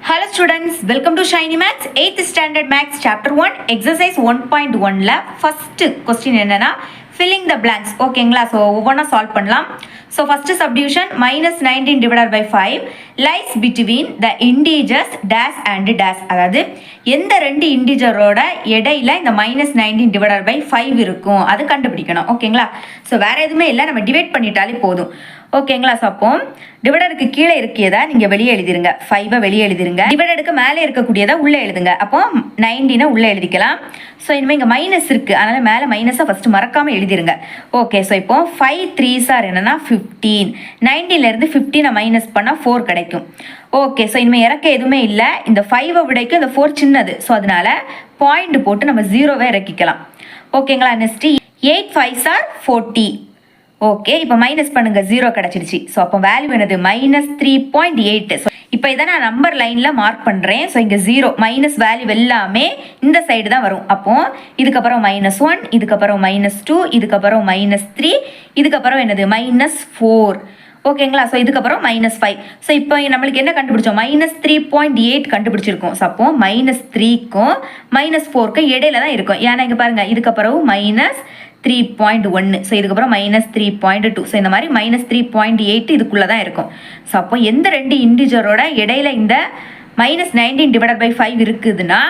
Hello students, welcome to Shiny Maths 8th Standard Maths Chapter 1 Exercise 1.1 ல first question என்னன்னா filling the blanks. ஓகேங்களா? So ஒவ்வொன்றா solve பண்ணலாம். So first subdivision -19 divided by 5 lies between the integers dash and dash. அதாவது எந்த ரெண்டு இன்டிஜரோட இடையில இந்த -19 divided by 5 இருக்கும் அது கண்டுபிடிக்கணும். ஓகேங்களா? ஸோ வேறு எதுவுமே இல்லை, நம்ம டிவைட் பண்ணிட்டாலே போதும். ஓகேங்களா? ஸோ அப்போ டிவைடருக்கு கீழே இருக்கியதா நீங்கள் வெளியே எழுதிருங்க, 5 வெளியே எழுதிருங்க. டிவைடருக்கு மேலே இருக்கக்கூடியதை உள்ளே எழுதுங்க. அப்போ 19 உள்ளே எழுதிக்கலாம். ஸோ இனிமேல் இங்கே மைனஸ் இருக்குது, அதனால் மேலே மைனஸை ஃபஸ்ட்டு மறக்காமல் எழுதிருங்க. ஓகே, ஸோ இப்போ 5 3s என்னன்னா 15. 19லேருந்து 15 மைனஸ் பண்ணால் 4 கிடைக்கும். ஓகே, ஸோ இனிமேல் இறக்க எதுவுமே இல்லை. இந்த 5 விடைக்கு இந்த 4 சின்னது, ஸோ அதனால பாயிண்ட் போட்டு நம்ம 0வை இறக்கிக்கலாம். ஓகேங்களா? Next 8 5s 40. ஓகே, இப்போ மைனஸ் பண்ணுங்க, 0 கிடச்சிடுச்சு. ஸோ அப்போ வேல்யூ என்னது -3.8. ஸோ இப்போ இதை நான் நம்பர் லைனில் மார்க் பண்ணுறேன். ஸோ இங்கே 0 மைனஸ் வேல்யூ எல்லாமே இந்த சைடு தான் வரும். அப்போது இதுக்கப்புறம் -1, இதுக்கப்புறம் -2, இதுக்கப்புறம் -3, இதுக்கப்புறம் என்னது -4. ஓகேங்களா? ஸோ இதுக்கப்புறம் -5. ஸோ இப்போ நம்மளுக்கு என்ன கண்டுபிடிச்சோம்? -3.8 கண்டுபிடிச்சிருக்கோம். ஸோ அப்போ -3க்கும் -4க்கும் இடையில தான் இருக்கும். ஏன்னா இங்கே பாருங்கள், இதுக்கப்புறம் -3.1, ஸோ இதுக்கப்புறம் -3.2. ஸோ இந்த மாதிரி -3.8 இதுக்குள்ளே தான் இருக்கும். ஸோ அப்போ எந்த ரெண்டு இன்டிஜரோட இடையில இந்த -19 divided by 5 இருக்குதுன்னா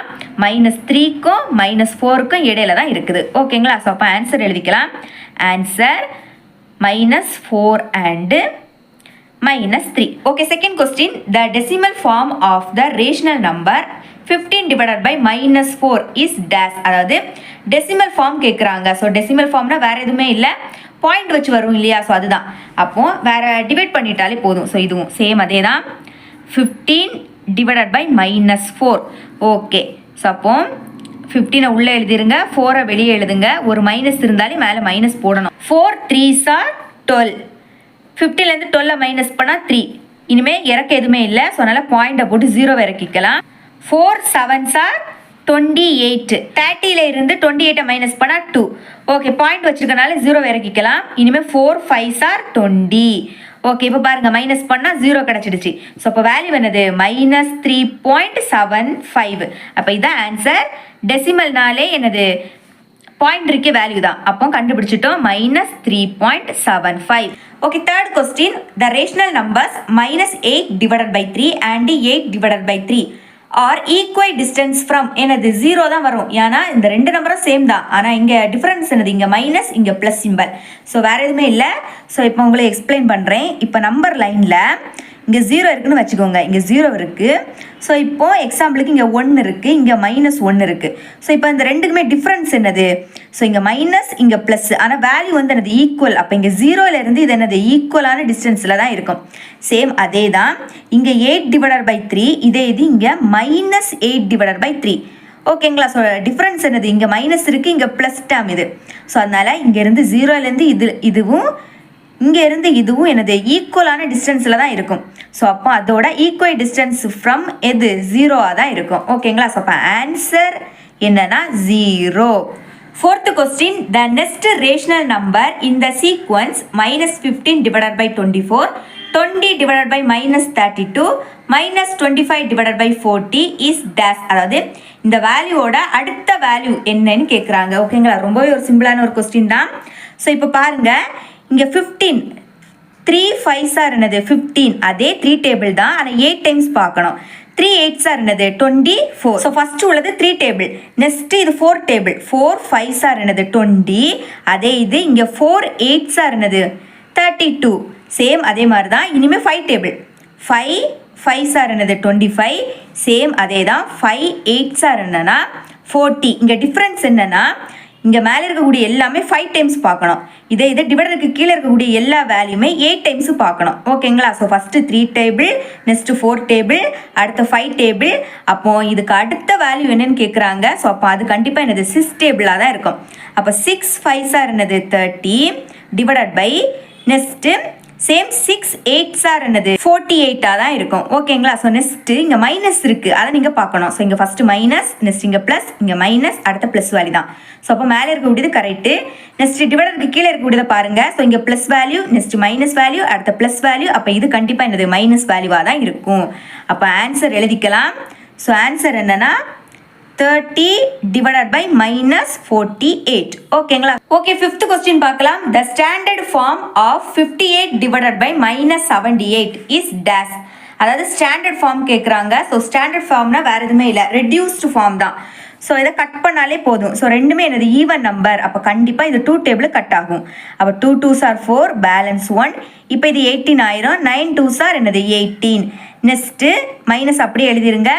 -3க்கும் -4க்கும் இடையில தான் இருக்குது. ஓகேங்களா? ஸோ அப்போ ஆன்சர் எழுதிக்கலாம். Answer -4 and -3. Okay, second question. The decimal form of the rational number 15 divided by -4 is dash. அதாவது டெசிமல் ஃபார்ம் கேட்குறாங்க. ஸோ டெசிமல் ஃபார்ம்னா வேறு எதுவுமே இல்லை, பாயிண்ட் வச்சு வரும் இல்லையா? ஸோ அதுதான். அப்போது வேறு டிவைட் பண்ணிட்டாலே போதும். ஸோ இதுவும் சேம் அதே தான், 15 divided by -4. ஓகே, ஸோ அப்போ 15 உள்ளே எழுதிருங்க, 4 வெளியே எழுதுங்க. ஒரு மைனஸ் இருந்தாலே மேலே மைனஸ் போடணும். 4 3s 12. 15லேருந்து 12 மைனஸ் பண்ணால் 3. இனிமேல் இறக்க எதுவுமே இல்லை, ஸோ அதனால் பாயிண்டை போட்டு 0 இறக்கிக்கலாம். 4 7s 28. 30ல இருந்து 28 மைனஸ் பண்ணால் 2. ஓகே, பாயிண்ட் வச்சிருக்கனால 0 இறக்கிக்கலாம். இனிமேல் 4 5s 20. ஓகே, இப்போ பாருங்கள், மைனஸ் பண்ணால் 0 கிடச்சிடுச்சு. ஸோ அப்போ வேல்யூ என்னது -3.75. அப்போ இதுதான் ஆன்சர். டெசிமல்னாலே என்னது பாயிண்ட் இருக்க வேல்யூ தான். அப்போ கண்டுபிடிச்சிட்டோம், -3.75. Okay, third question. The rational numbers -8 divided by 3 and 8 divided by 3 are equal distance from என்னது 0 தான் வரும். ஏன்னா இந்த ரெண்டு நம்பரும் சேம் தான், ஆனால் இங்கே டிஃப்ரென்ஸ் என்னது, இங்கே மைனஸ், இங்கே ப்ளஸ் சிம்பல். ஸோ வேறு எதுவுமே இல்லை. ஸோ இப்போ உங்களுக்கு எக்ஸ்பிளைன் பண்ணுறேன். இப்போ நம்பர் லைனில் இங்கே 0 இருக்குதுன்னு வச்சுக்கோங்க, இங்கே 0 இருக்குது. ஸோ இப்போது எக்ஸாம்பிளுக்கு இங்கே 1 இருக்குது, இங்கே -1 இருக்குது. ஸோ இப்போ இந்த ரெண்டுக்குமே டிஃப்ரென்ஸ் என்னது? ஸோ இங்கே மைனஸ், இங்கே ப்ளஸ், ஆனால் வேல்யூ வந்து என்னது ஈக்குவல். அப்போ இங்கே 0லேருந்து இது என்னது ஈக்குவலான டிஸ்டன்ஸில் தான் இருக்கும். சேம் அதே தான் இங்கே 8 divided by 3, இதே இது இங்கே -8 divided by 3. ஓகேங்களா? ஸோ டிஃப்ரென்ஸ் என்னது, இங்கே மைனஸ் இருக்குது, இங்கே ப்ளஸ் டேம் இது. ஸோ அதனால் இங்கேருந்து 0லேருந்து இதுவும் இங்கே இருந்து இதுவும் என்னது ஈக்குவலான டிஸ்டன்ஸில் தான் இருக்கும். ஸோ அப்போ அதோட ஈக்குவல் டிஸ்டன்ஸ் ஃப்ரம் எது 0 தான் இருக்கும். ஓகேங்களா? ஸோ அப்போ ஆன்சர் என்னன்னா 0. Fourth question. The next rational number in the sequence -15 divided by 24, 20 divided by -32, -25 divided by 40 is dash. அதாவது இந்த வேல்யூவோட அடுத்த வேல்யூ என்னன்னு கேட்குறாங்க. ஓகேங்களா? ரொம்பவே ஒரு சிம்பிளான ஒரு கொஸ்டின் தான். ஸோ இப்போ பாருங்கள், இங்கே 15 3 5s என்னது 15, அதே 3 டேபிள் தான், ஆனால் 8 டைம்ஸ் பார்க்கணும். 3 8s என்னது 24. ஸோ ஃபஸ்ட்டு உள்ளது 3 டேபிள், நெக்ஸ்ட்டு இது 4 டேபிள். 4 5s என்னது 20, அதே இது இங்கே 4 8s என்னது 32. சேம் அதே மாதிரி தான். இனிமேல் 5 டேபிள், 5 5s என்னது 25. சேம் அதே தான். 5 8s என்னன்னா 40. இங்கே டிஃப்ரென்ஸ் என்னன்னா, இங்கே மேலே இருக்கக்கூடிய எல்லாமே 5 டைம்ஸ் பார்க்கணும். இதே டிவைடருக்கு கீழே இருக்கக்கூடிய எல்லா வேல்யூமே 8 டைம்ஸு பார்க்கணும். ஓகேங்களா? So first 3 table, next 4 table, அடுத்த 5 டேபிள். அப்போது இதுக்கு அடுத்த வேல்யூ என்னன்னு கேட்குறாங்க. ஸோ அப்போ அது கண்டிப்பாக என்னது 6 டேபிளாக தான் இருக்கும். அப்போ 6 5s என்னது 30 divided by next same 6 8s are என்னது 48 தான் இருக்கும். ஓகேங்களா? ஸோ நெக்ஸ்ட் இங்க மைனஸ் இருக்கு, அதை நீங்க பார்க்கணும். ஸோ இங்க ஃபர்ஸ்ட் மைனஸ், நெக்ஸ்ட் இங்க பிளஸ், இங்க மைனஸ், அடுத்த பிளஸ் வேல்யூ தான். ஸோ அப்போ மேலே இருக்கக்கூடியது கரெக்ட். நெக்ஸ்ட் டிவைடருக்கு கீழே இருக்கக்கூடியதை பாருங்க. ஸோ இங்க plus value, next minus value, அடுத்த பிளஸ் வேல்யூ. அப்போ இது கண்டிப்பா என்னது மைனஸ் வேல்யூவா தான் இருக்கும். அப்போ ஆன்சர் எழுதிக்கலாம். ஸோ ஆன்சர் என்னன்னா 30 divided by minus 48. ஓகேங்களா? ஓகே, 5th question பார்க்கலாம். The standard form of 58 divided by minus 78 is dash. அதாவது ஸ்டாண்டர்ட் ஃபார்ம் கேட்குறாங்க. ஸோ ஸ்டாண்டர்ட் ஃபார்ம்னா வேறு எதுவுமே இல்லை, ரெடியூஸ்டு ஃபார்ம் தான். ஸோ இதை கட் பண்ணாலே போதும். ஸோ ரெண்டுமே என்னது ஈவன் நம்பர். அப்போ கண்டிப்பாக இது 2 டேபிள் கட் ஆகும். அப்போ 2 2s are 4, பேலன்ஸ் 1. இப்போ இது 18 ஆயிரும். 9 2s are என்னது 18. நெக்ஸ்ட்டு மைனஸ் அப்படியே எழுதிருங்க.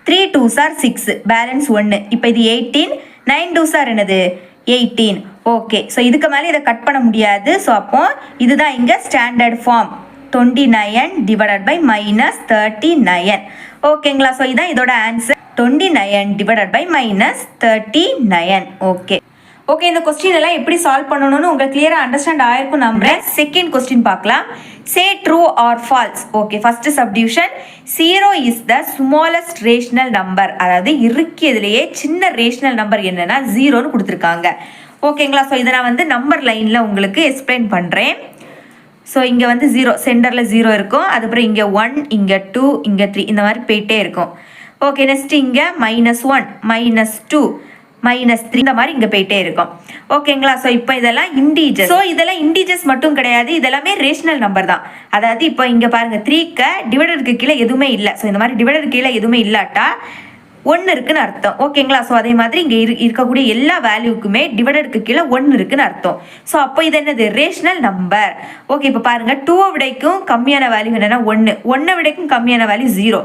3 2s are 6, பேலன்ஸ் 1. இப்போ இது 18, 9 2s are என்னது 18. ஓகே, ஸோ இதுக்கு மேலே இதை கட் பண்ண முடியாது. ஸோ அப்போ இதுதான் இங்கே standard form 29 divided by minus 39. ஓகேங்களா? ஸோ இதான் இதோட answer 29 divided by minus 39. Okay okay, இந்த கொஸ்டின் எல்லாம் எப்படி சால்வ் பண்ணணும்னு உங்களுக்கு கிளியரா அண்டர்ஸ்டாண்ட் ஆயிருக்கும் நம்புறேன். செகண்ட் கொஸ்டின் பார்க்கலாம். சே true or false. Okay, first subdivision 0 is the smallest rational number. அதாவது இருக்கிறதுலேயே சின்ன ரேஷனல் நம்பர் என்னன்னா 0ன்னு கொடுத்துருக்காங்க. ஓகேங்களா? ஸோ இதை நான் வந்து நம்பர் லைனில் உங்களுக்கு எக்ஸ்பிளைன் பண்ணுறேன். ஸோ இங்கே வந்து 0 சென்டரில் 0 இருக்கும். அதுக்கப்புறம் இங்கே 1, இங்கே 2, இங்கே 3 இந்த மாதிரி போயிட்டே இருக்கும். ஓகே, நெக்ஸ்ட் இங்கே -1, -2, -3 இந்த மாதிரி இங்கே போயிட்டே இருக்கும். ஓகேங்களா? ஸோ இப்போ இதெல்லாம் இண்டீஜர்ஸ். ஸோ இதெல்லாம் இண்டீஜர்ஸ் மட்டும் கிடையாது, இதெல்லாமே ரேஷனல் நம்பர் தான். அதாவது இப்போ இங்கே பாருங்கள், 3க்கு டிவைடருக்கு கீழே எதுவுமே இல்லை. ஸோ இந்த மாதிரி டிவைடருக்கு கீழே எதுவுமே இல்லாட்டா 1 இருக்குன்னு அர்த்தம். ஓகேங்களா? ஸோ அதே மாதிரி இங்கே இருக்கக்கூடிய எல்லா வேல்யூக்குமே டிவைடருக்கு கீழே 1 இருக்குன்னு அர்த்தம். ஸோ அப்போ இது என்னது ரேஷனல் நம்பர். ஓகே, இப்போ பாருங்கள், 2 விடைக்கும் கம்மியான வேல்யூ என்னன்னா 1, 1 விடைக்கும் கம்மியான வேல்யூ 0,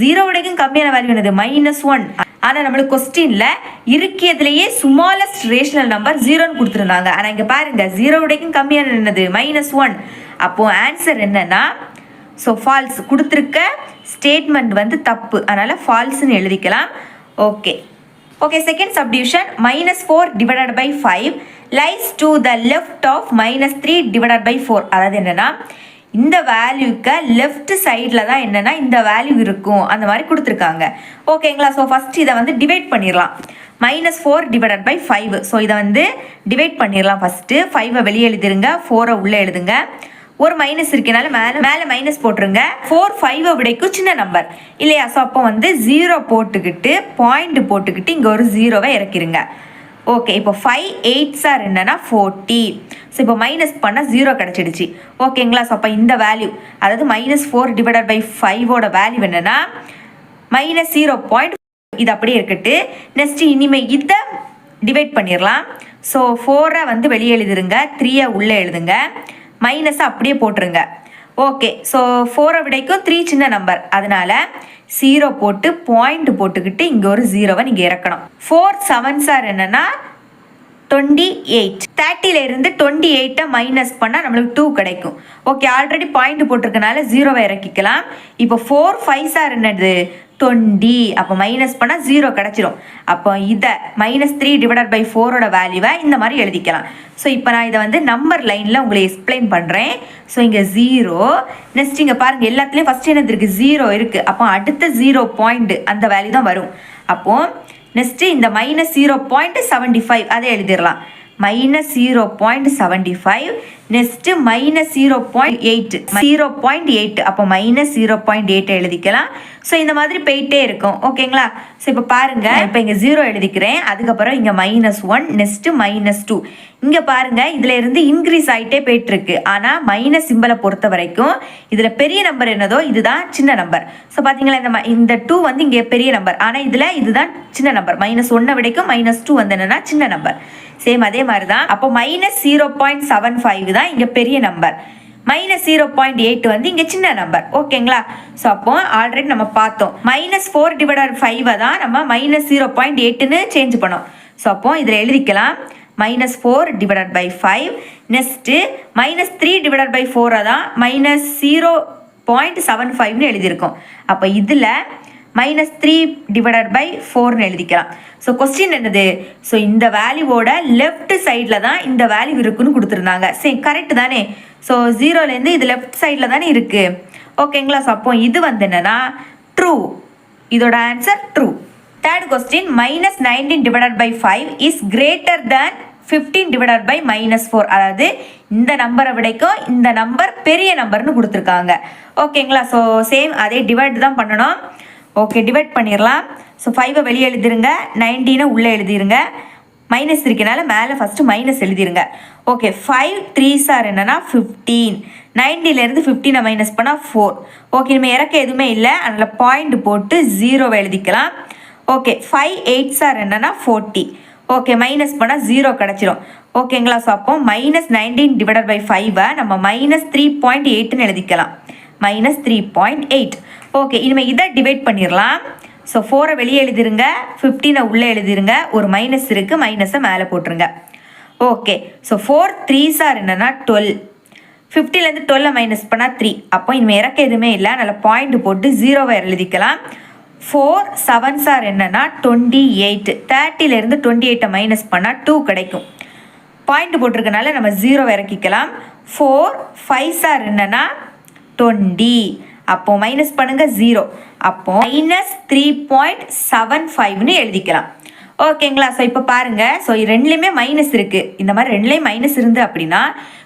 0 விடைக்கும் கம்மியான வேல்யூ என்னது -1. ஆனால் நம்மளுக்கு கொஸ்டின்ல இருக்கிறதுலேயே ஸ்மாலஸ்ட் ரேஷனல் நம்பர் 0ன்னு கொடுத்துருந்தாங்க. ஆனால் இங்கே பாருங்க, 0 விடைக்கும் கம்மியான என்னது -1. அப்போ ஆன்சர் என்னன்னா ஸோ ஃபால்ஸ். கொடுத்துருக்க ஸ்டேட்மெண்ட் வந்து தப்பு, அதனால் ஃபால்ஸ்ன்னு எழுதிக்கலாம். Okay okay, second subdivision -4 divided by 5 lies to the left of -3 divided by 4. அதாவது என்னன்னா இந்த வேல்யூக்கு லெஃப்ட் சைடில் தான் என்னன்னா இந்த வேல்யூ இருக்கும், அந்த மாதிரி கொடுத்துருக்காங்க. ஓகேங்களா? ஸோ ஃபஸ்ட் இதை வந்து டிவைட் பண்ணிடலாம். -4 divided by 5. ஸோ இதை வந்து டிவைட் பண்ணிடலாம். ஃபஸ்ட்டு 5 வெளியே எழுதிருங்க, 4 உள்ளே எழுதுங்க. ஒரு மைனஸ் இருக்கனால மேலே மைனஸ் போட்டுருங்க. 4 5 விடைக்கும் சின்ன நம்பர் இல்லையா? ஸோ அப்போ வந்து 0 போட்டுக்கிட்டு பாயிண்ட் போட்டுக்கிட்டு இங்கே ஒரு 0வை இறக்கிருங்க. ஓகே, இப்போ 5 8s are என்னன்னா 40. ஸோ இப்போ மைனஸ் பண்ணால் 0 கிடச்சிடுச்சு. ஓகேங்களா? ஸோ அப்போ இந்த வேல்யூ, அதாவது -4 divided by 5ஓட வேல்யூ என்னன்னா -0. இது அப்படியே இருக்கட்டு. நெக்ஸ்ட் இனிமேல் இதை டிவைட் பண்ணிடலாம். ஸோ 4 வந்து வெளியே எழுதிருங்க, 3 உள்ளே எழுதுங்க, மைனஸை அப்படியே போட்டுருங்க. ஓகே, ஸோ 4 விடைக்கும் 3 சின்ன நம்பர், அதனால 0 போட்டு பாயிண்ட் போட்டுக்கிட்டு இங்கே ஒரு 0வை நீங்கள் இறக்கணும். 4 7s are என்னன்னா 28. 30ல இருந்து 28 மைனஸ் பண்ணால் நம்மளுக்கு 2 கிடைக்கும். ஓகே, ஆல்ரெடி பாயிண்ட் போட்டிருக்கனால 0வை இறக்கிக்கலாம். இப்போ 4 5s are என்னது 20. அப்போ மைனஸ் பண்ணால் 0 கிடச்சிரும். அப்போ இதை -3 divided by 4ஓட வேல்யூவை இந்த மாதிரி எழுதிக்கலாம். ஸோ இப்போ நான் இதை வந்து நம்பர் லைனில் உங்களுக்கு எக்ஸ்பிளைன் பண்ணுறேன். ஸோ இங்கே 0, நெக்ஸ்ட் இங்கே பாருங்கள், எல்லாத்துலேயும் ஃபஸ்ட் என்னது இருக்குது 0 இருக்குது. அப்போ அடுத்த 0 பாயிண்ட் அந்த வேல்யூ தான் வரும். அப்போது நெக்ஸ்ட்டு இந்த -0.75 அதை எழுதிடலாம். -0.75 நெக்ஸ்ட்டு -0.8 0.8. அப்போ -0.8 எழுதிக்கலாம். ஸோ இந்த மாதிரி போயிட்டே இருக்கும். ஓகேங்களா? ஸோ இப்போ பாருங்க, இப்போ இங்கே 0 எழுதிக்கிறேன், அதுக்கப்புறம் இங்கே -1 நெக்ஸ்ட்டு -2. இங்கே பாருங்க, இதுல இருந்து இன்க்ரீஸ் ஆகிட்டே போயிட்டு இருக்கு. ஆனால் மைனஸ் சிம்பிளை பொறுத்த வரைக்கும் இதில் பெரிய நம்பர் என்னதோ இதுதான் சின்ன நம்பர். ஸோ பார்த்தீங்களா, இந்த 2 வந்து இங்கே பெரிய நம்பர், ஆனால் இதில் இதுதான் சின்ன நம்பர். -1 விடைக்கும் -2 வந்து என்னன்னா சின்ன நம்பர். சேம் அதே மாதிரி தான். அப்போ -0.75 தான் இங்கே பெரிய நம்பர், -0.8 வந்து இங்கே சின்ன நம்பர். ஓகேங்களா? ஸோ அப்போ ஆல்ரெடி நம்ம பார்த்தோம், -4 divided 5 தான் நம்ம -0.8ன்னு சேஞ்ச் பண்ணோம். ஸோ அப்போ இதில் எழுதிக்கலாம் -4 divided by 5. Next -3 divided by 4 தான் -0.75ன்னு எழுதியிருக்கோம். அப்போ இதில் -3 டிவைடட் பை 4ன்னு எழுதிக்கலாம். ஸோ கொஸ்டின் என்னது? ஸோ இந்த வேல்யூவோட லெஃப்ட் சைடில் தான் இந்த வேல்யூ இருக்குன்னு கொடுத்துருந்தாங்க. சரி, கரெக்ட் தானே? ஸோ 0லேருந்து இது லெஃப்ட் சைடில் தானே இருக்குது. ஓகேங்களா? ஸோ அப்போ இது வந்து என்னன்னா ட்ரூ. இதோட answer true. Third question, -19 divided by 5 is greater than 15 divided by -4. அதாவது இந்த நம்பரை விடைக்கும் இந்த நம்பர் பெரிய நம்பர்னு கொடுத்துருக்காங்க. ஓகேங்களா? ஸோ சேம் அதே டிவைட் தான் பண்ணணும். ஓகே, டிவைட் பண்ணிடலாம். ஸோ 5 வெளியே எழுதிருங்க, 19 உள்ளே எழுதிருங்க. மைனஸ் இருக்கனால மேலே ஃபஸ்ட்டு மைனஸ் எழுதிருங்க. ஓகே, 5 3s என்னன்னா 15. 90லேருந்து 15 மைனஸ் பண்ணால் 4. ஓகே, நம்ம இறக்க எதுவுமே இல்லை, அதில் பாயிண்ட் போட்டு 0 எழுதிக்கலாம். ஓகே, 5 8s என்னன்னா 40. ஓகே, மைனஸ் பண்ணால் 0 கிடச்சிரும். ஓகேங்களா? ஸோ அப்போ -19 டிவைடட் பை 5 நம்ம -3.8ன்னு எழுதிக்கலாம். -3.8. ஓகே, இனிமேல் இதை டிவைட் பண்ணிடலாம். ஸோ 4 வெளியே எழுதிருங்க, 15 உள்ளே எழுதிருங்க. ஒரு மைனஸ் இருக்குது, மைனஸை மேலே போட்டுருங்க. ஓகே, ஸோ 4 3s என்னன்னா 12. 15லேருந்து 12 மைனஸ் பண்ணால் 3. அப்போ இனிமேல் இறக்க எதுவுமே இல்லை, நல்ல பாயிண்ட் போட்டு 0 எழுதிக்கலாம். 4 7s என்னன்னா 28. 30லேருந்து 28 மைனஸ் பண்ணால் 2 கிடைக்கும். பாயிண்ட் போட்டிருக்கனால நம்ம 0 இறக்கிக்கலாம். 4 5s என்னன்னா 20. அப்போ மைனஸ் பண்ணுங்க 0. அப்போ -3.75ன்னு எழுதிக்கலாம். ஓகேங்களா? ஸோ இப்போ பாருங்க, ஸோ ரெண்டுலேயுமே மைனஸ் இருக்குது. இந்த மாதிரி ரெண்டுலேயும் மைனஸ் இருந்து அப்படின்னா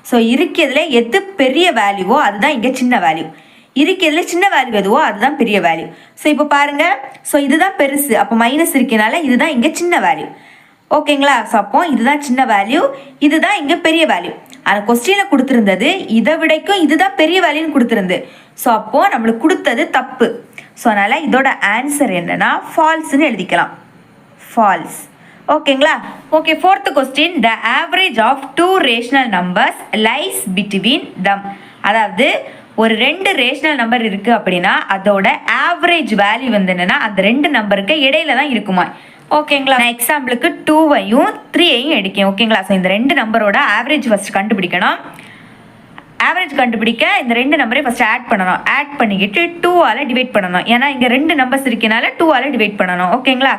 ஸோ இருக்கிறதுல எது பெரிய வேல்யூவோ அதுதான் இங்கே சின்ன வேல்யூ. இருக்கிறதுல சின்ன வேல்யூ எதுவோ அதுதான் பெரிய வேல்யூ. ஸோ இப்போ பாருங்க, ஸோ இதுதான் பெருசு, அப்போ மைனஸ் இருக்கனால இதுதான் இங்கே சின்ன வேல்யூ. ஓகேங்களா? ஸோ அப்போ இதுதான் சின்ன வேல்யூ, இதுதான் இங்கே பெரிய வேல்யூ. அந்த கொஸ்டினில் கொடுத்துருந்தது இதை விடைக்கும் இதுதான் பெரிய வேல்யூன்னு கொடுத்துருந்து. ஸோ அப்போது நம்மளுக்கு கொடுத்தது தப்பு. ஸோ அதனால் இதோட ஆன்சர் என்னன்னா ஃபால்ஸ்ன்னு எழுதிக்கலாம். ஃபால்ஸ். ஓகேங்களா? Okay, fourth question, the average of 2 rational numbers lies between them. அதாவது ஒரு 2 ரேஷனல் நம்பர் இருக்குது அப்படின்னா அதோட ஆவரேஜ் வேல்யூ வந்து என்னென்னா அந்த 2 நம்பருக்கு இடையில தான் இருக்குமா. ஓகேங்களா? நான் எக்ஸாம்பிளுக்கு 2வையும் 3ஐயும் எடுக்கேன். ஓகேங்களா? ஸோ இந்த 2 நம்பரோட ஆவரேஜ் ஃபஸ்ட் கண்டுபிடிக்கணும். ஆவரேஜ் கண்டுபிடிக்க இந்த 2 நம்பரையும் ஃபஸ்ட்டு ஆட் பண்ணணும். ஆட் பண்ணிக்கிட்டு 2ஆல் டிவைட் பண்ணணும். ஏன்னா இங்கே 2 நம்பர்ஸ் இருக்கனால 2ஆல் டிவைட் பண்ணணும். ஓகேங்களா?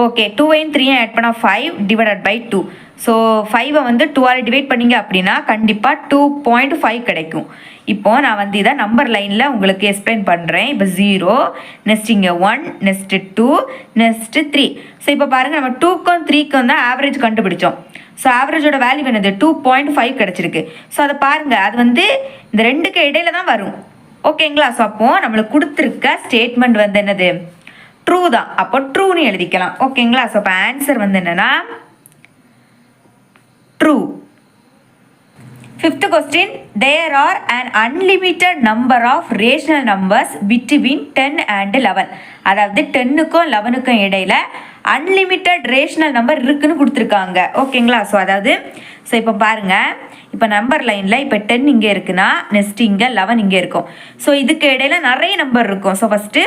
ஓகே, 2ஐயும் 3ஐயும் ஆட் பண்ணால் 5 டிவைடட் பை 2. ஸோ 5ஐ வந்து 2ஆல் டிவைட் பண்ணிங்க அப்படின்னா கண்டிப்பாக 2.5 கிடைக்கும். இப்போது நான் வந்து இதை நம்பர் லைனில் உங்களுக்கு எக்ஸ்பிளைன் பண்ணுறேன். இப்போ 0, நெக்ஸ்ட் இங்கே 1, நெக்ஸ்ட்டு 2, நெக்ஸ்ட்டு 3. ஸோ இப்போ பாருங்கள், நம்ம 2க்கும் 3க்கும் தான் ஆவரேஜ் கண்டுபிடிச்சோம். ஸோ ஆவரேஜோட வேல்யூ என்னது 2.5 கிடச்சிருக்கு. ஸோ அதை பாருங்கள், அது வந்து இந்த 2க்கு இடையில தான் வரும். ஓகேங்களா? ஸோ அப்போது நம்மளுக்கு கொடுத்துருக்க ஸ்டேட்மெண்ட் வந்து என்னது ட்ரூ தான். அப்போ ட்ரூன்னு எழுதிக்கலாம். ஓகேங்களா? ஸோ அப்போ ஆன்சர் வந்து என்னன்னா true. Fifth question, there are an unlimited number of rational numbers between 10 and 11. அதாவது 10க்கும் 11க்கும் இடையில அன்லிமிட்டட் ரேஷனல் நம்பர் இருக்குன்னு கொடுத்துருக்காங்க. ஓகேங்களா? ஸோ அதாவது ஸோ இப்போ பாருங்கள், இப்போ நம்பர் லைனில் இப்போ 10 இங்கே இருக்குன்னா நெக்ஸ்ட் இங்கே 11 இங்கே இருக்கும். ஸோ இதுக்கு இடையில நிறைய நம்பர் இருக்கும். ஸோ ஃபஸ்ட்டு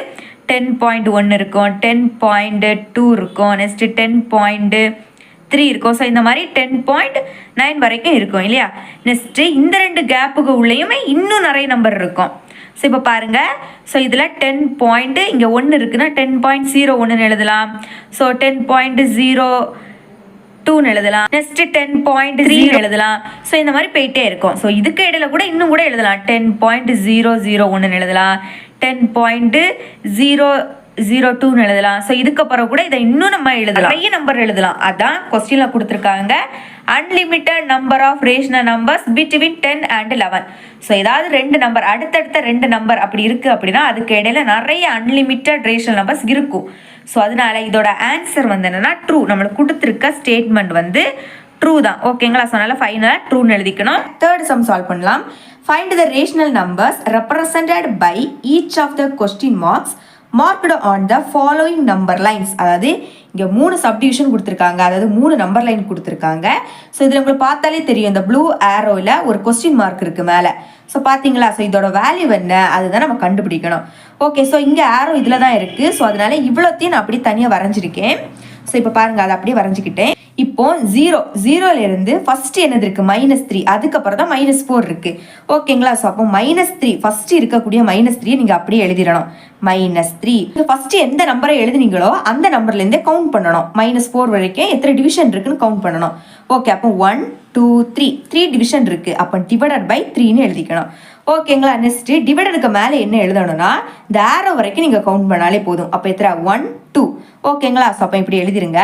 10.1 இருக்கும், 10.2 இருக்கும், நெக்ஸ்ட்டு 10.3 இருக்கும். ஸோ இந்த மாதிரி 10.9 வரைக்கும் இருக்கும் இல்லையா? நெக்ஸ்ட்டு இந்த 2 கேப்புக்கு உள்ளேயுமே இன்னும் நிறைய நம்பர் இருக்கும். ஸோ இப்போ பாருங்கள், ஸோ இதில் 10 இங்கே 1 இருக்குன்னா 10.01ன்னு எழுதலாம். ஸோ 10.02ன்னு எழுதலாம். நெக்ஸ்ட்டு 10.3 எழுதலாம். ஸோ இந்த மாதிரி போயிட்டே இருக்கும். ஸோ இதுக்கு இடையில கூட இன்னும் கூட எழுதலாம். 10.001ன்னு எழுதலாம், 10.002ன்னு எழுதலாம். ஸோ இதுக்கப்புறம் கூட இதை இன்னும் நம்ம எழுதலாம், நிறைய நம்பர் எழுதலாம். அதான் கொஸ்டினில் கொடுத்துருக்காங்க, unlimited number of rational numbers between 10 and 11. So ஏதாவது 2 நம்பர் அடுத்தடுத்த 2 நம்பர் அப்படி இருக்குது அப்படின்னா அதுக்கு இடையில நிறைய அன்லிமிட்டட் ரேஷனல் நம்பர்ஸ் இருக்கும். ஸோ அதனால இதோட ஆன்சர் வந்து என்னன்னா ட்ரூ. நம்மளுக்கு கொடுத்துருக்க ஸ்டேட்மெண்ட் வந்து ட்ரூ தான். ஓகேங்களா? ஸோ அதனால ஃபைனலாக ட்ரூன்னு எழுதிக்கணும். தேர்ட் சம் சால்வ் பண்ணலாம். Find the rational numbers represented by each of the question marks marked on the following number lines. அதாவது இங்கே 3 சப்டிவிஷன் கொடுத்துருக்காங்க, அதாவது 3 நம்பர் லைன் கொடுத்துருக்காங்க. ஸோ இதில் உங்களுக்கு பார்த்தாலே தெரியும், இந்த ப்ளூ ஆரோவில் ஒரு கொஸ்டின் மார்க் இருக்குது மேலே. ஸோ பார்த்தீங்களா? ஸோ இதோட வேல்யூ என்ன அதுதான் நம்ம கண்டுபிடிக்கணும். ஓகே, ஸோ இங்கே ஆரோ இதில் தான் இருக்குது. ஸோ அதனால இவ்வளோத்தையும் நான் அப்படியே தனியாக வரைஞ்சிருக்கேன். ஸோ இப்போ பாருங்கள், அதை அப்படியே வரைஞ்சிக்கிட்டேன். இப்போ 0லேருந்து ஃபஸ்ட்டு என்னது இருக்குது -3, அதுக்கப்புறம் தான் -4 இருக்குது. ஓகேங்களா? ஸோ அப்போ -3 ஃபஸ்ட்டு இருக்கக்கூடிய -3 நீங்கள் அப்படியே எழுதிடணும். -3 ஃபஸ்ட்டு எந்த நம்பரை எழுதுனீங்களோ அந்த நம்பர்லேருந்தே கவுண்ட் பண்ணணும். -4 வரைக்கும் எத்தனை டிவிஷன் இருக்குன்னு கவுண்ட் பண்ணணும். ஓகே, அப்போ 1 2 3 டிவிஷன் இருக்குது. அப்போ டிவைடட் பை 3ன்னு எழுதிக்கணும். ஓகேங்களா? நெக்ஸ்ட்டு டிவைடருக்கு மேலே என்ன எழுதணும்னா இந்த ஆரோ வரைக்கும் நீங்கள் கவுண்ட் பண்ணாலே போதும். அப்போ எத்தனை 1 2. ஓகேங்களா? ஸோ அப்போ இப்படி எழுதிருங்க.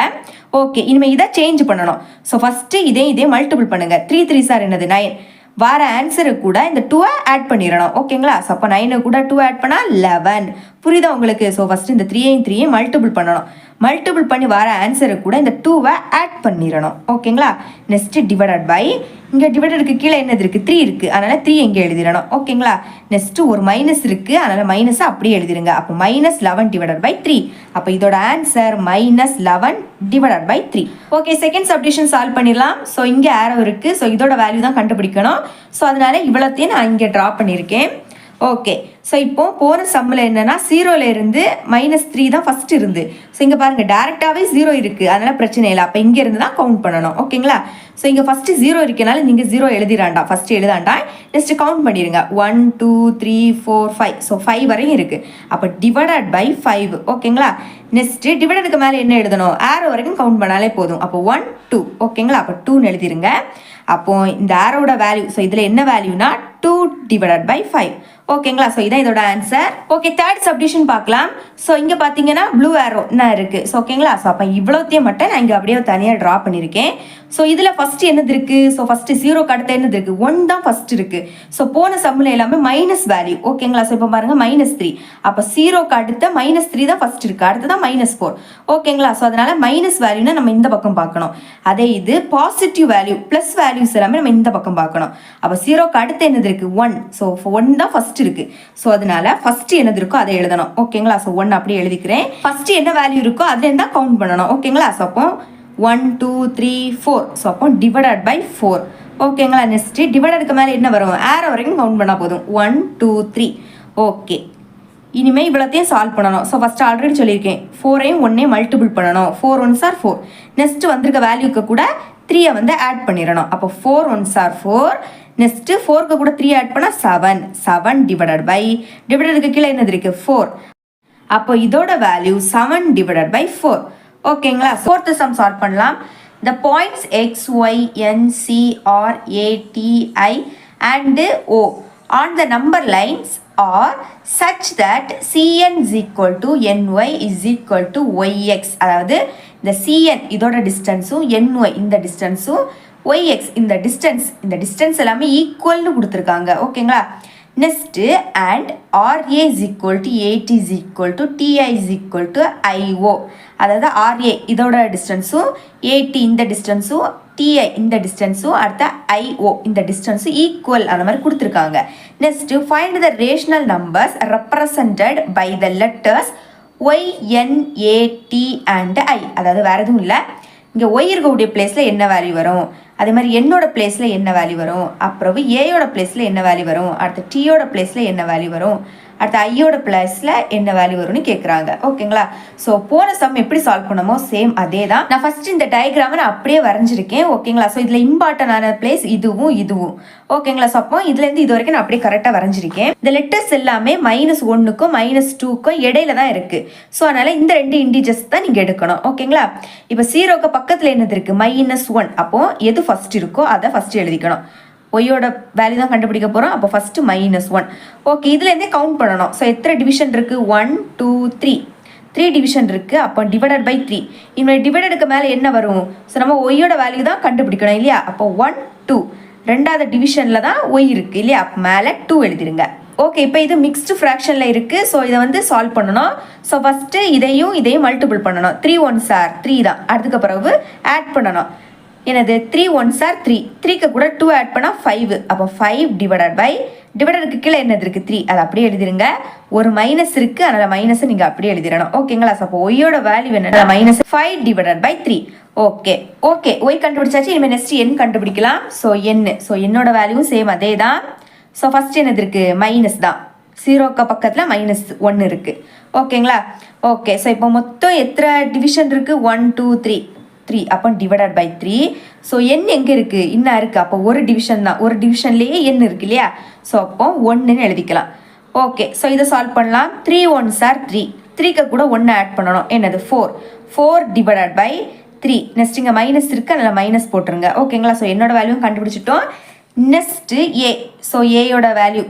ஓகே, இனிமேல் இதை சேஞ்ச் பண்ணணும். ஸோ ஃபஸ்ட்டு இதே மல்டிபிள் பண்ணுங்கள். 3 3 சார் என்னது 9. வர ஆன்சரு கூட இந்த 2 ஆட் பண்ணிடணும். ஓகேங்களா? ஸோ அப்போ 9 கூட 2 ஆட் பண்ணால் 11. புரியுதா உங்களுக்கு? ஸோ ஃபஸ்ட்டு இந்த 3 மல்டிபிள் பண்ணணும். மல்டிபிள் பண்ணி வர ஆன்சரு கூட இந்த 2 ஆட் பண்ணிடணும். ஓகேங்களா? நெக்ஸ்ட்டு டிவைடட் பை, இங்கே டிவைடருக்கு கீழே என்னது இருக்குது 3 இருக்குது, அதனால் 3 எங்கே எழுதிடணும். ஓகேங்களா? நெக்ஸ்ட்டு ஒரு மைனஸ் இருக்குது, அதனால் மைனஸை அப்படியே எழுதிடுங்க. அப்போ -11 டிவைடட் பை 3. அப்போ இதோட answer -11 divided by 3. Okay, second subdivision solve பண்ணிடலாம். ஸோ இங்கே ஆரோ இருக்குது. ஸோ இதோட வேல்யூ தான் கண்டுபிடிக்கணும். ஸோ அதனால இவ்வளோத்தையும் நான் இங்கே ட்ரா பண்ணியிருக்கேன். ஓகே, ஸோ இப்போ போன சம்மில் என்னென்னா 0லேருந்து -3 தான் ஃபஸ்ட் இருந்து. ஸோ இங்கே பாருங்கள் டேரெக்டாகவே 0 இருக்குது, அதனால் பிரச்சனை இல்லை. அப்போ இங்கே இருந்து தான் கவுண்ட் பண்ணணும். ஓகேங்களா? ஸோ இங்கே ஃபஸ்ட்டு 0 இருக்கனால நீங்கள் 0 எழுதிடாண்டா, ஃபஸ்ட்டு எழுதாண்டா. நெக்ஸ்ட்டு கவுண்ட் பண்ணிடுங்க. 1 2 3 4 5. ஸோ 5 வரையும் இருக்குது. அப்போ டிவைடட் பை 5. ஓகேங்களா? நெக்ஸ்ட்டு டிவைடருக்கு மேலே என்ன எழுதணும், ஆரோ வரைக்கும் கவுண்ட் பண்ணாலே போதும். அப்போ 1 2. ஓகேங்களா? அப்போ 2ன்னு எழுதிருங்க. அப்போது இந்த ஆரோட வேல்யூ, ஸோ இதில் என்ன வேல்யூனா 2 டிவைடட் பை 5. ஓகேங்களா? ஸோ இதான் இதோட ஆன்சர். ஓகே, தேர்ட் சப்டிவிஷன் பார்க்கலாம். ஸோ இங்கே பார்த்தீங்கன்னா ப்ளூ ஆரோ என்ன இருக்குது. ஸோ ஓகேங்களா? ஸோ அப்போ இவ்வளோத்தையும் மட்டும் நான் இங்கே அப்படியே தனியாக ட்ரா பண்ணியிருக்கேன். ஸோ இதில் ஃபஸ்ட்டு என்னது இருக்குது, ஸோ ஃபஸ்ட்டு 0க்கு அடுத்து என்னது இருக்குது, 1 தான் ஃபஸ்ட்டு இருக்குது. ஸோ போன சம்மில் எல்லாமே மைனஸ் வேல்யூ. ஓகேங்களா? ஸோ இப்போ பாருங்கள் -3. அப்போ 0க்கு அடுத்த -3 தான் ஃபஸ்ட் இருக்குது, அடுத்து தான் -4. ஓகேங்களா? ஸோ அதனால் மைனஸ் வேல்யூனா நம்ம இந்த பக்கம் பார்க்கணும். அதே இது பாசிட்டிவ் வேல்யூ ப்ளஸ் வேல்யூஸ் எல்லாமே நம்ம இந்த பக்கம் பார்க்கணும். அப்போ 0க்கு அடுத்து என்னது இருக்குது 1. ஸோ 1 தான் ஃபஸ்ட் இருக்குது. ஸோ அதனால ஃபஸ்ட்டு என்னது இருக்கோ அதை எழுதணும். ஓகேங்களா? ஸோ 1 அப்படியே எழுதிக்கிறேன். ஃபஸ்ட்டு என்ன வேல்யூ இருக்கோ அதுலேருந்து தான் கவுண்ட் பண்ணணும். ஓகேங்களா? ஸோ அப்போ 1 2 3 4. ஸோ அப்போ டிவைடட் பை 4. ஓகேங்களா? நெக்ஸ்ட்டு டிவைடருக்கு மேலே என்ன வரும், ஆரோ வரைக்கும் கவுண்ட் பண்ணால் போதும். 1 2 3. ஓகே, இனிமேல் இவ்வளோத்தையும் சால்வ் பண்ணணும். ஸோ ஃபஸ்ட்டு ஆல்ரெடி சொல்லியிருக்கேன் 4ஐயும் 1ஐயும் மல்டிபிள் பண்ணணும். 4 1s are 4. நெக்ஸ்ட்டு வந்திருக்க வேல்யூக்கு கூட 3ஐ வந்து ஆட் பண்ணிடணும். அப்போ 4 1s are 4. நெக்ஸ்ட்டு 4க்கு கூட 3 ஆட் பண்ணால் 7. 7 டிவைடட் பை, டிவைடருக்கு கீழே என்னது இருக்குது 4. அப்போ இதோட வேல்யூ 7 டிவைடட் பை 4. ஓகேங்களா? ஃபோர்த்து சம் சால்வ் பண்ணலாம். The points x, y, n, c, r, a, t, i and o on the number lines are such that cn is equal to ny is equal to yx. அதாவது இந்த cn இதோட டிஸ்டன்ஸும் ny இந்த டிஸ்டன்ஸும் yx இந்த distance எல்லாமே ஈக்குவல்னு கொடுத்துருக்காங்க. ஓகேங்களா? Next and RA is equal to AT is equal to TI is equal to IO. அதாவது RA இதோட டிஸ்டன்ஸும் AT இந்த டிஸ்டன்ஸும் TI இந்த டிஸ்டன்ஸும் அடுத்த IO இந்த டிஸ்டன்ஸும் ஈக்குவல் அந்த மாதிரி கொடுத்துருக்காங்க. Next find the rational numbers represented by the letters Y, N, A, T and I. அதாவது வேறு எதுவும் இல்லை, இங்கே ஒய் இருக்கக்கூடிய பிளேஸில் என்ன வேல்யூ வரும், அதே மாதிரி என்னோட பிளேஸில் என்ன வேல்யூ வரும், அப்புறம் ஏயோட பிளேஸில் என்ன வேல்யூ வரும், அடுத்து டீயோட பிளேஸில் என்ன வேல்யூ வரும், அடுத்து ஐயோட பிளேஸில் என்ன வேல்யூ வரும்னு கேட்குறாங்க. ஓகேங்களா? ஸோ போன சம் எப்படி சால்வ் பண்ணமோ சேம் அதே தான். நான் ஃபஸ்ட்டு இந்த டயக்ராமை நான் அப்படியே வரைஞ்சிருக்கேன். ஓகேங்களா? ஸோ இதில் இம்பார்ட்டண்டான பிளேஸ் இதுவும். ஓகேங்களா? ஸோ அப்போ இதுலேருந்து இது வரைக்கும் நான் அப்படியே கரெக்டாக வரைஞ்சிருக்கேன். இந்த லெட்டர்ஸ் எல்லாமே -1க்கும் -2க்கும் இடையில தான் இருக்குது. ஸோ அதனால் இந்த 2 இண்டிஜர்ஸ் தான் நீங்கள் எடுக்கணும். ஓகேங்களா? இப்போ 0க்கு பக்கத்தில் என்னது இருக்குது -1. அப்போது எது ஃபஸ்ட் இருக்கோ அதை ஃபஸ்ட்டு எழுதிக்கணும். ஒய்யோட வேல்யூ தான் கண்டுபிடிக்க போகிறோம். அப்போ ஃபஸ்ட்டு -1. ஓகே, இதுலேருந்தே கவுண்ட் பண்ணணும். ஸோ எத்தனை டிவிஷன் இருக்குது 1 2 3 டிவிஷன் இருக்குது. அப்போ டிவைடட் பை 3. இனிமேல் டிவைடடுக்கு மேலே என்ன வரும், ஸோ நம்ம ஒய்யோட வேல்யூ தான் கண்டுபிடிக்கணும் இல்லையா? அப்போ 1 2 ரெண்டாவது டிவிஷனில் தான் ஒய் இருக்குது இல்லையா? அப்போ மேலே 2 எழுதிருங்க. ஓகே, இப்போ இது மிக்ஸ்டு ஃப்ராக்ஷனில் இருக்குது. ஸோ இதை வந்து சால்வ் பண்ணணும். ஸோ ஃபஸ்ட்டு இதையும் மல்டிபிள் பண்ணணும். 3 1s are 3 தான். அதுக்கு பிறகு ஆட் பண்ணணும். என்னது 3 1s are 3. 3க்கு கூட 2 ஆட் பண்ணால் 5. அப்போ 5 டிவைடட் பை, டிவைடருக்கு கீழே என்னது இருக்குது 3, அதை அப்படியே எழுதிருங்க. ஒரு மைனஸ் இருக்குது, அதனால் மைனஸை நீங்கள் அப்படியே எழுதிடணும். ஓகேங்களா? ஸோ அப்போ ஒய்யோட வேல்யூ என்னன்னா -5 டிவைடட் பை 3. ஓகே ஒய் கண்டுபிடிச்சாச்சு. இனிமேல் நெக்ஸ்ட் என் கண்டுபிடிக்கலாம். ஸோ என்னோட வேல்யூவும் சேம் அதே தான். ஸோ ஃபஸ்ட் என்னது இருக்குது மைனஸ் தான். 0க்கு பக்கத்தில் -1 இருக்குது. ஓகேங்களா? ஓகே, ஸோ இப்போ மொத்தம் எத்தனை டிவிஷன் இருக்குது 1 2 3. 3 அப்போ டிவைடட் பை 3. ஸோ எண் எங்கே இருக்குது? இன்னும் இருக்குது. அப்போ ஒரு டிவிஷன் தான், ஒரு டிவிஷன்லேயே எண் இருக்குது இல்லையா? ஸோ அப்போ 1ன்னு எழுதிக்கலாம். ஓகே, ஸோ இதை சால்வ் பண்ணலாம். 3 1s are 3. 3க்கு கூட 1 ஆட் பண்ணணும். என்னது? 4. 4 டிவைடட் பை 3. நெக்ஸ்ட் இங்கே மைனஸ் இருக்குது, அதில் மைனஸ் போட்டுருங்க. ஓகேங்களா? ஸோ என்னோட வேல்யூ கண்டுபிடிச்சிட்டோம். நெக்ஸ்ட்டு ஏ. ஸோ ஏயோட வேல்யூ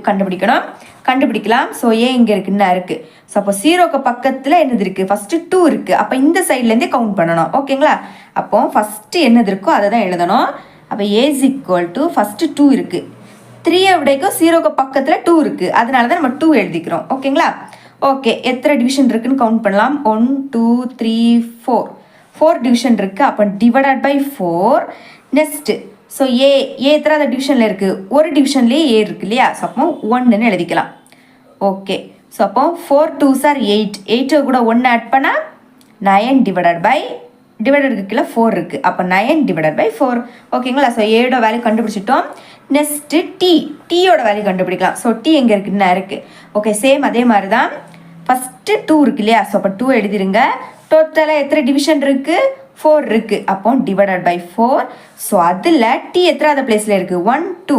கண்டுபிடிக்கலாம். ஸோ ஏ இங்கே இருக்குன்னா இருக்குது. ஸோ அப்போ 0க்கு பக்கத்தில் என்னது இருக்குது? ஃபஸ்ட்டு 2 இருக்குது. அப்போ இந்த சைட்லேருந்தே கவுண்ட் பண்ணணும். ஓகேங்களா? அப்போ ஃபஸ்ட்டு என்னது இருக்கோ அதை தான் எழுதணும். அப்போ ஏ இஸ் ஈக்குவல் டு ஃபஸ்ட்டு 2 இருக்குது. 3 விடைக்கும் 0க்கு பக்கத்தில் 2 இருக்குது. அதனால தான் நம்ம 2 எழுதிக்கிறோம். ஓகேங்களா? ஓகே, எத்தனை டிவிஷன் இருக்குன்னு கவுண்ட் பண்ணலாம். 1 2 3 4. 4 டிவிஷன் இருக்குது. அப்போ டிவைடட் பை 4. நெக்ஸ்ட்டு ஸோ ஏ எத்தனை டிவிஷனில் இருக்குது? ஒரு டிவிஷன்லேயே ஏ இருக்குது இல்லையா? ஸோ அப்போ 1ன்னு எழுதிக்கலாம். ஓகே, ஸோ அப்போ 4 2s are 8. 8 கூட 1 ஆட் பண்ணால் 9 டிவைடட் பை டிவைடடுக்கு கீழே 4 இருக்குது. அப்போ 9 டிவைடட் பை 4. ஓகேங்களா? ஸோ ஏயோட வேல்யூ கண்டுபிடிச்சிட்டோம். நெக்ஸ்ட்டு டீயோட வேல்யூ கண்டுபிடிக்கலாம். ஸோ டி எங்கே இருக்குதுன்னா இருக்குது. ஓகே, சேம் அதே மாதிரி தான். ஃபஸ்ட்டு 2 இருக்கு இல்லையா? ஸோ அப்போ 2 எழுதிருங்க. டோட்டலாக எத்தனை டிவிஷன் இருக்குது? 4 இருக்குது. அப்போ டிவைடட் பை 4. ஸோ அதில் டி எத்தனாவது பிளேஸில் இருக்குது? 1 2.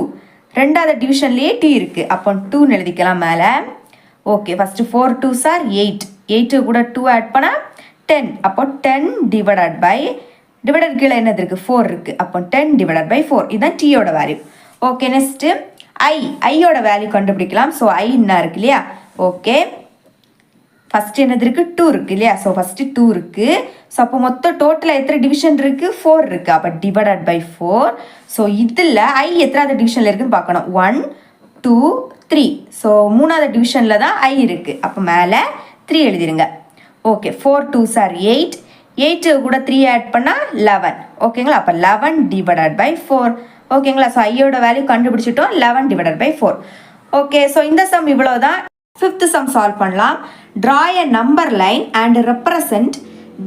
ரெண்டாவது டிவிஷன்லேயே டி இருக்குது. அப்போ 2ன்னு எழுதிக்கலாம் மேலே. Okay, first 4 2s are 8. 8 கூட 2 ஆட் பண்ணால் 10. அப்போ 10 டிவைடட் பை டிவைடட் கீழே என்னது இருக்குது? 4 இருக்குது. அப்போ 10 டிவைடட் பை 4. இதுதான் டீயோட வேல்யூ. ஓகே, நெக்ஸ்ட்டு ஐயோட வேல்யூ கண்டுபிடிக்கலாம். ஸோ ஐ என்ன இருக்கு இல்லையா? ஓகே, ஃபஸ்ட்டு என்னது இருக்குது? 2 இருக்குது இல்லையா? ஸோ ஃபஸ்ட்டு 2 இருக்குது. ஸோ அப்போ மொத்தம் டோட்டலாக எத்தனை டிவிஷன் இருக்குது? 4 இருக்குது. அப்போ டிவைடட் பை 4. ஸோ இதில் ஐ எத்தனாவது டிவிஷனில் இருக்குதுன்னு பார்க்கணும். 1 2 3. ஸோ 3வது டிவிஷனில் தான் ஐ இருக்குது. அப்போ மேலே 3 எழுதிருங்க. Okay, 4 2s are 8. 8 கூட 3 ஆட் பண்ணால் 11. ஓகேங்களா? அப்போ 11 டிவைடட் பை 4. ஓகேங்களா? ஸோ ஐயோட வேல்யூ கண்டுபிடிச்சிட்டோம். 11 டிவைடட் பை 4. ஓகே, ஸோ இந்த சம் இவ்வளோ தான். 5th சம் சால்வ் பண்ணலாம். Draw a number line and represent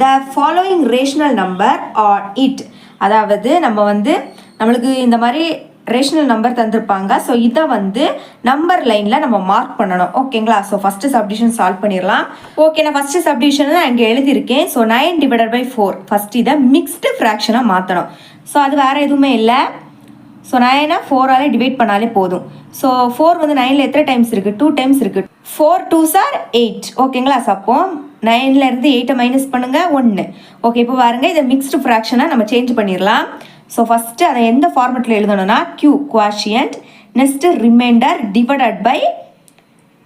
the following rational number on it. அதாவது நம்மளுக்கு இந்த மாதிரி ரேஷனல் நம்பர் தந்திருப்பாங்க. ஸோ இதை நம்பர் லைனில் நம்ம மார்க் பண்ணணும். ஓகேங்களா? ஸோ ஃபஸ்ட்டு சப்டிவிஷன் சால்வ் பண்ணிடலாம். ஓகே, நான் ஃபஸ்ட்டு சப்டிவிஷன் நான் இங்கே எழுதியிருக்கேன். So 9 divided by 4. ஃபஸ்ட் இதை மிக்ஸ்டு ஃப்ராக்ஷனாக மாற்றணும். ஸோ அது வேறு எதுவுமே இல்லை. ஸோ 9 4ஆல் டிவைட் பண்ணாலே போதும். ஸோ 4 9ல் எத்தனை டைம்ஸ் இருக்குது? 2 டைம்ஸ் இருக்குது. 4 2s are 8. ஓகேங்களா? ஸோ அப்போ 9லேருந்து 8 மைனஸ் பண்ணுங்கள் 1. ஓகே, இப்போ பாருங்கள், இதை மிக்ஸ்டு ஃப்ராக்ஷனாக நம்ம சேஞ்ச் பண்ணிடலாம். ஸோ ஃபஸ்ட்டு அதை எந்த ஃபார்மெட்டில் எழுதணும்னா Q quotient, next remainder divided by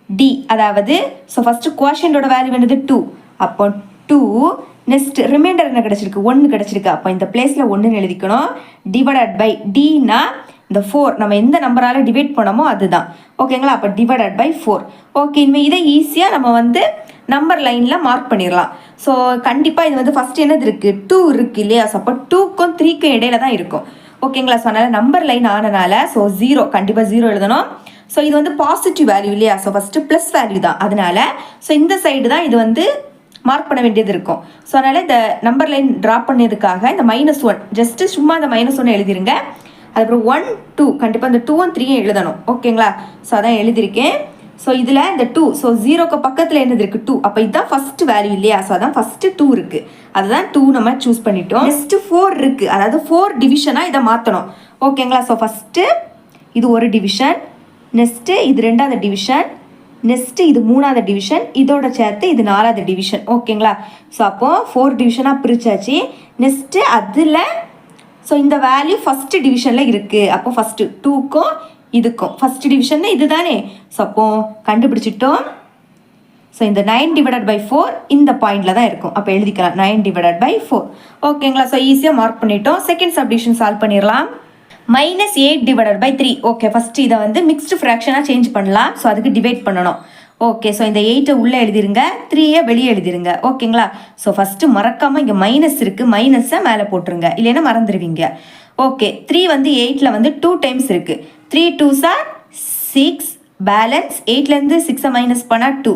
D. அதாவது ஸோ ஃபஸ்ட்டு குவாஷியன்டோட வேல்யூ என்னது? 2. அப்போ 2. நெக்ஸ்ட் ரிமைண்டர் என்ன கிடச்சிருக்கு? 1 கிடச்சிருக்கு. அப்போ இந்த பிளேஸில் 1ன்னு எழுதிக்கணும். டிவைடட் பை டினா இந்த 4 நம்ம எந்த நம்பரால் டிவைட் பண்ணமோ அதுதான். ஓகேங்களா? அப்போ டிவைடட் பை 4. ஓகே, இனிமேல் இதை ஈஸியாக நம்ம நம்பர் லைனில் மார்க் பண்ணிடலாம். ஸோ கண்டிப்பாக இது ஃபஸ்ட்டு என்னது இருக்குது? 2 இருக்குது இல்லையா? ஸோ அப்போ 2க்கும் 3க்கும் இடையில தான் இருக்கும். ஓகேங்களா? ஸோ அதனால் நம்பர் லைன் ஆனனால ஸோ 0 கண்டிப்பாக 0 எழுதணும். ஸோ இது பாசிட்டிவ் வேல்யூ இல்லையா? ஸோ ஃபஸ்ட்டு ப்ளஸ் வேல்யூ தான். அதனால ஸோ இந்த சைடு தான் இது மார்க் பண்ண வேண்டியது இருக்கும். ஸோ அதனால் இந்த நம்பர் லைன் ட்ராப் பண்ணதுக்காக இந்த -1 ஜஸ்ட்டு சும்மா அந்த -1 எழுதிருங்க. அதுக்கப்புறம் 1 2 கண்டிப்பாக இந்த 2 3 எழுதணும். ஓகேங்களா? ஸோ அதான் எழுதியிருக்கேன். ஸோ இதில் இந்த 2 ஸோ 0க்கு பக்கத்தில் என்னது இருக்குது? 2. அப்போ இதுதான் ஃபஸ்ட்டு வேல்யூ இல்லையா? ஸோ அதான் ஃபஸ்ட்டு 2 இருக்குது. அதுதான் 2 நம்ம சூஸ் பண்ணிட்டோம். நெக்ஸ்ட்டு 4 இருக்குது. அதாவது 4 டிவிஷனாக இதை மாற்றணும். ஓகேங்களா? ஸோ ஃபஸ்ட்டு இது ஒரு டிவிஷன், நெக்ஸ்ட்டு இது 2வது டிவிஷன், நெக்ஸ்ட்டு இது 3வது டிவிஷன், இதோட சேர்த்து இது 4வது டிவிஷன். ஓகேங்களா? ஸோ அப்போது 4 டிவிஷனாக பிரித்தாச்சு. நெக்ஸ்ட்டு அதில் ஸோ இந்த வேல்யூ ஃபஸ்ட்டு டிவிஷனில் இருக்குது. அப்போ ஃபஸ்ட்டு 2க்கும் இதுக்கும் ஃபஸ்ட்டு டிவிஷன் இது தானே? ஸோ அப்போது கண்டுபிடிச்சிட்டோம். ஸோ இந்த 9 டிவைடட் பை 4 இந்த பாயிண்டில் தான் இருக்கும். அப்போ எழுதிக்கலாம் 9 டிவைடட் பை 4. ஓகேங்களா? ஸோ ஈஸியாக மார்க் பண்ணிட்டோம். செகண்ட் சப்டிவிஷன் சால்வ் பண்ணிடலாம். -8 டிவைடட் பை 3. ஓகே, ஃபஸ்ட்டு இதை மிக்ஸ்டு ஃப்ராக்ஷனாக சேஞ்ச் பண்ணலாம். ஸோ அதுக்கு டிவைட் பண்ணணும். ஓகே, ஸோ இந்த 8 உள்ளே எழுதிருங்க, 3 வெளியே எழுதிருங்க. ஓகேங்களா? ஸோ ஃபஸ்ட்டு மறக்காமல் இங்கே மைனஸ் இருக்குது, மைனஸை மேலே போட்டுருங்க, இல்லைன்னா மறந்துடுவீங்க. ஓகே, 3 8ல் 2 டைம்ஸ் இருக்குது. 3 2s are 6. பேலன்ஸ் 8லேருந்து 6 மைனஸ் பண்ணால் 2.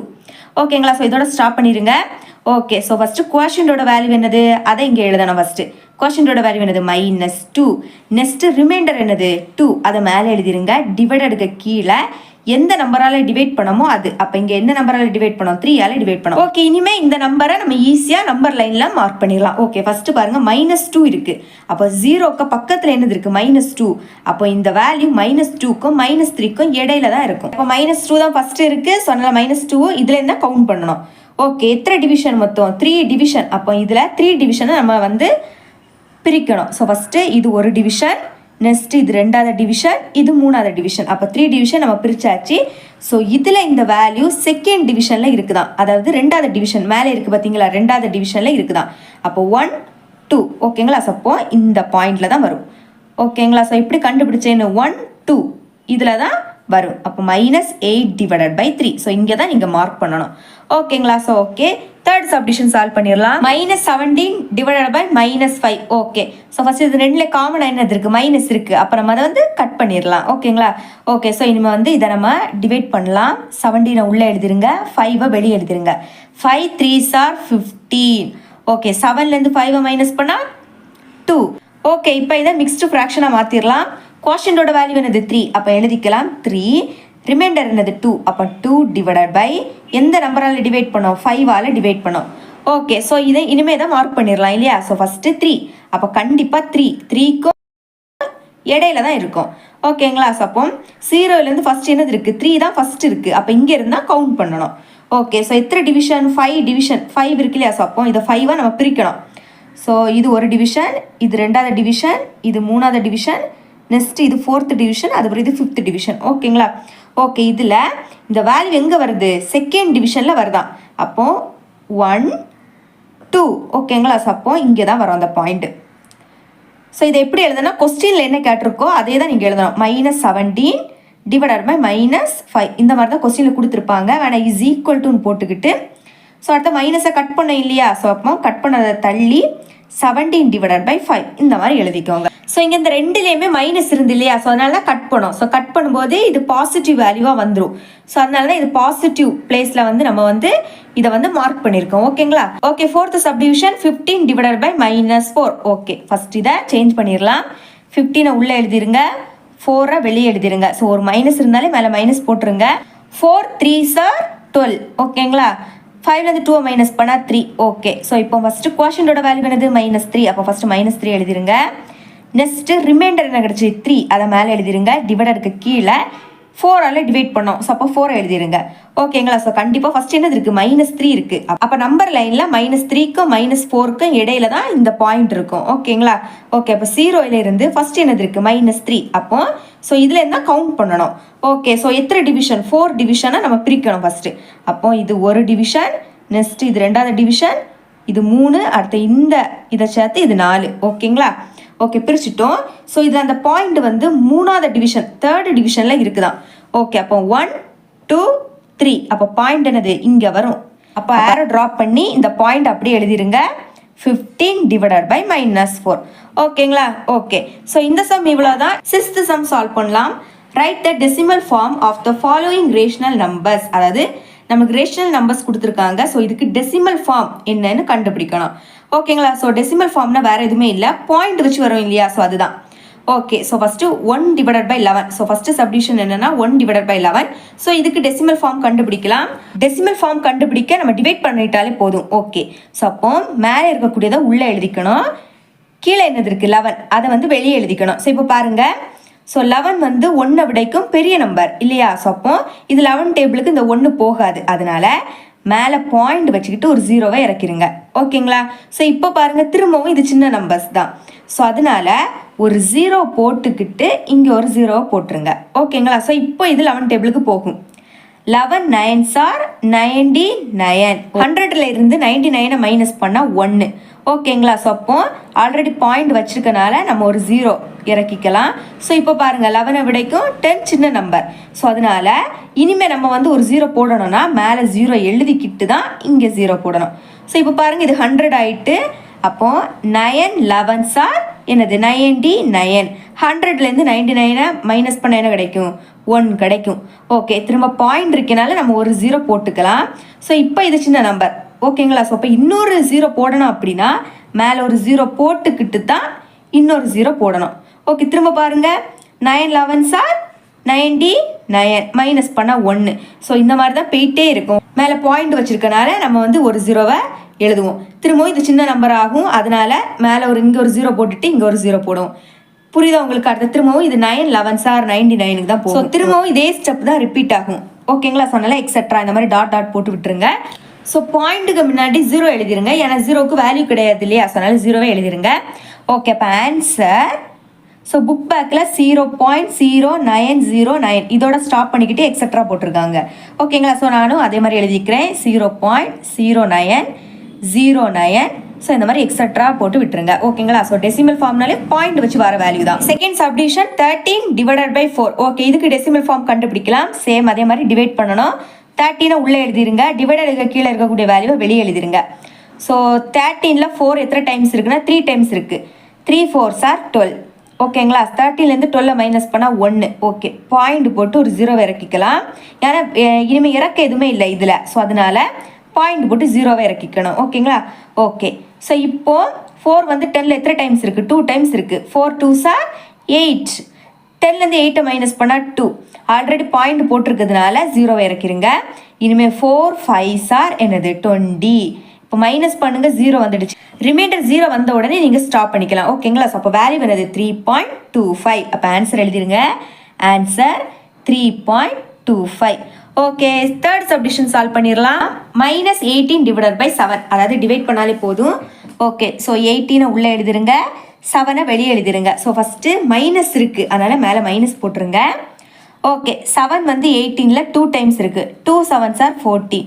ஓகேங்களா? ஸோ இதோட ஸ்டாப் பண்ணிடுங்க. ஓகே, ஸோ ஃபஸ்ட்டு குவாஷனோட வேல்யூ என்னது? அதை இங்கே எழுதணும். ஃபஸ்ட்டு குவாஷனோட வேல்யூ என்னது? -2. நெக்ஸ்ட்டு ரிமைண்டர் என்னது? 2. அதை மேலே எழுதிருங்க. டிவைடடுக்கு கீழே எந்த நம்பரால் டிவைட் பண்ணமோ அது. அப்போ இங்கே என்ன நம்பரால் டிவைட் பண்ணோம்? 3ஆல் டிவைட் பண்ணோம். ஓகே, இனிமேல் இந்த நம்பரை நம்ம ஈஸியாக நம்பர் லைனில் மார்க் பண்ணிடலாம். ஓகே, ஃபஸ்ட்டு பாருங்கள் -2 இருக்குது. அப்போ 0க்கு பக்கத்தில் என்னது இருக்குது? -2. அப்போ இந்த வேல்யூ -2க்கும் -3க்கும் இடையில தான் இருக்கும். அப்போ -2 தான் ஃபஸ்ட்டு இருக்குது. ஸோ அதனால் -2 இதில் என்ன கவுண்ட் பண்ணணும். ஓகே, எத்தனை டிவிஷன் மொத்தம்? 3 டிவிஷன். அப்போ இதில் 3 டிவிஷனை நம்ம வந்து பிரிக்கணும். ஸோ ஃபஸ்ட்டு இது ஒரு டிவிஷன், நெக்ஸ்ட் இது 2வது டிவிஷன், இது 3வது டிவிஷன். அப்போ 3 டிவிஷன் நம்ம பிரிச்சாச்சு. ஸோ இதில் இந்த வேல்யூ செகண்ட் டிவிஷனில் இருக்குதான், அதாவது 2வது டிவிஷன் மேலே இருக்குது பார்த்தீங்களா, 2வது டிவிஷனில் இருக்குதான். அப்போ 1 2 ஓகேங்களா. ஸோ அப்போ இந்த பாயிண்டில் தான் வரும். ஓகேங்களா. ஸோ இப்படி கண்டுபிடிச்சேன்னு 1 2 இதில் தான் வரும். அப்போ -8/3. ஸோ இங்கே தான் நீங்கள் மார்க் பண்ணணும். ஓகேங்களா. So okay, third subdivision solve பண்ணிடலாம். -17/-5. ஓகே, ஸோ ஃபஸ்ட் இது ரெண்டில் காமனாக என்னது இருக்குது? மைனஸ் இருக்குது. அப்போ நம்ம அதை வந்து கட் பண்ணிடலாம். ஓகேங்களா. ஓகே, ஸோ இனிமேல் வந்து இதை நம்ம டிவைட் பண்ணலாம். 17 உள்ளே எழுதிருங்க, 5 வெளியே எழுதிருங்க. 5 3s are 15. ஓகே, 7லேருந்து 5 மைனஸ் பண்ணால் 2. ஓகே, இப்போ இதை மிக்ஸ்டு ஃப்ராக்ஷனாக மாற்றிடலாம். கோஷன்டோட வேல்யூ என்னது? 3. அப்போ எழுதிக்கலாம் 3. ரிமைண்டர் என்னது? 2. அப்போ 2/, எந்த நம்பரால் டிவைட் பண்ணோம்? 5ஆல் டிவைட் பண்ணோம். ஓகே, ஸோ இதை இனிமேல் தான் மார்க் பண்ணிடலாம் இல்லையா. So first 3. அப்போ கண்டிப்பாக 3க்கும் இடையில தான் இருக்கும். ஓகேங்களா. ஸோ அப்போ 0லேருந்து ஃபஸ்ட் என்னது இருக்குது? 3 தான் ஃபஸ்ட் இருக்குது. அப்போ இங்கே இருந்தால் கவுண்ட் பண்ணணும். ஓகே, ஸோ எத்தனை டிவிஷன்? 5 டிவிஷன். 5 இருக்கு இல்லையா. ஸோ அப்போ இதை 5ஆக நம்ம பிரிக்கணும். ஸோ இது ஒரு டிவிஷன், இது 2வது டிவிஷன், இது 3வது டிவிஷன், நெக்ஸ்ட் இது 4th டிவிஷன், அதுக்கப்புறம் இது 5th டிவிஷன். ஓகேங்களா. ஓகே, இதில் இந்த வேல்யூ எங்கே வருது? செகண்ட் டிவிஷனில் வருதான். அப்போது 1 2 ஓகேங்களா. ஸோ அப்போ இங்கே தான் வரும் அந்த பாயிண்ட்டு. ஸோ இதை எப்படி எழுதுனா, கொஸ்டினில் என்ன கேட்டிருக்கோ அதே தான் நீங்கள் எழுதணும். -17/-5 இந்த மாதிரி தான் கொஸ்டினில் கொடுத்துருப்பாங்க. வேணா இஸ் ஈக்குவல் டுன்னு போட்டுக்கிட்டு, ஸோ அடுத்த மைனஸை கட் பண்ண இல்லையா. ஸோ அப்போ கட் பண்ணதை தள்ளி 17/5 இந்த மாதிரி எழுதிக்கோங்க. ஸோ இங்கே இந்த ரெண்டுலேயுமே மைனஸ் இருந்து இல்லையா. ஸோ அதனால தான் கட் பண்ணோம். ஸோ கட் பண்ணும்போது இது பாசிட்டிவ் வேல்யூவாக வந்துடும். ஸோ அதனால தான் இது பாசிட்டிவ் பிளேஸில் வந்து நம்ம வந்து இதை வந்து மார்க் பண்ணியிருக்கோம். ஓகேங்களா. Okay, 4th subdivision 15/-4. Okay, first இதை சேஞ்ச் பண்ணிடலாம். 15 உள்ளே எழுதிருங்க, 4 வெளியே எழுதிருங்க. ஸோ ஒரு மைனஸ் இருந்தாலே மேலே மைனஸ் போட்டுருங்க. 4 3s are 12. ஓகேங்களா. 5லேருந்து 2 மைனஸ் பண்ணால் 3. ஓகே, ஸோ இப்போ ஃபஸ்ட்டு கோஷன்டோட வேல்யூ என்னது? -3. அப்போ ஃபஸ்ட்டு -3 எழுதிருங்க. நெக்ஸ்ட்டு ரிமைண்டர் என்ன கிடச்சி? 3. அதை மேலே எழுதிருங்க. டிவைடருக்கு கீழே 4ஆல் டிவைட் பண்ணோம். ஸோ அப்போ 4 எழுதிருங்க. ஓகேங்களா. ஸோ கண்டிப்பாக ஃபஸ்ட் என்னது இருக்குது? -3 இருக்குது. அப்போ நம்பர் லைனில் -3க்கும் -4க்கும் இடையில தான் இந்த பாயிண்ட் இருக்கும். ஓகேங்களா. ஓகே, அப்போ 0லேருந்து ஃபஸ்ட் என்னது இருக்குது? -3. அப்போ ஸோ இதில் இருந்தால் கவுண்ட் பண்ணணும். ஓகே, ஸோ எத்தனை டிவிஷன்? 4 டிவிஷனை நம்ம பிரிக்கணும் ஃபஸ்ட்டு. அப்போ இது ஒரு டிவிஷன், நெக்ஸ்ட் இது 2வது டிவிஷன், இது 3, அடுத்து இந்த இதை சேர்த்து இது 4. ஓகேங்களா. ஓகே, பிரிச்சுட்டோம். ஸோ இதில் அந்த பாயிண்ட் வந்து 3வது டிவிஷன் 3rd டிவிஷனில் இருக்குதான். ஓகே, அப்போ 1 2 3. அப்போ பாயிண்ட் என்னது? இங்கே வரும். அப்போ ஏரோ ட்ராப் பண்ணி இந்த பாயிண்ட் அப்படியே எழுதிருங்க. 15/-4. ஓகேங்களா. ஓகே, ஸோ இந்த சம் இவ்வளோ தான். 6th சம் சால்வ் பண்ணலாம். Write the decimal form of the following rational numbers. அதாவது நமக்கு ரேஷனல் நம்பர்ஸ் கொடுத்துருக்காங்க. ஸோ இதுக்கு டெசிமல் ஃபார்ம் என்னன்னு கண்டுபிடிக்கணும். ஓகேங்களா. ஸோ டெசிமல் ஃபார்ம்னா வேறு எதுவுமே இல்லை, பாயிண்ட் வச்சு வரும் இல்லையா. ஸோ அதுதான். Okay, so first 1/11. So first submission என்னென்னா 1/11. ஸோ இதுக்கு டெசிமல் ஃபார்ம் கண்டுபிடிக்கலாம். டெசிமல் ஃபார்ம் கண்டுபிடிக்க நம்ம டிவைட் பண்ணிட்டாலே போதும். ஓகே, ஸோ அப்போ மேலே இருக்கக்கூடியதை உள்ளே எழுதிக்கணும், கீழே என்னது இருக்குது 11 அதை வந்து வெளியே எழுதிக்கணும். ஸோ இப்போ பாருங்கள், ஸோ 11 வந்து 1 விடைக்கும் பெரிய நம்பர் இல்லையா. ஸோ அப்போ இது 11 டேபிளுக்கு இந்த 1 போகாது. அதனால மேலே பாயிண்ட் வச்சுக்கிட்டு ஒரு 0வை இறக்கிடுங்க. ஓகேங்களா. ஸோ இப்போ பாருங்கள், திரும்பவும் இது சின்ன நம்பர்ஸ் தான். ஸோ அதனால ஒரு 0 போட்டுக்கிட்டு இங்கே ஒரு 0வை போட்டுருங்க. ஓகேங்களா. ஸோ இப்போ இது 11 டேபிளுக்கு போகும். 11 9s are 99. 100ல இருந்து 99 மைனஸ் பண்ணால் 1. ஓகேங்களா. ஸோ அப்போ ஆல்ரெடி பாயிண்ட் வச்சிருக்கனால நம்ம ஒரு 0 இறக்கிக்கலாம். ஸோ இப்போ பாருங்கள், 11 விடைக்கும் 10 சின்ன நம்பர். ஸோ அதனால இனிமேல் நம்ம வந்து ஒரு 0 போடணும்னா மேலே 0 எழுதிக்கிட்டு தான் இங்கே 0 போடணும். ஸோ இப்போ பாருங்கள், இது 100 ஆகிட்டு. அப்போ 9 11s are என்னது? 99. 100லேருந்து 99 மைனஸ் பண்ண என்ன கிடைக்கும்? 1 கிடைக்கும். ஓகே, திரும்ப பாயிண்ட் இருக்கனால நம்ம ஒரு 0 போட்டுக்கலாம். ஸோ இப்போ இது சின்ன நம்பர். ஓகேங்களா. ஸோ இப்போ இன்னொரு 0 போடணும் அப்படின்னா மேலே ஒரு 0 போட்டுக்கிட்டு தான் இன்னொரு 0 போடணும். ஓகே, திரும்ப பாருங்கள், 9 11s are 99. 9 மைனஸ் பண்ணால் 1. ஸோ இந்த மாதிரி தான் போயிட்டே இருக்கும். மேலே பாயிண்ட் வச்சுருக்கனால நம்ம வந்து ஒரு 0வை எழுதுவோம். திரும்பவும் இது சின்ன நம்பர் ஆகும், அதனால மேலே இங்கே ஒரு 0 போட்டுட்டு இங்கே ஒரு 0 போடுவோம். புரியுதா உங்களுக்கு? அடுத்த திரும்பவும் இது 9 11 சார் 99க்கு தான் போகும். ஸோ திரும்பவும் இதே ஸ்டெப் தான் ரிப்பீட் ஆகும். ஓகேங்களா? சொன்னால எக்ஸெட்ரா இந்த மாதிரி டாட் டாட் போட்டு விட்டுருங்க. ஸோ பாயிண்ட்டுக்கு முன்னாடி 0 எழுதிருங்க, ஏன்னா 0க்கு வேல்யூ கிடையாது இல்லையா? சொன்னால 0வே எழுதிருங்க. ஓகே, அப்போ ஆன்சர் ஸோ புக் பேக்கில் 0.0909 இதோட ஸ்டாப் பண்ணிக்கிட்டு எக்ஸெட்ரா போட்டிருக்காங்க. ஓகேங்களா? ஸோ நானும் அதே மாதிரி எழுதிக்கிறேன் 0.0909. ஸோ இந்த மாதிரி எக்ஸெட்ரா போட்டு விட்டுருங்க. ஓகேங்களா? ஸோ டெசிமல் ஃபார்ம்னாலே பாயிண்ட் வச்சு வர வேல்யூ தான். Second subdivision 13 divided by 4. Okay, இதுக்கு டெசிமல் ஃபார்ம் கண்டுபிடிக்கலாம். சேம் அதே மாதிரி டிவைட் பண்ணணும். 13 உள்ளே எழுதிருங்க, டிவைடட் இருக்க கீழே இருக்கக்கூடிய வேல்யூவை வெளியே எழுதிருங்க. ஸோ 13ல் 4 எத்தனை டைம்ஸ் இருக்குன்னா 3 டைம்ஸ் இருக்குது. 3 4s are 12. ஓகேங்களா? 13லேருந்து 12 மைனஸ் பண்ணால் 1. ஓகே, பாயிண்ட் போட்டு ஒரு 0வை இறக்கிக்கலாம். ஏன்னா இனிமேல் இறக்க எதுவுமே இல்லை இதில். ஸோ அதனால பாயிண்ட் போட்டு 0வை இறக்கிக்கணும். ஓகேங்களா? ஓகே, ஸோ இப்போது 4 வந்து 10ல் எத்தனை டைம்ஸ் இருக்குது? 2 டைம்ஸ் இருக்குது. 4 2s are 8. 10லேருந்து 8 மைனஸ் பண்ணால் 2. ஆல்ரெடி பாயிண்ட் போட்டிருக்கிறதுனால 0வை இறக்கிருங்க. இனிமேல் 4 5s are என்னது 20. இப்போ மைனஸ் பண்ணுங்க, 0 வந்துடுச்சு. ரிமைண்டர் 0 வந்த உடனே நீங்கள் ஸ்டாப் பண்ணிக்கலாம். ஓகேங்களா? ஸோ அப்போ வேல்யூ என்னது 3.25. அப்போ ஆன்சர் எழுதிருங்க. Answer 3.25. Okay, third subdivision solve பண்ணிடலாம். -18 டிவைடட் பை 7, அதாவது டிவைட் பண்ணாலே போதும். ஓகே, ஸோ 18 உள்ளே எழுதிருங்க, 7 வெளியே எழுதிருங்க. ஸோ ஃபஸ்ட்டு மைனஸ் இருக்குது, அதனால் மேலே மைனஸ் போட்டுருங்க. ஓகே, 7 வந்து 18ல் 2 டைம்ஸ் இருக்குது. 2 7s are 14.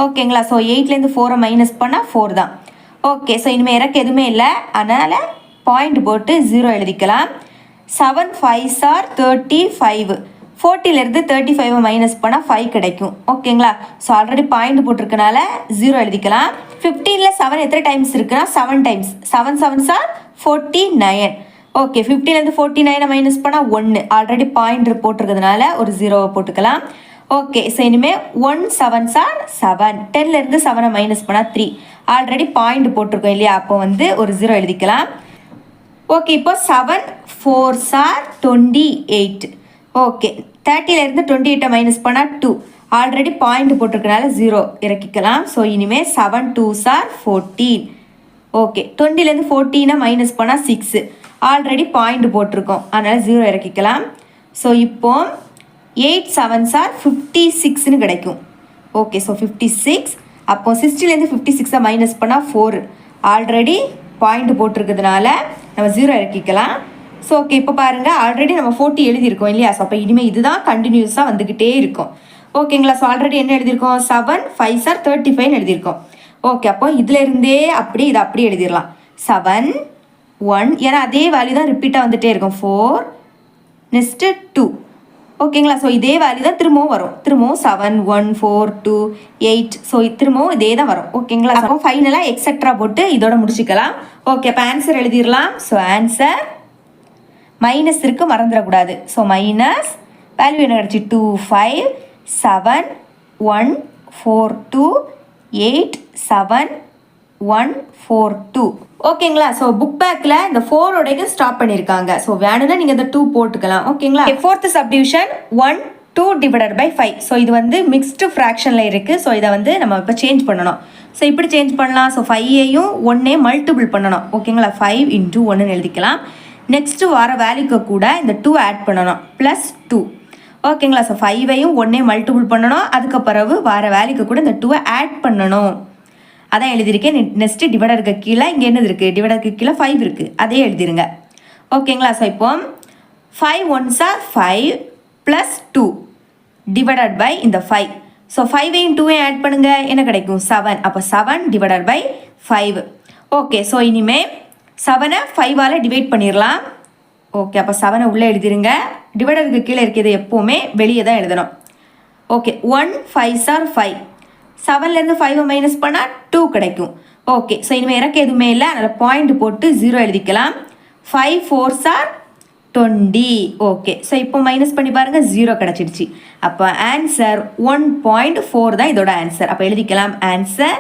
ஓகேங்களா? ஸோ 8லேருந்து 4 மைனஸ் பண்ணால் 4 தான். ஓகே, ஸோ இனிமேல் இறக்க எதுவுமே இல்லை, அதனால் பாயிண்ட் போட்டு 0 எழுதிக்கலாம். 7 5s are 35. 40லேருந்து 35 மைனஸ் பண்ணால் 5 கிடைக்கும். ஓகேங்களா? ஸோ ஆல்ரெடி பாயிண்ட் போட்டிருக்கனால 0 எழுதிக்கலாம். 15ல் 7 எத்தனை டைம்ஸ் இருக்குன்னா 7 டைம்ஸ். 7 7s are 49. ஓகே, 15லேருந்து 49 மைனஸ் பண்ணால் 1. ஆல்ரெடி பாயிண்ட் போட்டிருக்கிறதுனால ஒரு 0வை போட்டுக்கலாம். ஓகே, ஸோ இனிமேல் 1 7s are 7. 10லேருந்து 7 மைனஸ் பண்ணால் 3. ஆல்ரெடி பாயிண்ட் போட்டிருக்கோம் இல்லையா? அப்போ வந்து ஒரு 0 எழுதிக்கலாம். ஓகே, இப்போ 7 4s are 28. ஓகே, 30லேருந்து 28 மைனஸ் பண்ணால் 2. ஆல்ரெடி பாயிண்ட் போட்டிருக்கனால 0 இறக்கிக்கலாம். ஸோ இனிமேல் 7 2s are 14. ஓகே, 20லேருந்து 14 மைனஸ் பண்ணால் 6. ஆல்ரெடி பாயிண்ட் போட்டிருக்கோம், அதனால் 0 இறக்கிக்கலாம். ஸோ இப்போ 8 7s are 56ன்னு கிடைக்கும். Okay, so 56. அப்போ 60லேருந்து 56 மைனஸ் பண்ணால் 4. ஆல்ரெடி பாயிண்ட் போட்டிருக்கிறதுனால நம்ம 0 இறக்கிக்கலாம். ஸோ ஓகே, இப்போ பாருங்கள், ஆல்ரெடி நம்ம 40 எழுதியிருக்கோம் இல்லையா? ஸோ அப்போ இனிமேல் இதுதான் கண்டினியூஸாக வந்துக்கிட்டே இருக்கும். ஓகேங்களா? ஸோ ஆல்ரெடி என்ன எழுதியிருக்கோம்? 7 5s are 35ன்னு எழுதியிருக்கோம். ஓகே, அப்போ இதில் இருந்தே அப்படி இதை அப்படியே எழுதிடலாம். 7 1, ஏன்னா அதே வேல்யூ தான் ரிப்பீட்டாக வந்துகிட்டே இருக்கும். 4 நெக்ஸ்ட்டு 2. ஓகேங்களா? ஸோ இதே வேல்யூ தான் திரும்பவும் வரும். திரும்பவும் 7 1 4 2 8. ஸோ திரும்பவும் இதே தான் வரும். ஓகேங்களா? அப்போ ஃபைனலாக எக்ஸெட்ரா போட்டு இதோட முடிச்சுக்கலாம். ஓகே, அப்போ ஆன்சர் எழுதிடலாம். ஸோ ஆன்சர் மைனஸ் இருக்கு, மறந்துடக்கூடாது. ஸோ மைனஸ் வேல்யூ என்ன கிடச்சி? 2 5 7 1 4 2 8 7 1 4 2. ஓகேங்களா? ஸோ புக் பேக்கில் இந்த 4 ஸ்டாப் பண்ணியிருக்காங்க. ஸோ வேணும்னா நீங்கள் இந்த 2 போட்டுக்கலாம். ஓகேங்களா? Fourth subdivision 1 2 divided by 5. So இது வந்து மிக்ஸ்டு ஃப்ராக்ஷனில் இருக்குது. ஸோ இதை வந்து நம்ம இப்போ சேஞ்ச் பண்ணணும். ஸோ இப்படி சேஞ்ச் பண்ணலாம். ஸோ 5ஐயும் 1ஐயும் மல்டிபிள் பண்ணணும். ஓகேங்களா? 5 × 1ன்னு எழுதிக்கலாம். நெக்ஸ்ட்டு வர வேல்யூக்கு கூட இந்த 2 ஆட் பண்ணணும், +2. ஓகேங்களா? ஸோ 5ஐயும் 1ஐயும் மல்டிபிள் பண்ணணும். அதுக்கு பிறகு வர வேல்யூக்கு கூட இந்த 2 ஆட் பண்ணணும். அதான் எழுதியிருக்கேன். நெக்ஸ்ட்டு டிவைடருக்கு கீழே இங்கே என்னது இருக்குது? டிவைடருக்கு கீழே 5 இருக்குது, அதே எழுதிருங்க. ஓகேங்களா? ஸோ இப்போ 5 1s are 5 +2 டிவைடட் பை இந்த 5. ஸோ 5ஐயும் 2ஐயும் ஆட் பண்ணுங்கள், என்ன கிடைக்கும்? 7. அப்போ 7 டிவைடட் பை 5. ஓகே, ஸோ இனிமேல் 7ஐ 5ஆல் டிவைட் பண்ணிடலாம். ஓகே, அப்போ 7ஐ உள்ளே எழுதிருங்க. டிவைடருக்கு கீழே இருக்கிறது எப்போவுமே வெளியே தான் எழுதணும். Okay, 1 5s are 5. 7லேருந்து 5 மைனஸ் பண்ணால் 2 கிடைக்கும். ஓகே, ஸோ இனிமேல் இறக்க எதுவுமே இல்லை, அதனால் பாயிண்ட் போட்டு 0 எழுதிக்கலாம். 5 4s are 20. ஓகே, ஸோ இப்போ மைனஸ் பண்ணி பாருங்கள், 0 கிடச்சிடுச்சு. அப்போ ஆன்சர் 1.4 தான் இதோட ஆன்சர். அப்போ எழுதிக்கலாம் ஆன்சர்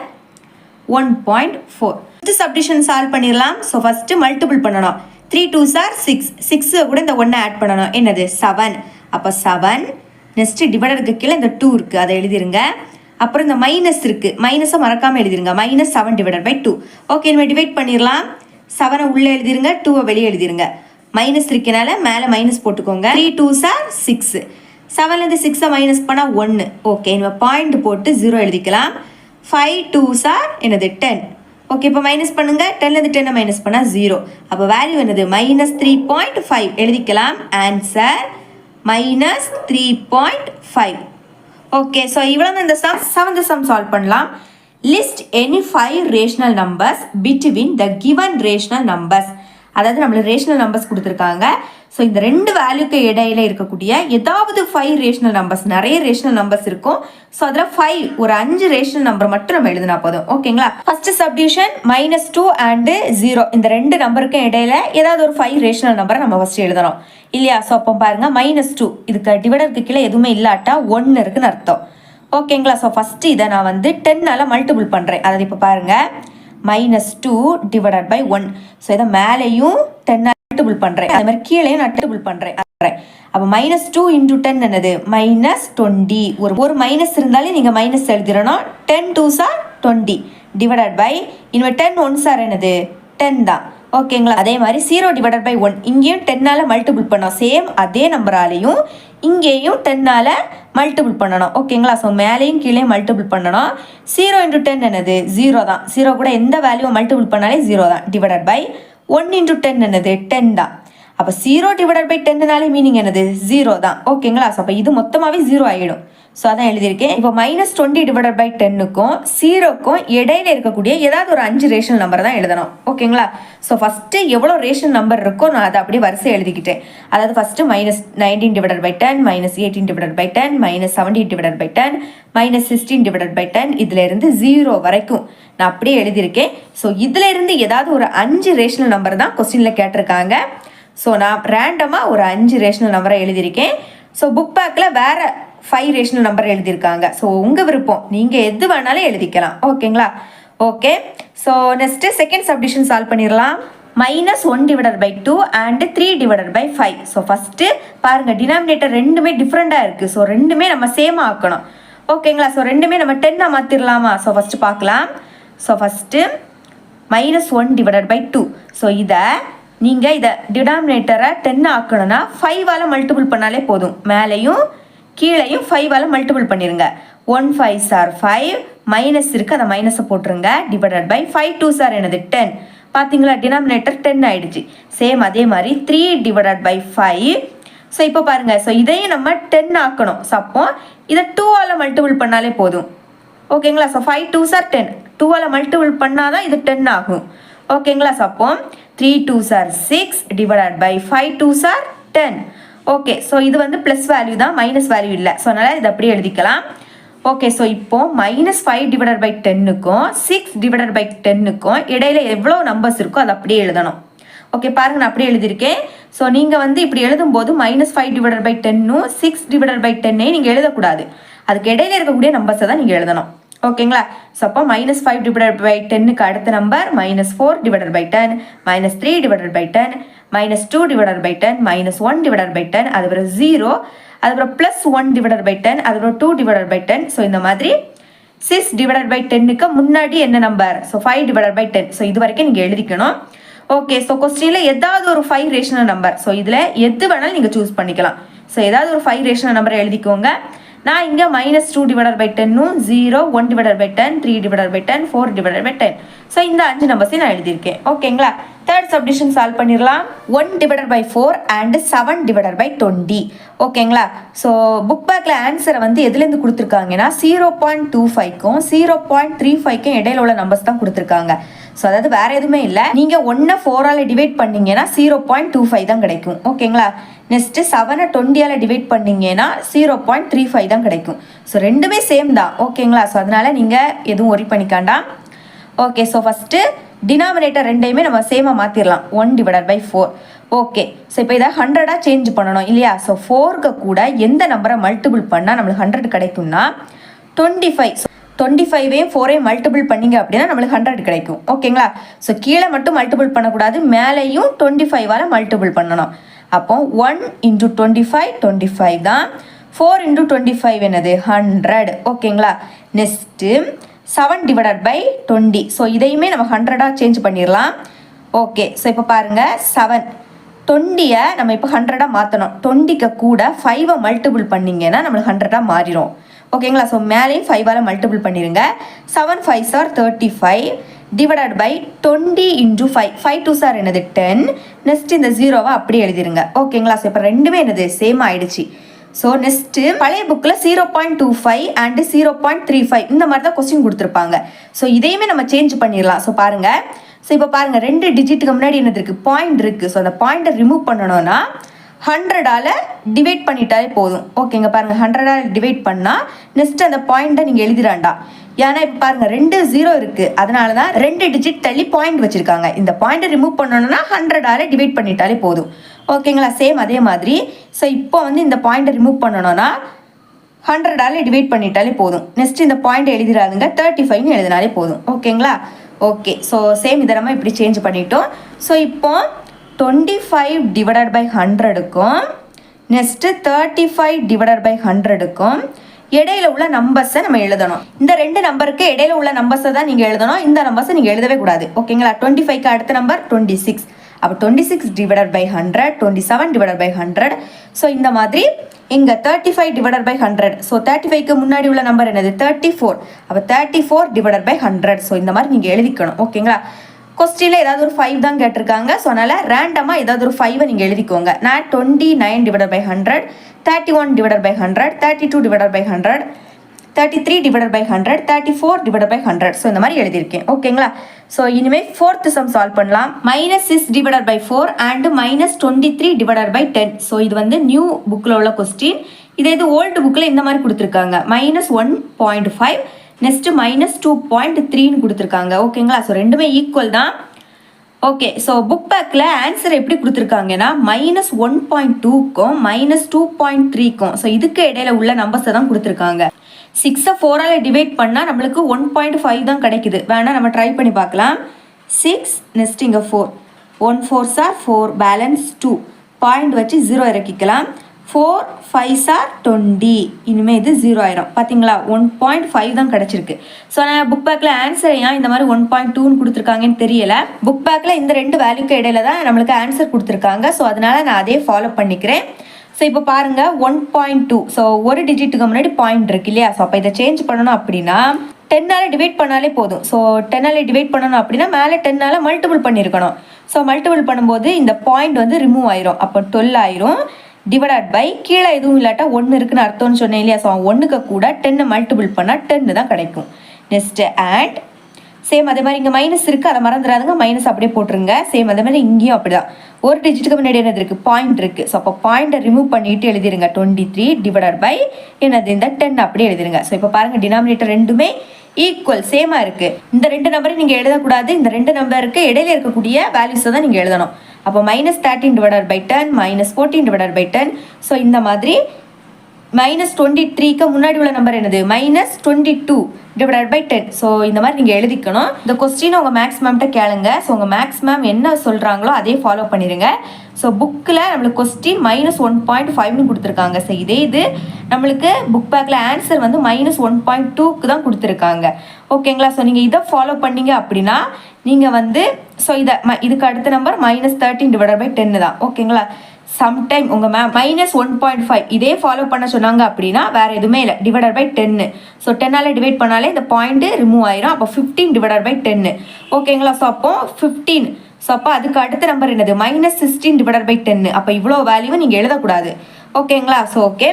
1.4. ஃபஸ்ட்டு சப்டிஷன் சால்வ் பண்ணிடலாம். ஸோ ஃபஸ்ட்டு மல்டிபிள் பண்ணணும். 3 2s are 6. 6 கூட இந்த 1 ஆட் பண்ணணும். என்னது? 7. அப்போ 7 நெக்ஸ்ட்டு டிவைடருக்கு கீழே இந்த 2 இருக்குது, அதை எழுதிருங்க. அப்புறம் இந்த மைனஸ் இருக்குது, மைனஸை மறக்காமல் எழுதிருங்க. -7 டிவைடட் பை 2. ஓகே, நம்ம டிவைட் பண்ணிடலாம். 7 உள்ளே எழுதிருங்க, 2 வெளியே எழுதிருங்க. மைனஸ் இருக்கனால மேலே மைனஸ் போட்டுக்கோங்க. 3 2s are 6. 7லேருந்து 6 மைனஸ் பண்ணால் 1. ஓகே, நம்ம பாயிண்ட் போட்டு 0 எழுதிக்கலாம். 5 2s are என்னது 10. ஓகே, இப்போ மைனஸ் பண்ணுங்கள். 10லேருந்து 10 மைனஸ் பண்ணால் 0. அப்போ வேல்யூ என்னது -3.5 எழுதிக்கலாம். ஆன்சர் -3.5. ஓகே, ஸோ இவ்வளோ இந்த செவன்த் சம் சால்வ் பண்ணலாம். List any 5 rational numbers between the given rational numbers. அதாவது நம்மளுக்கு ரேஷனல் நம்பர்ஸ் கொடுத்துருக்காங்க. ஸோ இந்த ரெண்டு வேல்யூக்கு இடையில இருக்கக்கூடிய ஏதாவது 5 ரேஷனல் நம்பர்ஸ், நிறைய ரேஷனல் நம்பர்ஸ் இருக்கும். ஸோ அதில் 5 ஒரு 5 ரேஷனல் நம்பர் மட்டும் நம்ம எழுதினா போதும். ஓகேங்களா? ஃபர்ஸ்ட் சப்டிவிஷன் -2 அண்ட் 0 இந்த ரெண்டு நம்பருக்கும் இடையில ஏதாவது ஒரு 5 ரேஷனல் நம்பரை நம்ம ஃபர்ஸ்ட் எழுதணும் இல்லையா? ஸோ அப்போ பாருங்க -2 இதுக்கு டிவைடருக்கு கீழே எதுவுமே இல்லாட்டா 1 இருக்குன்னு அர்த்தம். ஓகேங்களா? ஸோ ஃபர்ஸ்ட் இதை நான் வந்து 10ஆல மல்டிபிள் பண்ணுறேன். அதாவது இப்போ பாருங்க -2 டிவைடட் பை 1. ஸோ இதை மேலேயும் 10 மல்டிபிள் பண்ணுறேன், அதே மாதிரி கீழேயும் நான் மல்டிபிள் பண்ணுறேன். அப்போ -2 × 10 என்னது -20. ஒரு மைனஸ் இருந்தாலே நீங்கள் மைனஸ் எழுதிடணும். 10 2s are 20 டிவைடட் பை இனிமேல் 10 1s are என்னது 10 தான். ஓகேங்களா? அதே மாதிரி 0 டிவைடட் பை 1 இங்கேயும் 10ஆல மல்டிபிள் பண்ணோம். சேம் அதே நம்பராலையும் இங்கேயும் 10ஆல மல்டிபிள் பண்ணணும். ஓகேங்களா? ஸோ மேலேயும் கீழே மல்டிபிள் பண்ணணும். 0 × 10 என்னது 0 தான். 0 கூட எந்த வேல்யூவை மல்டிபிள் பண்ணாலே 0 தான். டிவைடட் பை 1 × 10 என்னது 10 தான். அப்போ 0 டிவைடட் பை 10னாலே மீனிங் என்னது 0 தான். ஓகேங்களா? ஸோ அப்போ இது மொத்தமாகவே 0 ஆகிடும். ஸோ அதான் எழுதியிருக்கேன். இப்போ -20 டிவைடட் பை 10க்கும் 0க்கும் இடையில இருக்கக்கூடிய ஏதாவது ஒரு 5 ரேஷனல் நம்பர் தான் எழுதணும். ஓகேங்களா? ஸோ ஃபஸ்ட்டு எவ்வளோ ரேஷனல் நம்பர் இருக்கோ நான் அதை அப்படியே வரிசை எழுதிக்கிட்டேன். அதாவது first -19 divided by 10, -18 divided by 10, -17 divided by 10, -16 divided by 10, இதுல இருந்து 0 வரைக்கும் நான் அப்படியே எழுதியிருக்கேன். ஸோ இதுல இருந்து ஏதாவது ஒரு 5 ரேஷனல் நம்பர் தான் கொஸ்டின்ல கேட்டிருக்காங்க. ஸோ நான் ரேண்டமாக ஒரு 5 ரேஷனல் நம்பரை எழுதியிருக்கேன். ஸோ புக் பேக்கில் வேறு 5 ரேஷனல் நம்பர் எழுதியிருக்காங்க. ஸோ உங்கள் விருப்பம், நீங்கள் எது வேணாலும் எழுதிக்கலாம். ஓகேங்களா? Okay, so next second subdivision solve பண்ணிடலாம். -1 divided by 2 and 3 divided by 5. So first பாருங்கள், டினாமினேட்டர் ரெண்டுமே டிஃப்ரெண்ட்டாக இருக்குது. ஸோ ரெண்டுமே நம்ம சேமாக ஆக்கணும். ஓகேங்களா? ஸோ ரெண்டுமே நம்ம 10 மாற்றிடலாமா? ஸோ ஃபஸ்ட்டு பார்க்கலாம். So first -1 divided by 2. So இதை நீங்கள் இதை டினாமினேட்டரை 10 ஆக்கணும்னா 5ஆல் மல்டிபிள் பண்ணாலே போதும். மேலேயும் கீழேயும் 5ஆல் மல்டிபிள் பண்ணிடுங்க. 1 5s are 5, மைனஸ் இருக்குது, அதை மைனஸை போட்டுருங்க. டிவைடட் பை 5 2s are என்னது 10. பார்த்தீங்களா? டினாமினேட்டர் 10 ஆகிடுச்சு. சேம் அதே மாதிரி 3 டிவைடட் பை 5. ஸோ இப்போ பாருங்கள், ஸோ இதையும் நம்ம 10 ஆக்கணும். ஸோ அப்போ இதை 2ஆல் மல்டிபிள் பண்ணாலே போதும். ஓகேங்களா? ஸோ 5 2s are 10, 2ஆல் மல்டிபிள் பண்ணால் தான் இது 10 ஆகும். ஓகேங்களா? ஸோ அப்போ 3 2s are 6 divided by 5 2s are 10. Okay, so இது வந்து ப்ளஸ் வேல்யூ தான், மைனஸ் வேல்யூ இல்லை. ஸோ அதனால் இது அப்படியே எழுதிக்கலாம். ஓகே, ஸோ இப்போ -5 டிவைடட் பை 10க்கும் 6 டிவைடட் பை 10க்கும் இடையில எவ்வளோ நம்பர்ஸ் இருக்கோ அதை அப்படியே எழுதணும். ஓகே, பாருங்க நான் அப்படியே எழுதியிருக்கேன். ஸோ நீங்கள் வந்து இப்படி எழுதும்போது -5 டிவைடட் பை 10ம் 6 டிவைடட் பை 10ஐயும் நீங்கள் எழுதக்கூடாது. அதுக்கு இடையில இருக்கக்கூடிய நம்பர்ஸை தான் நீங்கள் எழுதணும். ஓகேங்களா? ஸோ அப்போ -5 டிவைடட் பை 10க்கு அடுத்த number -4 divided by 10, -3 divided by 10, -2 divided by 10, -1 divided by 10, அதுக்கப்புறம் 0, அதுக்கப்புறம் +1 டிவைடட் பை 10, அதுக்கப்புறம் 2 டிவைடட் பை 10. ஸோ இந்த மாதிரி 6 டிவைடட் பை 10க்கு முன்னாடி என்ன number? So 5 divided by 10. So இது வரைக்கும் நீங்கள் எழுதிக்கணும். ஓகே, ஸோ கொஸ்டினில் ஏதாவது ஒரு 5 ரேஷனல் நம்பர், ஸோ இதில் எது வேணாலும் நீங்கள் சூஸ் பண்ணிக்கலாம். ஸோ ஏதாவது ஒரு 5 ரேஷனல் நம்பரை எழுதிக்கோங்க. நான் இங்கே -2 டிவைடட் பை 10ம் 0, 1 divided by 10, 3 divided by 10, 4 divided by 10. So இந்த 5 நம்பர்ஸையும் நான் எழுதியிருக்கேன். ஓகேங்களா? தேர்ட் சப்டிவிஷன் சால்வ் பண்ணிடலாம். 1 divided by 4 and 7 divided by 20. ஓகேங்களா? ஸோ புக் பேக்கில் ஆன்சரை வந்து எதுலேருந்து கொடுத்துருக்காங்கன்னா 0.25க்கும் 0.35க்கும் இடையில உள்ள நம்பர்ஸ் தான் கொடுத்துருக்காங்க. ஸோ அதாவது வேறு எதுவுமே இல்லை. நீங்கள் 1 4ஆல் டிவைட் பண்ணிங்கன்னா 0.25 தான் கிடைக்கும். ஓகேங்களா? நெக்ஸ்ட்டு 7 20ஆல் டிவைட் பண்ணிங்கன்னா 0.35 தான் கிடைக்கும். ஸோ ரெண்டுமே சேம் தான். ஓகேங்களா? ஸோ அதனால் நீங்கள் எதுவும் ஒரி பண்ணிக்காண்டாம். ஓகே, ஸோ ஃபஸ்ட்டு டினாமினேட்டர் ரெண்டையுமே நம்ம சேமாக மாற்றிடலாம். 1 டிவைடட் பை 4. ஓகே, ஸோ இப்போ இதை 100ஆக சேஞ்ச் பண்ணணும் இல்லையா? ஸோ 4க்கு கூட எந்த நம்பரை மல்டிபிள் பண்ணால் நம்மளுக்கு 100 கிடைக்கும்னா 25. 25ஐயும் 4ஐயும் மல்டிபிள் பண்ணிங்க அப்படின்னா நம்மளுக்கு 100 கிடைக்கும். ஓகேங்களா? ஸோ கீழே மட்டும் மல்டிபிள் பண்ணக்கூடாது, மேலேயும் 25ஆல் மல்டிபிள் பண்ணணும். அப்போ 1 × 25 25 தான். 4 into 25 என்னது 100. ஓகேங்களா, நெக்ஸ்ட்டு 7 டிவைடட் பை 20. ஸோ இதையுமே நம்ம 100ஆக சேஞ்ச் பண்ணிடலாம். ஓகே, ஸோ இப்போ பாருங்கள் 7 20-ஐ நம்ம இப்போ 100ஆக மாற்றணும். 20க்கு கூட 5-ஐ மல்டிபிள் பண்ணிங்கன்னா நம்மளுக்கு 100ஆக மாறிடும். ஓகேங்களா, ஸோ மேலேயும் 5ஆல் மல்டிபிள் பண்ணிடுங்க. 7 5s are 35 divided by 20 into 5. 5 2s are என்னது 10. நெக்ஸ்ட் இந்த 0-வை அப்படியே எழுதிருங்க. ஓகேங்களா, ஸோ இப்போ ரெண்டுமே என்னது சேம் ஆயிடுச்சு. ஸோ நெக்ஸ்ட்டு பழைய புக்கில் 0.25 அண்டு 0.35 இந்த மாதிரி தான் கொஸ்டின் கொடுத்துருப்பாங்க. ஸோ இதையுமே நம்ம சேஞ்ச் பண்ணிடலாம். ஸோ பாருங்கள், ஸோ இப்போ பாருங்கள் 2 டிஜிட்டுக்கு முன்னாடி என்னது இருக்குது, பாயிண்ட் இருக்குது. ஸோ அந்த பாயிண்ட்டை ரிமூவ் பண்ணணும்னா 100ஆல் டிவைட் பண்ணிட்டாலே போதும். ஓகேங்க, பாருங்கள் 100ஆல் டிவைட் பண்ணால் நெக்ஸ்ட் அந்த பாயிண்ட்டை நீங்கள் எழுதிடாண்டா. ஏன்னா இப்போ பாருங்கள் 2 0 இருக்குது, அதனால தான் 2 டிஜிட் தள்ளி பாயிண்ட் வச்சுருக்காங்க. இந்த பாயிண்ட்டை ரிமூவ் பண்ணணும்னா 100ஆல் டிவைட் பண்ணிட்டாலே போதும். ஓகேங்களா, சேம் அதே மாதிரி. ஸோ இப்போ வந்து இந்த பாயிண்ட்டை ரிமூவ் பண்ணணும்னா 100ஆல் டிவைட் பண்ணிட்டாலே போதும். நெக்ஸ்ட் இந்த பாயிண்ட் எழுதிடாதுங்க, 35ன்னு எழுதினாலே போதும். ஓகேங்களா, ஓகே. ஸோ சேம் இதை நம்ம இப்படி சேஞ்ச் பண்ணிட்டோம். ஸோ இப்போ 25 டிவைடட் பை 100க்கும் நெக்ஸ்ட்டு 35 டிவைடட் பை 100க்கும் இடையில உள்ள நம்பர்ஸை நம்ம எழுதணும். இந்த 2 நம்பருக்கு இடையில உள்ள நம்பர்ஸை தான் நீங்கள் எழுதணும். இந்த நம்பர்ஸை நீங்கள் எழுதவே கூடாது. ஓகேங்களா, 25க்கு அடுத்த நம்பர் 26. அப்போ 26 divided by 100, 27 divided by 100. So இந்த மாதிரி இங்கே 35 டிவைடட் பை 100. ஸோ 35க்கு முன்னாடி உள்ள நம்பர் என்னது 34. அப்போ 34 டிவைடட் பை 100. ஸோ இந்த மாதிரி நீங்கள் எழுதிக்கணும். ஓகேங்களா, கொஸ்டினில் ஏதாவது ஒரு 5 தான் கேட்டிருக்காங்க. ஸோ அதனால் ரேண்டமாக ஏதாவது ஒரு 5-ஐ நீங்கள் எழுதிக்கோங்க. நான் 29 divided by 100, 31 divided by 100, 32 divided by 100, 33 divided by 100, 34 divided by 100. So இந்த மாதிரி எழுதியிருக்கேன். ஓகேங்களா, ஸோ இனிமேல் 4th சம் சால்வ் பண்ணலாம். -6 divided by 4 and -23 divided by 10. So இது வந்து நியூ புக்கில் உள்ள கொஸ்டின். இது ஓல்டு புக்கில் இந்த மாதிரி கொடுத்துருக்காங்க. -1.5 நெக்ஸ்ட்டு -2.3ன்னு கொடுத்துருக்காங்க. ஓகேங்களா, ஸோ ரெண்டுமே ஈக்குவல் தான். ஓகே, ஸோ புக் பேக்கில் ஆன்சர் எப்படி கொடுத்துருக்காங்கன்னா -1.2க்கும் -2.3க்கும். ஸோ இதுக்கு இடையில உள்ள நம்பர்ஸை தான் கொடுத்துருக்காங்க. 6-ஐ 4ஆல் டிவைட் பண்ணால் நம்மளுக்கு 1.5 தான் கிடைக்குது. வேணால் நம்ம ட்ரை பண்ணி பார்க்கலாம். 6 நெக்ஸ்ட் இங்கே 4, 1 4s are 4, பேலன்ஸ் 2, பாயிண்ட் வச்சு 0 இறக்கிக்கலாம். 4 5s are 20. இனிமேல் இது 0 ஆயிரும். பார்த்தீங்களா, 1.5 தான் கிடச்சிருக்கு. ஸோ நான் புக் பேக்கில் ஆன்சர் ஏன் இந்த மாதிரி 1.2ன்னு கொடுத்துருக்காங்கன்னு தெரியல. புக் பேக்கில் இந்த 2 வேல்யூக்கு இடையில தான் நம்மளுக்கு ஆன்சர் கொடுத்துருக்காங்க. ஸோ அதனால நான் அதே ஃபாலோ பண்ணிக்கிறேன். ஸோ இப்போ பாருங்கள் 1.2. ஸோ ஒரு டிஜிட்டுக்கு முன்னாடி பாயிண்ட் இருக்கு இல்லையா. ஸோ அப்போ இதை சேஞ்ச் பண்ணணும் அப்படின்னா 10ஆல் டிவைட் பண்ணாலே போதும். ஸோ 10ஆல் டிவைட் பண்ணணும் அப்படின்னா மேலே 10ஆல் மல்டிபிள் பண்ணியிருக்கணும். ஸோ மல்டிபிள் பண்ணும்போது இந்த பாயிண்ட் வந்து ரிமூவ் ஆயிரும். அப்போ 12 ஆயிரும். டிவைடட் பை கீழே எதுவும் இல்லாட்டா 1 இருக்குன்னு அர்த்தம்னு சொன்னேன் இல்லையா. ஸோ 1க்கு கூட 10 மல்டிபிள் பண்ணால் 10 தான் கிடைக்கும். நெக்ஸ்ட்டு அண்ட் சேம் அதே மாதிரி இங்கே மைனஸ் இருக்குது, அதை மறந்துடாதுங்க, மைனஸ் அப்படியே போட்டுருங்க. சேம் அதே மாதிரி இங்கேயும் அப்படி தான். ஒரு டிஜிட்டுக்கு முன்னாடி என்னது இருக்குது, பாயிண்ட் இருக்குது. ஸோ அப்போ பாயிண்ட்டை ரிமூவ் பண்ணிவிட்டு எழுதிருங்க. 23 டிவைடட் பை என்னது இந்த 10 அப்படியே எழுதிருங்க. ஸோ இப்போ பாருங்கள் டினாமினேட்டர் ரெண்டுமே ஈக்குவல் சேமாக இருக்குது. இந்த 2 நம்பரையும் நீங்கள் எழுதக்கூடாது. இந்த 2 நம்பருக்கு இடையில இருக்கக்கூடிய வேல்யூஸை தான் நீங்கள் எழுதணும். அப்போ -13 divided by 10, -14 divided by 10. So இந்த மாதிரி -23க்கு முன்னாடி உள்ள நம்பர் என்னது -22 டிவைடட் பை 10. ஸோ இந்த மாதிரி நீங்கள் எழுதிக்கணும். இந்த கொஸ்டின் உங்கள் மேக்ஸ் மேம்கிட்ட கேளுங்க. ஸோ உங்கள் மேக்ஸ் மேம் என்ன சொல்கிறாங்களோ அதே ஃபாலோ பண்ணிடுங்க. ஸோ புக்கில் நம்மளுக்கு கொஸ்டின் -1.5ன்னு கொடுத்துருக்காங்க. ஸோ இதே இது நம்மளுக்கு புக் பேக்கில் ஆன்சர் வந்து -1.2க்கு தான் கொடுத்துருக்காங்க. ஓகேங்களா, ஸோ நீங்கள் இதை ஃபாலோ பண்ணீங்க அப்படின்னா நீங்கள் வந்து ஸோ இதுக்கு அடுத்த நம்பர் -13 டிவைடட் பை 10 தான். ஓகேங்களா, சம்டைம் உங்கள் -1.5 இதே ஃபாலோ பண்ண சொன்னாங்க அப்படின்னா வேறு எதுவுமே இல்லை, டிவைடட் பை 10. ஸோ 10ஆல் டிவைட் பண்ணாலே இந்த பாயிண்ட்டு ரிமூவ் ஆயிரும். அப்போ 15 டிவைடட் பை 10. ஓகேங்களா, ஸோ அப்போ 15. ஸோ அப்போ அதுக்கு அடுத்த நம்பர் என்னது -16 டிவைடட் பை 10. அப்போ இவ்வளோ வேல்யூவை நீங்கள் எழுதக்கூடாது. ஓகேங்களா, ஸோ ஓகே.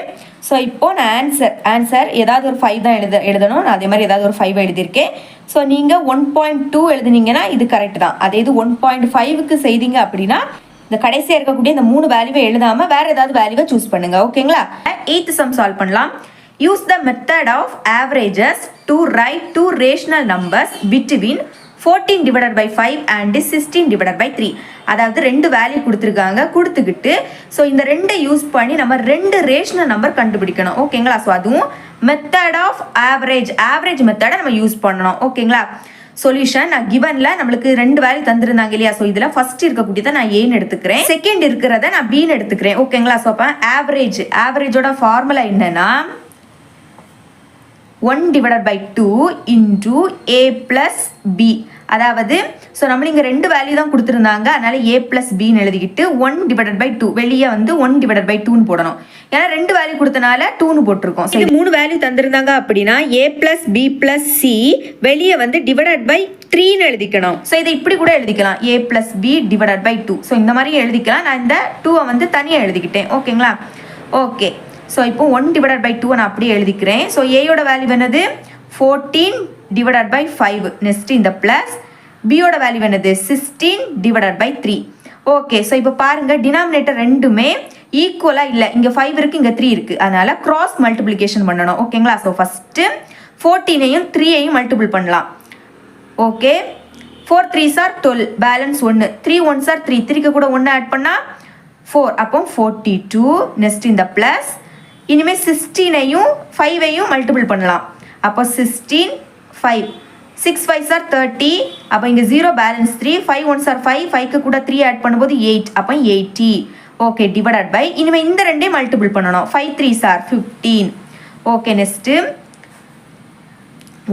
ஸோ இப்போ நான் ஆன்சர் ஏதாவது ஒரு 5 தான் எழுதணும். நான் அதே மாதிரி ஏதாவது ஒரு 5 எழுதியிருக்கேன். ஸோ நீங்கள் 1.2 எழுதுனீங்கன்னா இது கரெக்ட் தான். அதே இது 1.5க்கு செய்தீங்க அப்படின்னா இந்த கடைசியாக இருக்கக்கூடிய இந்த 3 வேல்யூவை எழுதாமல் வேறு ஏதாவது வேல்யூவை சூஸ் பண்ணுங்கள். ஓகேங்களா, 8th சம் சால்வ் பண்ணலாம். Use the method of averages to write 2 rational numbers between 14 divided by 5 and 16 divided by 3. அதாவது 2 வேல்யூ கொடுத்துருக்காங்க. கொடுத்துக்கிட்டு ஸோ இந்த 2 யூஸ் பண்ணி நம்ம 2 ரேஷனல் நம்பர் கண்டுபிடிக்கணும். ஓகேங்களா, ஸோ அதுவும் மெத்தட் ஆஃப் ஆவரேஜ் மெத்தடை நம்ம யூஸ் பண்ணணும். ஓகேங்களா, சொல்யூஷன் நான் கிவன்ல நம்மளுக்கு 2 வேல்யூ தந்திருந்தாங்க இல்லையா, ஸோ இதில் ஃபர்ஸ்ட் இருக்கக்கூடியதை நான் ஏன்னு எடுத்துக்கிறேன், செகண்ட் இருக்கிறத நான் பின்னு எடுத்துக்கிறேன். ஓகேங்களா. ஸோ அப்போ ஆவரேஜோட ஃபார்முலா என்னன்னா 1/2 இன்டூ A + B. அதாவது ஸோ நம்மளுக்கு இங்கே 2 வேல்யூ தான் கொடுத்துருந்தாங்க, அதனால A + Bன்னு எழுதிக்கிட்டு 1/2 வெளியே வந்து 1/2ன்னு போடணும். ஏன்னா 2 வேல்யூ கொடுத்தனால 2ன்னு போட்டிருக்கோம். இது 3 வேல்யூ தந்திருந்தாங்க அப்படின்னா A + B + C வெளியே வந்து /3ன்னு எழுதிக்கணும். ஸோ இதை இப்படி கூட எழுதிக்கலாம், A + B /2. ஸோ இந்த மாதிரி எழுதிக்கலாம். நான் இந்த 2வை வந்து தனியாக எழுதிக்கிட்டேன். ஓகேங்களா. ஓகே. ஸோ இப்போ 1/2 நான் அப்படியே எழுதிக்கிறேன். ஸோ ஏயோட வேல்யூ என்னது 14/5. நெக்ஸ்ட் இந்த பிளஸ் பியோட வேல்யூ என்னது 16/3. ஓகே. ஸோ இப்போ பாருங்க டினாமினேட்டர் ரெண்டுமே ஈக்குவலாக இல்லை, இங்கே 5 இருக்குது, இங்கே 3 இருக்குது, அதனால கிராஸ் மல்டிப்ளிகேஷன் பண்ணணும். ஓகேங்களா. ஸோ ஃபஸ்ட்டு 14ஐயும் 3ஐயும் மல்டிபிள் பண்ணலாம். Okay. 4 3s are 12, balance 1, 3 1s are 3, 3க்கு கூட 1 ஆட் பண்ணால் 4, அப்போ 42. நெக்ஸ்ட் இந்த ப்ளஸ் இனிமேல் 16ஐயும் 5ஐயும் மல்டிபிள் பண்ணலாம். அப்போ 16 5, 6 5s are 30, அப்போ இங்கே 0 பேலன்ஸ் 3, 5 1s are 5, 5க்கு கூட 3 ஆட் பண்ணும்போது 8, அப்போ 80. ஓகே. டிவைடட் பை இனிமேல் இந்த ரெண்டையும் மல்டிபிள் பண்ணணும். 5 3s are 15. ஓகே. நெக்ஸ்ட்டு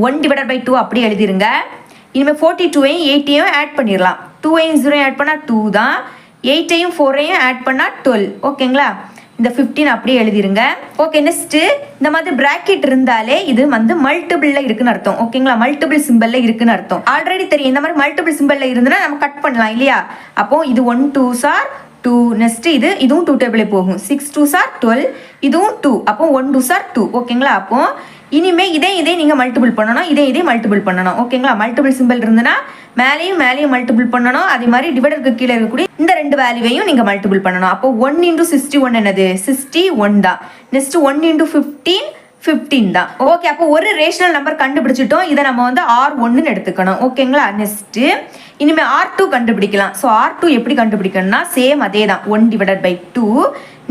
1/2 அப்படி எழுதிருங்க. இனிமேல் 42ஐயும் 80ஐயும் ஆட் பண்ணிடலாம். 2ஐயும் 0ஐயும் ஆட் பண்ணால் 2 தான், 8ஐயும் 4ஐயும் ஆட் பண்ணால் 12. ஓகேங்களா. இந்த 15 அப்படியே எழுதிருங்க. ஓகே. நெக்ஸ்ட் இந்த மாதிரி பிராக்கெட் இருந்தாலே இது வந்து மல்டிபிள்ல இருக்குன்னு அர்த்தம். ஓகேங்களா. மல்டிபிள் சிம்பிள்ல இருக்குன்னு அர்த்தம். ஆல்ரெடி தெரியும், இந்த மாதிரி மல்டிபிள் சிம்பிள்ல இருந்துன்னா நம்ம கட் பண்ணலாம் இல்லையா. அப்போ இது 1 2s are 2. நெக்ஸ்ட் இதுவும் 2 டேபிளே போகும். 6 2s are 12, இதுவும் 2, அப்போ 1 2s are 2. ஓகேங்களா. அப்போ இனிமே இதே நீங்கள் மல்டிபிள் பண்ணணும், இதே மல்டிபிள் பண்ணணும். ஓகேங்களா. மல்டிபிள் சிம்பிள் இருந்துன்னா மேலேயும் மல்டிபிள் பண்ணணும். அதே மாதிரி டிவைடருக்கு கீழே இருக்கக்கூடிய இந்த 2 வேல்யூவையும் நீங்கள் மல்டிபிள் பண்ணணும். அப்போ 1 × 61 என்னது 61 தான். நெக்ஸ்ட் 1 × 15 15 தான். ஓகே. அப்போ ஒரு ரேஷனல் நம்பர் கண்டுபிடிச்சிட்டோம், இதை நம்ம வந்து R1ன்னு எடுத்துக்கணும். ஓகேங்களா. நெக்ஸ்ட் இனிமேல் R2 கண்டுபிடிக்கலாம். ஸோ R2 எப்படி கண்டுபிடிக்கணும்னா சேம் அதே தான், 1/2.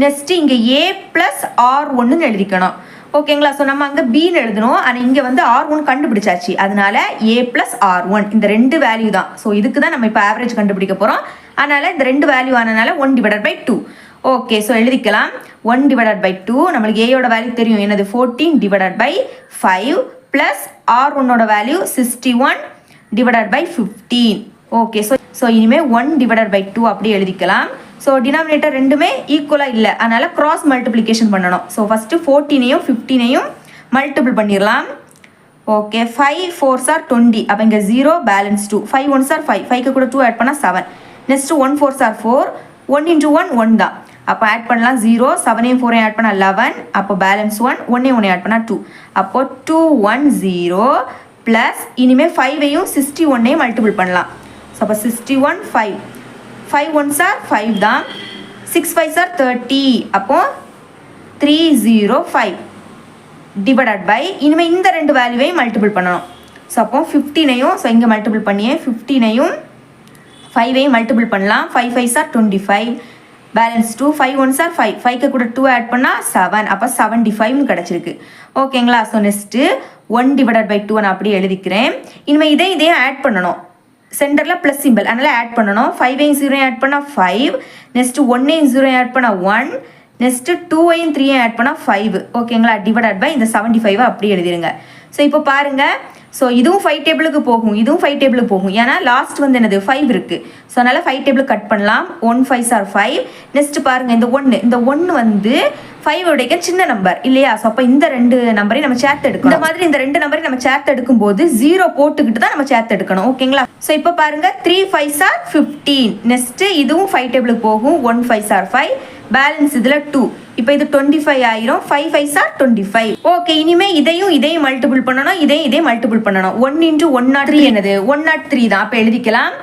நெக்ஸ்ட் இங்கே A + R1ன்னு எழுதிக்கணும். ஓகேங்களா. ஸோ நம்ம அங்கே பின்னு எழுதணும், ஆனால் இங்கே வந்து R1 கண்டுபிடிச்சாச்சு, அதனால A + R1 இந்த 2 வேல்யூ தான். ஸோ இதுக்கு தான் நம்ம இப்போ ஆவரேஜ் கண்டுபிடிக்க போகிறோம், அதனால இந்த 2 வேல்யூ ஆனனால 1/2. ஓகே. ஸோ எழுதிக்கலாம் 1/2. நம்மளுக்கு ஏயோட வேல்யூ தெரியும், என்னது 14/5 ப்ளஸ் R1ஓட வேல்யூ 61/15. ஓகே. ஸோ இனிமேல் 1/2 அப்படி எழுதிக்கலாம். ஸோ டினாமினேட்டர் ரெண்டுமே ஈக்குவலாக இல்லை, அதனால் கிராஸ் மல்டிப்ளிகேஷன் பண்ணணும். ஸோ ஃபஸ்ட்டு 14ஐயும் 15ஐயும் மல்டிபிள் பண்ணிடலாம். ஓகே. 5 4s are 20, அப்போ இங்கே 0 பேலன்ஸ் 2, 5 1s are 5, 5க்கு கூட 2 ஆட் பண்ணால் 7. நெக்ஸ்ட்டு 1 4s are 4, 1 × 1 1 தான், அப்போ ஆட் பண்ணலாம் 0, 7ஐயும் 4ஐயும் ஆட் பண்ணால் 11, அப்போ பேலன்ஸ் 1, 1ஐயும் ஆட் பண்ணால் 2, அப்போ 2 1 0 ப்ளஸ் இனிமேல் 5ஐயும் 61ஐயும் மல்டிபிள் பண்ணலாம். ஸோ அப்போ 61 5, 5 1s are 5 தான், 6 5s are 30, அப்போ 305 டிவைடட் பை இனிமேல் இந்த 2 வேல்யூவையும் மல்டிபிள் பண்ணணும். ஸோ அப்போ 15ஐயும் ஸோ இங்கே மல்டிபிள் பண்ணியே 15ஐயும் 5ஐயும் மல்டிபிள் பண்ணலாம். 5 5s are 25, balance 2, 5 1s are 5, 5க்கு கூட 2 ஆட் பண்ணால் 7, அப்போ 75ன்னு கிடச்சிருக்கு. ஓகேங்களா. ஸோ நெக்ஸ்ட்டு 1/2 நான் அப்படியே எழுதிக்கிறேன். இனிமேல் இதையும் ஆட் பண்ணணும், சென்டரில் ப்ளஸ் சிம்பிள், அதனால் ஆட் பண்ணணும். 5ஐயும் 0ஐயும் ஆட் பண்ணால் 5, நெக்ஸ்ட்டு 1ஐயும் 0ஐயும் ஆட் பண்ணால் 1, நெக்ஸ்ட்டு 2ஐயும் 3ஐயும் ஆட் பண்ணால் 5. ஓகேங்களா. டிவைடட் பை இந்த 75 அப்படி எழுதிருங்க. ஸோ இப்போ பாருங்கள், ஸோ இதுவும் 5 டேபிளுக்கு போகும், இதுவும் 5 டேபிளுக்கு போகும், ஏன்னா லாஸ்ட் வந்து என்னது 5 இருக்குது. ஸோ அதனால் 5 டேபிள் கட் பண்ணலாம். 1 5s are 5. நெக்ஸ்ட் பாருங்கள், இந்த 1 வந்து 5 உடைய சின்ன நம்பர் இல்லையா. ஸோ அப்போ இந்த 2 நம்பரையும் நம்ம சேர்த்து எடுக்கணும். இந்த மாதிரி இந்த 2 நம்பரையும் நம்ம சேர்த்து எடுக்கும்போது 0 போட்டுக்கிட்டு தான் நம்ம சேர்த்து எடுக்கணும். ஓகேங்களா. ஸோ இப்போ பாருங்கள் 3 5s are 15. நெக்ஸ்ட்டு இதுவும் 5 டேபிளுக்கு போகும். 1 5s are 5, பேலன்ஸ் இதில் 2, இப்போ இது 25 ஆயிரும். 5 5s are 25. ஓகே. இனிமேல் இதையும் மல்டிபிள் பண்ணணும், இதையும் மல்டிபிள் பண்ணணும். 1 × 103 என்னது 103 தான். அப்போ எழுதிக்கலாம்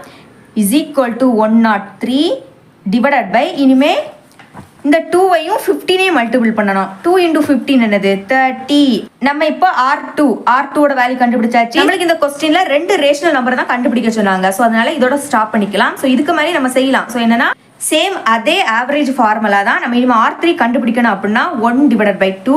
is equal to 103 divided by இனிமேல் இந்த 2ஐயும் 15ஐயும் மல்டிபிள் பண்ணணும். 2 × 15 என்னது 30. நம்ம இப்போ R2ஓட வேல்யூ கண்டுபிடிச்சாச்சு. நம்மளுக்கு இந்த கொஸ்டின்ல 2 ரேஷனல் நம்பர் தான் கண்டுபிடிக்க சொன்னாங்க. ஸோ அதனால இதோட ஸ்டாப் பண்ணிக்கலாம். ஸோ இதுக்கு மாதிரி நம்ம செய்யலாம். ஸோ என்னன்னா சேம் அதே ஆவரேஜ் ஃபார்முலா தான். நம்ம இனிமேல் R3 கண்டுபிடிக்கணும் அப்படின்னா 1/2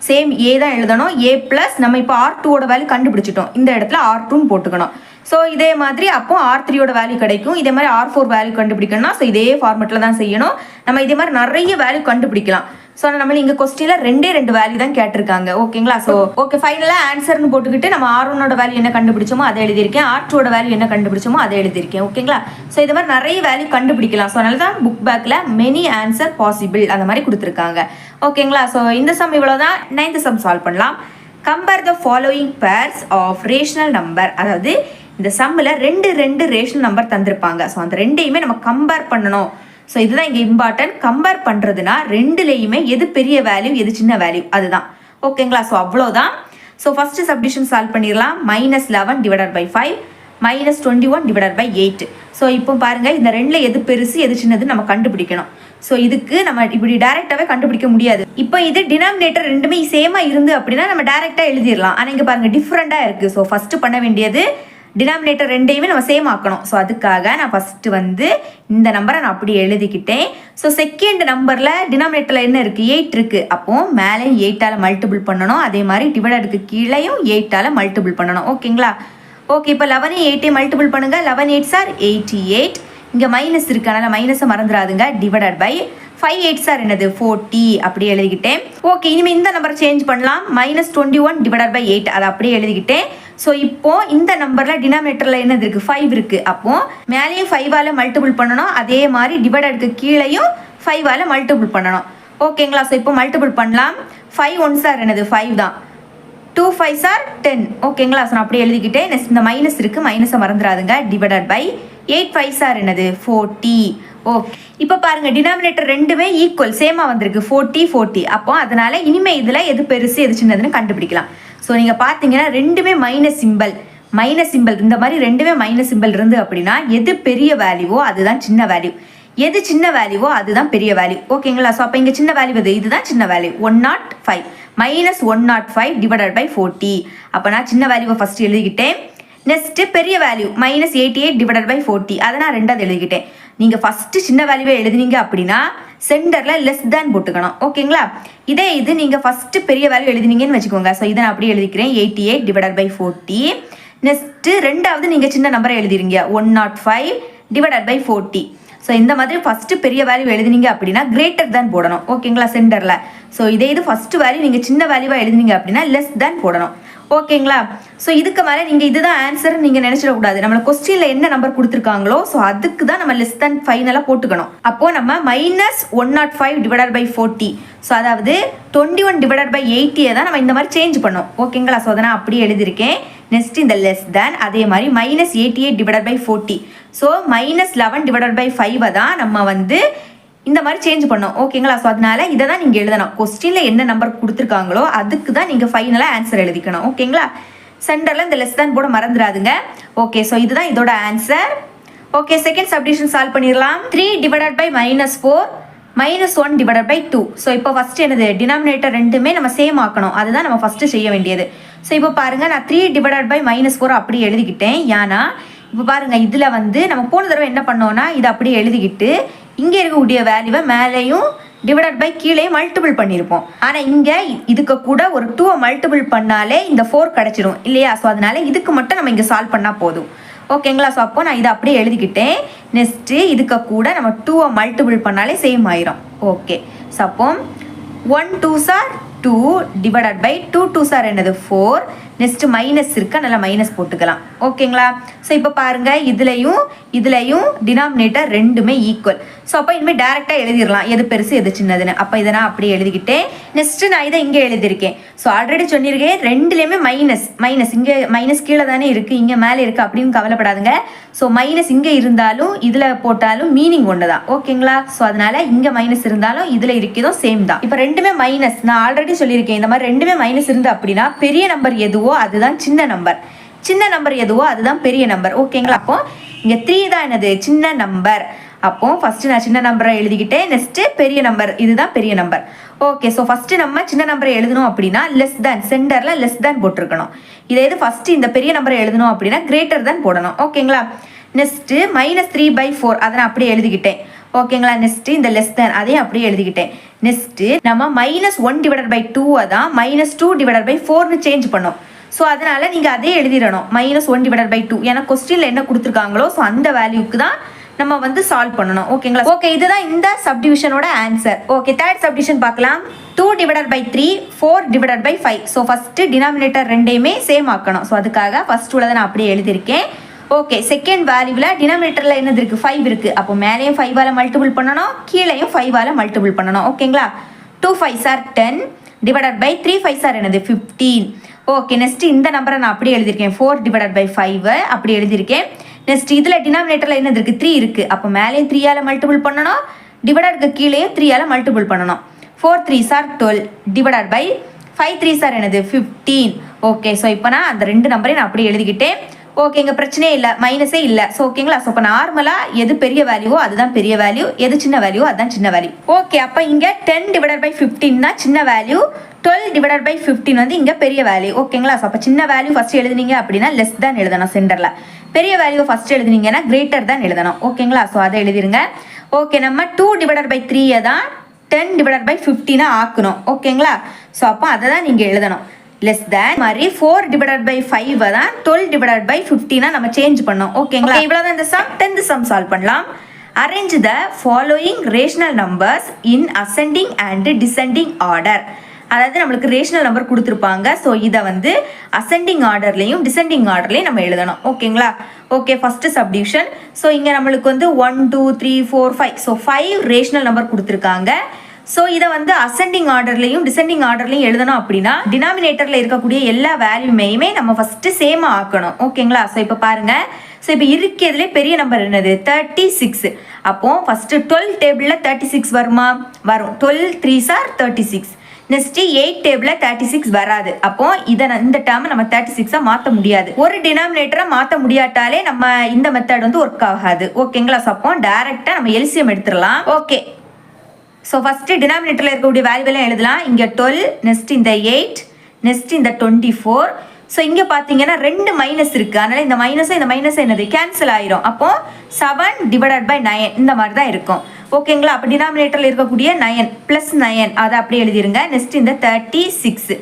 சேம் A தான் எழுதணும். A ப்ளஸ் நம்ம இப்போ R2ஓட வேல்யூ கண்டுபிடிச்சிட்டோம், இந்த இடத்துல R2ன்னு போட்டுக்கணும். ஸோ இதே மாதிரி அப்போ R3யோட வேல்யூ கிடைக்கும். இதே மாதிரி R4 வேல்யூ கண்டுபிடிக்கணும்னா ஸோ இதே ஃபார்மெட்டில் தான் செய்யணும். நம்ம இதே மாதிரி நிறைய வேல்யூ கண்டுபிடிக்கலாம். ஸோ நம்ம இங்கே கொஸ்டினில் ரெண்டு வேல்யூ தான் கேட்டிருக்காங்க. ஓகேங்களா? ஸோ ஓகே, ஃபைனலாக ஆன்சர்னு போட்டுக்கிட்டு நம்ம R1ஓட வேல்யூ என்ன கண்டுபிடிச்சோமோ அதை எழுதியிருக்கேன், R2ஓட வேல்யூ என்ன கண்டுபிடிச்சோமோ அதை எழுதியிருக்கேன். ஓகேங்களா? ஸோ இது மாதிரி நிறைய வேல்யூ கண்டுபிடிக்கலாம். ஸோ அதனால தான் புக் பேக்கில் மெனி ஆன்சர் பாசிபிள் அந்த மாதிரி கொடுத்துருக்காங்க. ஓகேங்களா? ஸோ இந்த சம் இவ்வளோதான். 9th சம் சால்வ் பண்ணலாம். Compare the following pairs of rational number. அதாவது இந்த சம்மில் ரெண்டு ரேஷனல் நம்பர் தந்திருப்பாங்க. ஸோ அந்த ரெண்டையுமே நம்ம கம்பேர் பண்ணணும். ஸோ இதுதான் இங்கே இம்பார்ட்டன்ட். கம்பேர் பண்ணுறதுனா ரெண்டுலேயுமே எது பெரிய வேல்யூ எது சின்ன வேல்யூ அதுதான். ஓகேங்களா? ஸோ அவ்வளோதான். ஸோ ஃபஸ்ட்டு சப்டிஷன் சால்வ் பண்ணிடலாம். -11 divided by 5 -21 divided by 8. So இப்போ பாருங்கள், இந்த ரெண்டில் எது பெருசு எது சின்னது நம்ம கண்டுபிடிக்கணும். ஸோ இதுக்கு நம்ம இப்படி டேரெக்டாகவே கண்டுபிடிக்க முடியாது. இப்போ இது டினாமினேட்டர் ரெண்டுமே சேமாக இருந்து அப்படின்னா நம்ம டேரெக்டாக எழுதிடலாம். ஆனால் இங்கே பாருங்கள் டிஃப்ரெண்ட்டாக இருக்குது. ஸோ ஃபஸ்ட்டு பண்ண வேண்டியது டினாமினேட்டர் ரெண்டையுமே நம்ம சேம் ஆக்கணும். ஸோ அதுக்காக நான் ஃபஸ்ட்டு வந்து இந்த நம்பரை நான் அப்படி எழுதிக்கிட்டேன். ஸோ செகண்ட் நம்பரில் டினாமினேட்டரில் என்ன இருக்குது? 8 இருக்குது. அப்போது மேலேயும் 8ஆல் மல்டிபிள் பண்ணணும். அதே மாதிரி டிவைடருக்கு கீழேயும் 8ஆல் மல்டிபிள் பண்ணணும். ஓகேங்களா? ஓகே, இப்போ 11 8 மல்டிபிள் பண்ணுங்கள். 11 8 சார் 88. இங்கே மைனஸ் இருக்கு, அதனால் மைனஸை மறந்துடாதுங்க. டிவைடட் பை 5 8 சார் என்னது 40 அப்படியே எழுதிக்கிட்டேன். ஓகே, இனிமேல் இந்த நம்பரை சேஞ்ச் பண்ணலாம். -21 டிவைடட் பை 8 அதை அப்படியே எழுதிக்கிட்டேன். ஸோ இப்போ இந்த நம்பரில் டினாமினேட்டரில் என்னது இருக்குது? 5 இருக்குது. அப்போது மேலேயும் 5ஆல் மல்டிபிள் பண்ணணும். அதே மாதிரி டிவைடருக்கு கீழேயும் 5ஆல் மல்டிபிள் பண்ணணும். ஓகேங்களா? ஸோ இப்போ மல்டிபிள் பண்ணலாம். 5 1 சார் என்னது 5 தான். 2 5 சார் 10. ஓகேங்களா? ஸோ நான் அப்படியே எழுதிக்கிட்டேன். நெக்ஸ்ட் இந்த மைனஸ் இருக்குது, மைனஸை மறந்துடாதுங்க. டிவைடட் பை 8 5 சார் என்னது 40. ஓகே, இப்போ பாருங்கள் டினாமினேட்டர் ரெண்டுமே ஈக்குவல் சேமாக வந்திருக்கு 40 40. அப்போ அதனால் இனிமேல் இதில் எது பெருசு எது சின்னதுன்னு கண்டுபிடிக்கலாம். ஸோ நீங்கள் பார்த்தீங்கன்னா ரெண்டுமே மைனஸ் சிம்பிள் இந்த மாதிரி ரெண்டுமே மைனஸ் சிம்பிள் இருந்து அப்படின்னா எது பெரிய வேல்யூவோ அதுதான் சின்ன வேல்யூ, எது சின்ன வேல்யூவோ அதுதான் பெரிய வேல்யூ. ஓகேங்களா? ஸோ அப்போ இங்கே சின்ன வேல்யூ இதுதான் சின்ன வேல்யூ 105 -105 டிவைடட் பை 40. அப்போ நான் சின்ன வேல்யூவை ஃபஸ்ட்டு எழுதிக்கிட்டேன். நெக்ஸ்ட்டு பெரிய வேல்யூ -88 டிவைடட் பை 40 அதை நான் ரெண்டாவது எழுதிக்கிட்டேன். நீங்கள் ஃபஸ்ட்டு சின்ன வேல்யூவை எழுதுனீங்க அப்படின்னா சென்டரில் லெஸ் தேன் போட்டுக்கணும். ஓகேங்களா? இதே இது நீங்கள் ஃபஸ்ட்டு பெரிய வேல்யூ எழுதினீங்கன்னு வச்சுக்கோங்க. ஸோ இதை நான் அப்படியே எழுதிக்கிறேன் 88 டிவைடட் பை 40. நெக்ஸ்ட்டு ரெண்டாவது நீங்கள் சின்ன நம்பரை எழுதிருங்க 105 டிவைடட் பை 40. ஸோ இந்த மாதிரி ஃபஸ்ட்டு பெரிய வேல்யூ எழுதினீங்க அப்படின்னா கிரேட்டர் தேன் போடணும். ஓகேங்களா? சென்டரில். ஸோ இதே இது ஃபஸ்ட்டு வேல்யூ நீங்கள் சின்ன வேல்யூவாக எழுதினீங்க அப்படின்னா லெஸ் தேன் போடணும். ஓகேங்களா? ஸோ இதுக்கு மேலே நீங்கள் இதுதான் ஆன்சர் நீங்கள் நினச்சிடக்கூடாது. நம்மளை கொஸ்டினில் என்ன நம்பர் கொடுத்துருக்காங்களோ ஸோ அதுக்கு தான் நம்ம லெஸ் தேன் ஃபைனலாக போட்டுக்கணும். அப்போது நம்ம -105 டிவைடட் பை 40. ஸோ அதாவது 21 டிவைடட் பை 80 தான் நம்ம இந்த மாதிரி சேஞ்ச் பண்ணோம். ஓகேங்களா? ஸோ அதை நான் அப்படியே எழுதியிருக்கேன். நெக்ஸ்ட் இந்த லெஸ் தேன் அதே மாதிரி -88 divided by 40. So -11 divided by 5 தான் நம்ம வந்து இந்த மாதிரி சேஞ்ச் பண்ணோம். ஓகேங்களா? ஸோ அதனால இதை தான் நீங்கள் எழுதணும். கொஸ்டினில் என்ன நம்பர் கொடுத்துருக்காங்களோ அதுக்கு தான் நீங்கள் ஃபைனலாக ஆன்சர் எழுதிக்கணும். ஓகேங்களா? சென்டரில் இந்த லெஸ் தேன் போட மறந்துடாதுங்க. ஓகே, ஸோ இதுதான் இதோட answer. Okay, second subdivision solve பண்ணிடலாம். 3 divided by -4 -1 divided by 2. So இப்போ ஃபஸ்ட்டு என்னது டினாமினேட்டர் ரெண்டுமே நம்ம சேம் ஆக்கணும். அதுதான் நம்ம ஃபஸ்ட்டு செய்ய வேண்டியது. ஸோ இப்போ பாருங்கள், நான் 3 டிவைடட் பை -4 அப்படி எழுதிக்கிட்டேன். ஏன்னா இப்போ பாருங்கள் இதில் வந்து நம்ம போன தடவை என்ன பண்ணோன்னா இதை அப்படியே எழுதிக்கிட்டு இங்கே இருக்கக்கூடிய வேல்யூவை மேலேயும் டிவைடட் பை கீழே மல்டிபிள் பண்ணியிருப்போம். ஆனால் இங்கே இதுக்கு கூட ஒரு 2 மல்டிபிள் பண்ணாலே இந்த 4 கிடச்சிடும் இல்லையா? ஸோ அதனால இதுக்கு மட்டும் நம்ம இங்கே சால்வ் பண்ணால் போதும். ஓகேங்களா? ஸோ அப்போ நான் இதை அப்படியே எழுதிக்கிட்டேன். நெக்ஸ்ட்டு இதுக்கு கூட நம்ம 2 மல்டிபிள் பண்ணாலே சேம் ஆயிரும். ஓகே, ஸோ அப்போ 1 2 சார் 2 டிவைடட் பை 2 2 சார் என்னது 4. நெக்ஸ்ட் மைனஸ் இருக்கா, நல்லா மைனஸ் போட்டுக்கலாம். ஓகேங்களா? ஸோ இப்போ பாருங்கள் இதுலையும் டினாமினேட்டர் ரெண்டுமே ஈக்குவல். ஸோ அப்போ இனிமேல் டேரெக்டாக எழுதிடலாம் எது பெருசு எது சின்னதுன்னு. அப்போ இதை நான் அப்படியே எழுதிக்கிட்டேன். நெக்ஸ்ட்டு நான் இதை இங்கே எழுதியிருக்கேன். ஸோ ஆல்ரெடி சொல்லியிருக்கேன் ரெண்டுலேயுமே மைனஸ் இங்கே மைனஸ் கீழே தானே இருக்குது இங்கே மேலே இருக்குது அப்படின்னு கவலைப்படாதுங்க. ஸோ மைனஸ் இங்கே இருந்தாலும் இதில் போட்டாலும் மீனிங் ஒன்று தான். ஓகேங்களா? ஸோ அதனால் இங்கே மைனஸ் இருந்தாலும் இதில் இருக்கிறதும் சேம் தான். இப்போ ரெண்டுமே மைனஸ் நான் ஆல்ரெடி சொல்லியிருக்கேன். இந்த மாதிரி ரெண்டுமே மைனஸ் இருந்து அப்படின்னா பெரிய நம்பர் எதுவோ அதுதான் சின்ன நம்பர் எதுவோ அதுதான் பெரிய நம்பர். ஓகேங்களா? அப்போ இங்க 3 தான் என்னது சின்ன நம்பர். அப்போ ஃபர்ஸ்ட் நான் சின்ன நம்பரை எழுதிக்கிட்டேன். நெக்ஸ்ட் பெரிய நம்பர் இதுதான் பெரிய நம்பர். ஓகே, ஸோ ஃபர்ஸ்ட் நம்ம சின்ன நம்பரை எழுதணும் அப்படின்னா லெஸ் தேன் சென்டர்ல லெஸ் தேன் போட்டிருக்கணும். இதே இது ஃபர்ஸ்ட் இந்த பெரிய நம்பரை எழுதணும் அப்படின்னா கிரேட்டர் தேன் போடணும். ஓகேங்களா? நெக்ஸ்ட் -3/4 அதை நான் அப்படியே எழுதிக்கிட்டேன். ஓகேங்களா? நெக்ஸ்ட் இந்த லெஸ் தேன் அதையும் அப்படியே எழுதிக்கிட்டேன். நெக்ஸ்ட் நம்ம -1 டிவைடட் பை 2 தான் -2 டிவைடட் பை 4னு சேஞ்ச் பண்ணோம். ஸோ அதனால் நீங்கள் அதே எழுதிடணும் -1/2. ஏன்னா கொஸ்டினில் என்ன கொடுத்துருக்காங்களோ ஸோ அந்த வேல்யூக்கு தான் நம்ம வந்து சால்வ் பண்ணணும். ஓகேங்களா? ஓகே, இதுதான் இந்த சப்டிவிஷனோட ஆன்சர். ஓகே, தேர்ட் சப்டிவிஷன் பார்க்கலாம். 2/3 4/5. ஸோ ஃபஸ்ட்டு டினாமினேட்டர் ரெண்டையுமே சேம் ஆக்கணும். ஸோ அதுக்காக ஃபஸ்ட் உள்ளதை நான் அப்படியே எழுதியிருக்கேன். ஓகே, செகண்ட் வேல்யூவில் டினாமினேட்டரில் என்னது இருக்குது? 5 இருக்குது. அப்போ மேலேயும் 5ஆல் மல்டிபிள் பண்ணணும், கீழேயும் 5ஆல் மல்டிபிள் பண்ணணும். ஓகேங்களா? 2 5s are 10 /3 5s are என்னது? 15. ஓகே, நெக்ஸ்ட் இந்த நம்பரை நான் அப்படியே எழுதியிருக்கேன். 4/5 அப்படி எழுதியிருக்கேன். நெக்ஸ்ட் இதில் டினாமினேட்டரில் என்னது இருக்குது? 3 இருக்குது. அப்போ மேலேயும் 3ஆல் மல்டிபிள் பண்ணணும், டிவைடருக்கு கீழேயும் 3ஆல் மல்டிபிள் பண்ணணும். 4 3s are 12 /5 3s are என்னது? 15. ஓகே, ஸோ இப்போ நான் அந்த ரெண்டு நம்பரையும் நான் அப்படியே எழுதிக்கிட்டேன். ஓகே, இங்கே பிரச்சனையே இல்லை, மைனஸே இல்லை. ஸோ ஓகேங்களா? ஸோ இப்போ நார்மலாக எது பெரிய வேல்யூவோ அதுதான் பெரிய வேல்யூ, எது சின்ன வேல்யூவோ அதுதான் சின்ன வேல்யூ. ஓகே, அப்போ இங்கே 10/15 தான் சின்ன வேல்யூ, 12/15 வந்து இங்கே பெரிய வேல்யூ. ஓகேங்களா? ஸோ அப்போ சின்ன வேல்யூ ஃபஸ்ட் எழுதுனீங்க அப்படின்னா லெஸ் தான் எழுதணும் சென்டரில், பெரிய வேல்யூ ஃபஸ்ட் எழுதுனீங்கன்னா கிரேட்டர் தான் எழுதணும். ஓகேங்களா? ஸோ அதை எழுதிருங்க. ஓகே, நம்ம 2/3 தான் 10/15 ஆக்கணும். ஓகேங்களா? ஸோ அப்போ அதை தான் நீங்கள் எழுதணும். லெஸ் தேன் மாதிரி 4/5 தான் 12/15 நம்ம சேஞ்ச் பண்ணோம். ஓகேங்களா? இவ்வளோதான் இந்த சம். 10th சம் சால்வ் பண்ணலாம். Arrange the following rational numbers in ascending and descending order. அதாவது நம்மளுக்கு ரேஷனல் நம்பர் கொடுத்துருப்பாங்க. ஸோ இதை வந்து அசெண்டிங் ஆர்டர்லையும் டிசெண்டிங் ஆர்டர்லையும் நம்ம எழுதணும். ஓகேங்களா? Okay, first subdivision. ஸோ இங்கே நம்மளுக்கு வந்து 1 2 3 4 5 ஸோ 5 ரேஷனல் நம்பர் கொடுத்துருக்காங்க. ஸோ இதை வந்து அசெண்டிங் ஆர்டர்லையும் டிசெண்டிங் ஆர்டர்லையும் எழுதணும் அப்படின்னா டினாமினேட்டரில் இருக்கக்கூடிய எல்லா வேல்யூமையுமே நம்ம ஃபஸ்ட்டு சேமாக ஆக்கணும். ஓகேங்களா? ஸோ இப்போ பாருங்கள், ஸோ இப்போ இருக்கிறதுலே பெரிய நம்பர் என்னது? 36. அப்போ ஃபஸ்ட்டு 12 டேபிளில் 36 வருமா? வரும். 12 3s are 36. நெக்ஸ்ட்டு 8 டேபிளில் 36 வராது. அப்போ இதை இந்த டேர்மை நம்ம 36 மாற்ற முடியாது. ஒரு டினாமினேட்டரை மாற்ற முடியாட்டாலே நம்ம இந்த மெத்தட் வந்து ஒர்க் ஆகாது. ஓகேங்களா? ஸோ அப்போ டேரெக்டாக நம்ம எல்சிஎம் எடுத்துடலாம். ஓகே, ஸோ ஃபஸ்ட்டு டினாமினேட்டரில் இருக்கக்கூடிய வேல்யூவெல்லாம் எழுதலாம். இங்கே 12, நெக்ஸ்ட் இந்த 8, நெக்ஸ்ட் இந்த 24. ஸோ இங்கே பார்த்தீங்கன்னா 2 மைனஸ் இருக்குது. அதனால் இந்த மைனஸும் என்னது? கேன்சல் ஆயிரும். அப்போது 7/9 இந்த மாதிரி தான் இருக்கும். ஓகேங்களா? அப்போ டினாமினேட்டரில் இருக்கக்கூடிய 9 + 9 அதை அப்படியே எழுதிருங்க. நெக்ஸ்ட் இந்த 36.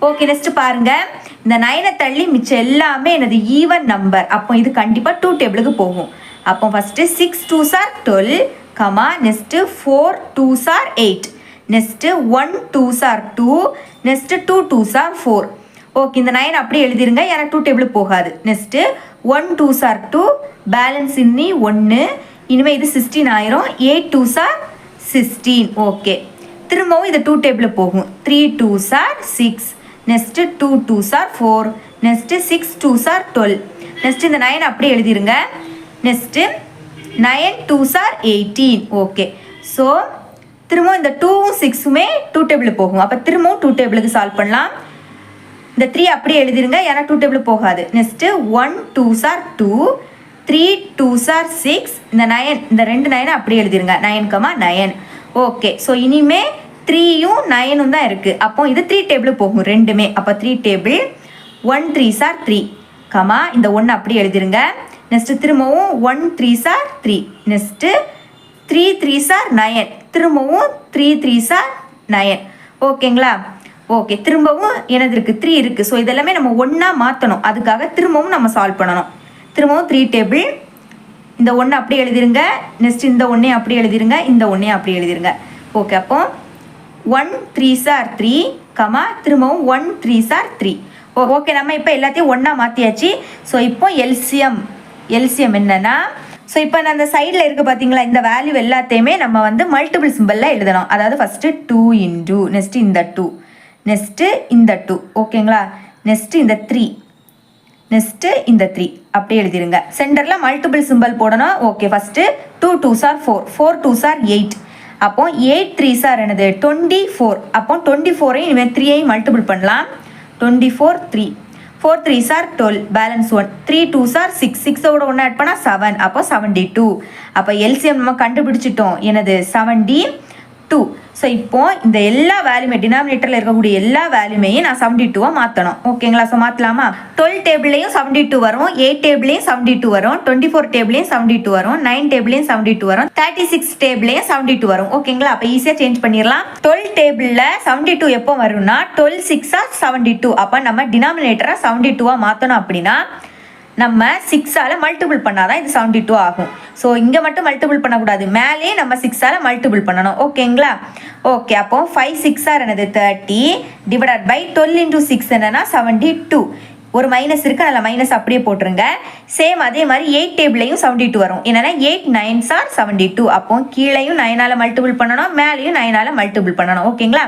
ஓகே, நெக்ஸ்ட் பாருங்கள், இந்த 9 தள்ளி மிச்சம் எல்லாமே என்னது? Even number. அப்போ இது கண்டிப்பாக 2 டேபிளுக்கு போகும். அப்போ first 6 2s are 12, next 4 2s are 8, next 1 2s are 2, next 2 2s are 4. Okay, இந்த 9 அப்படியே எழுதிருங்க, ஏன்னா 2 டேபிள் போகாது. நெக்ஸ்ட்டு 1 2s are 2, பேலன்ஸ் இன்னி 1, இனிமேல் இது 16 ஆயிரும். 8 2s are 16. ஓகே, திரும்பவும் இது 2 டேபிள் போகும். 3 2s are 6, next 2 2s are 4, next 6 2s are 12. Next இந்த 9 அப்படியே எழுதிருங்க. Next 9 2s are 18. Okay, so திரும்பவும் இந்த 2ம் 6மே 2 டேபிள் போகும். அப்போ திரும்பவும் 2 டேபிளுக்கு சால்வ் பண்ணலாம். இந்த 3 அப்படியே எழுதிருங்க, ஏன்னா 2 டேபிள் போகாது. Next 1 2s are 2, 3 2s are 6, இந்த 9 இந்த 2 9 அப்படியே எழுதிருங்க. 9, 9. ஓகே, ஸோ இனிமே 3யும் 9ம் தான் இருக்குது. அப்போ இது 3 டேபிள் போகும் ரெண்டுமே. அப்போ 3 டேபிள் 1 3s are 3, இந்த 1 அப்படியே எழுதிருங்க. நெக்ஸ்ட்டு திரும்பவும் 1 3s are 3, next 3 3s are 9, திரும்பவும் 3 3s are 9. ஓகேங்களா? ஓகே, திரும்பவும் என்னது இருக்குது? 3 இருக்குது. ஸோ இதெல்லாமே நம்ம ஒன்றா மாற்றணும். அதுக்காக திரும்பவும் நம்ம சால்வ் பண்ணணும். திரும்பவும் 3 டேபிள் இந்த 1 அப்படியே எழுதிருங்க. நெக்ஸ்ட் இந்த 1 அப்படியே எழுதிருங்க, இந்த 1 அப்படியே எழுதிருங்க. ஓகே, அப்போ 1 3s are 3, திரும்பவும் 1 3s are 3. ஓகே, நம்ம இப்போ எல்லாத்தையும் ஒன்றா மாற்றியாச்சு. ஸோ இப்போ எல்சிஎம் என்னன்னா, ஸோ இப்போ நான் அந்த சைடில் இருக்க பார்த்தீங்களா, இந்த வேல்யூ எல்லாத்தையுமே நம்ம வந்து மல்டிபிள் சிம்பிளில் எழுதணும். அதாவது ஃபஸ்ட்டு 2 இன்டூ, நெக்ஸ்ட்டு இந்த 2, நெக்ஸ்ட்டு இந்த 2. ஓகேங்களா? நெக்ஸ்ட்டு இந்த 3, நெக்ஸ்ட்டு இந்த 3 அப்படியே எழுதிருங்க. சென்டரில் மல்டிபிள் சிம்பிள் போடணும். Okay, first 2 2s are 4, 4 2s are 8. அப்போ 8 3s are என்னது? 24. அப்போ 24ஐயும் இனிமேல் 3ஐயும் மல்டிபிள் பண்ணலாம். 24 3, 4 3s are 12, balance 1, 3 2s are 6, 6ஓட 1 ஆட் பண்ணால் 7, அப்போ 72. அப்போ எல்சிஎம் நம்ம கண்டுபிடிச்சிட்டோம், என்னது? 72. ஸோ இப்போ இந்த எல்லா வேல்யூமே டினாமினேட்டரில் இருக்கக்கூடிய எல்லா வேல்யூமையும் நான் 72 மாற்றணும். ஓகேங்களா? ஸோ மாற்றலாமா? 12 டேபிள்லையும் 72 வரும், 8 டேபிள்லையும் 72 வரும், 24 டேபிள்லையும் 72 வரும், 9 டேபிள்லையும் 72 வரும், 36 டேபிள்லையும் 72 வரும். ஓகேங்களா? அப்போ ஈஸியாக சேஞ்ச் பண்ணிடலாம். 12 டேபிளில் 72 எப்போ வரும்னா 12 6 72. அப்போ நம்ம டினாமினேட்டரை 72 மாற்றணும். அப்படின்னா நம்ம 6ஆல் மல்டிபிள் பண்ணாதான் இது 72 ஆகும். ஸோ இங்கே மட்டும் மல்டிபிள் பண்ணக்கூடாது, மேலே நம்ம 6ஆல் மல்டிபிள் பண்ணணும். ஓகேங்களா? ஓகே, அப்போ 5 6 என்னது 30 டிவைடட் பை 12 into 6 என்னன்னா 72. ஒரு மைனஸ் இருக்குது, அதில் மைனஸ் அப்படியே போட்டுருங்க. சேம் அதே மாதிரி 8 டேபிளையும் 72 வரும். என்னன்னா 8 9s are 72. அப்போ கீழையும் 9ஆல் மல்டிபிள் பண்ணணும், மேலேயும் 9ஆல் மல்டிபிள் பண்ணணும். ஓகேங்களா?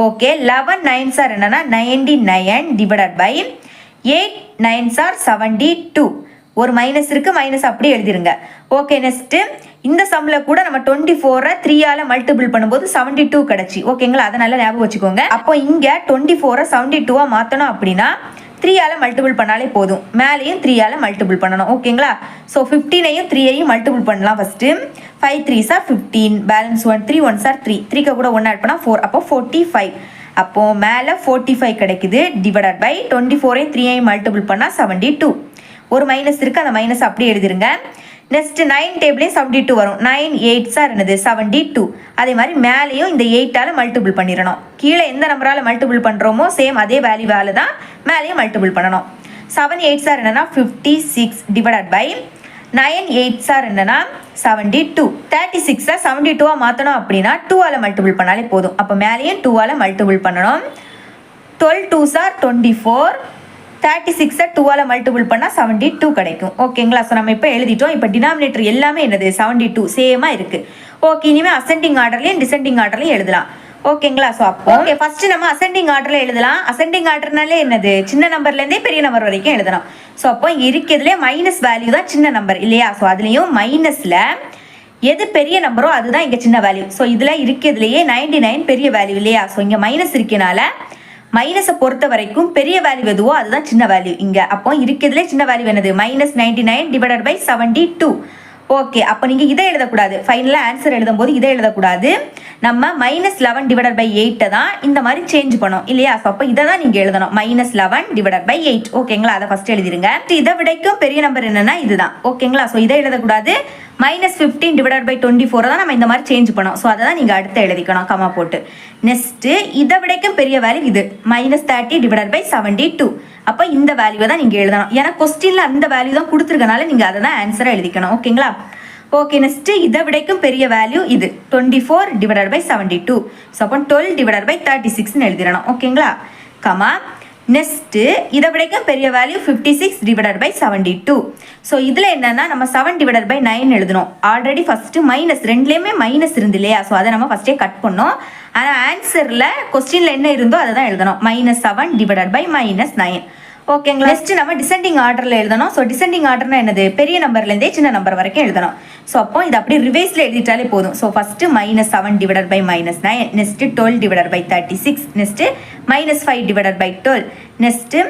ஓகே, 11 9s are என்னன்னா 99 டிவைடட் பை 8 9s are 72. ஒரு மைனஸ் இருக்குது, மைனஸ் அப்படியே எழுதிருங்க. ஓகே, நெக்ஸ்ட்டு இந்த சம்மில் கூட நம்ம 24 3ஆல் மல்டிபிள் பண்ணும்போது 72 கிடச்சி. ஓகேங்களா? அதை நல்லா ஞாபகம் வச்சுக்கோங்க. அப்போ இங்கே 24 72 மாற்றணும். அப்படின்னா 3ஆல் மல்டிபிள் பண்ணாலே போதும், மேலேயும் 3ஆல் மல்டிபிள் பண்ணணும். ஓகேங்களா? ஸோ 15ஐயும் 3ஐயும் மல்டிபிள் பண்ணலாம். First 5 3s are 15, balance 1 3 1s are 3, 3க்கு கூட 1 ஆட் பண்ணால் 4, அப்போ 45. அப்போ மேலே 45 கிடைக்குது டிவைடட் பை 24ஐயும் 3ஐயும் மல்டிபிள் பண்ணால் 72. ஒரு மைனஸ் இருக்குது, அந்த மைனஸ் அப்படியே எழுதிருங்க. நெக்ஸ்ட் 9 டேபிளையும் 72 வரும், 9 8s are என்னது 72. அதே மாதிரி மேலேயும் இந்த 8ஆல் மல்டிபிள் பண்ணிடணும். கீழே எந்த நம்பரால் மல்டிபிள் பண்ணுறோமோ சேம் அதே வேல்யூவால் தான் மேலேயும் மல்டிபிள் பண்ணணும். 7 8s are என்னன்னா 56 டிவைடட் பை 9 8s are என்னன்னா 72. 36 72 மாற்றணும். அப்படின்னா 2ஆல் மல்டிபிள் பண்ணாலே போதும். அப்போ மேலேயும் 2ஆல் மல்டிபிள் பண்ணணும். 12 2s are 24, 36 2ஆல் மல்டிபிள் பண்ணால் 72 கிடைக்கும். ஓகேங்களா? ஸோ நம்ம இப்போ எழுதிட்டோம். இப்போ டினாமினேட்டர் எல்லாமே என்னது 72 சேமாக இருக்குது. ஓகே, இனிமேல் அசெண்டிங் ஆர்டர்லையும் டிசெண்டிங் ஆர்டர்லையும் எழுதலாம். ஓகேங்களா? ஸோ அப்போ ஓகே, ஃபர்ஸ்ட் நம்ம அசெண்டிங் ஆர்டரில் எழுதலாம். அசெண்டிங் ஆர்டர்னாலே என்னது சின்ன நம்பர்லேருந்தே பெரிய நம்பர் வரைக்கும் எழுதலாம். ஸோ அப்போ இங்கே இருக்கிறதுலே மைனஸ் வேல்யூ தான் சின்ன நம்பர் இல்லையா? ஸோ அதுலேயும் மைனஸில் எது பெரிய நம்பரோ அதுதான் இங்கே சின்ன வேல்யூ. ஸோ இதில் இருக்கிறதுலையே 99 பெரிய வேல்யூ இல்லையா? ஸோ இங்கே மைனஸ் இருக்கனால மைனஸை பொறுத்த வரைக்கும் பெரிய வேல்யூ எதுவோ அதுதான் சின்ன வேல்யூ இங்கே. அப்போ இருக்கிறதுலே சின்ன வேல்யூ என்னது -99 டிவைடட் பை 72. ஓகே, அப்போ நீங்கள் இதை எழுதக்கூடாது. ஃபைனலாக ஆன்சர் எழுதும்போது இதை எழுதக்கூடாது. நம்ம -11 டிவைடட் பை 8 தான் இந்த மாதிரி சேஞ்ச் பண்ணோம் இல்லையா? ஸோ அப்போ இதை தான் நீங்கள் எழுதணும், -11 டிவைடட் பை 8. ஓகேங்களா? அதை ஃபஸ்ட் எழுதிருங்க. இதை விடைக்கும் பெரிய நம்பர் என்னன்னா இதுதான். ஓகேங்களா? ஸோ இதை எழுதக்கூடாது. -15 டிவைடட் பை 24 தான் நம்ம இந்த மாதிரி சேஞ்ச் பண்ணோம். ஸோ அதை தான் நீங்கள் அடுத்து எழுதிக்கணும் கமா போட்டு. நெக்ஸ்ட்டு இதை விடைக்கும் பெரிய வேல்யூ இது -30 டிவைடட் பை 72. அப்போ இந்த வேல்யூவை தான் நீங்கள் எழுதணும். ஏன்னா கொஸ்டினில் அந்த வேல்யூ தான் கொடுத்துருக்கனால நீங்கள் அதை தான் ஆன்சராக எழுதிக்கணும். ஓகேங்களா? ஓகே, நெக்ஸ்ட்டு இதை விடைக்கும் பெரிய வேல்யூ இது 24 டிவைடட் பை 72. ஸோ அப்போ 12 டிவைடட் பை 36ன்னு எழுதிடணும். ஓகேங்களா? கமா நெக்ஸ்ட்டு இதை விடைக்கும் பெரிய வேல்யூ 56 டிவைடட் பை 72. ஸோ இதில் என்னன்னா நம்ம 7 டிவைடட் பை 9 எழுதணும். ஆல்ரெடி ஃபஸ்ட்டு மைனஸ் ரெண்டுலேயுமே மைனஸ் இருந்து இல்லையா? ஸோ அதை நம்ம ஃபஸ்ட்டே கட் பண்ணோம். ஆனால் ஆன்சரில் கொஸ்டினில் என்ன இருந்தோ அதை தான் எழுதணும், -7 டிவைடட் பை -9. ஓகேங்களா? நெக்ஸ்ட் நம்ம டிசெண்டிங் ஆர்டரில் எழுதணும். ஸோ டிசெண்டிங் ஆர்டர்னா என்னது பெரிய நம்பர்லேருந்தே சின்ன நம்பர் வரைக்கும் எழுதணும். ஸோ அப்போ இது அப்படியே ரிவைஸில் எழுதிட்டாலே போதும். So first -7 divided by -9, next 12 divided by 36, next -5 divided by 12, next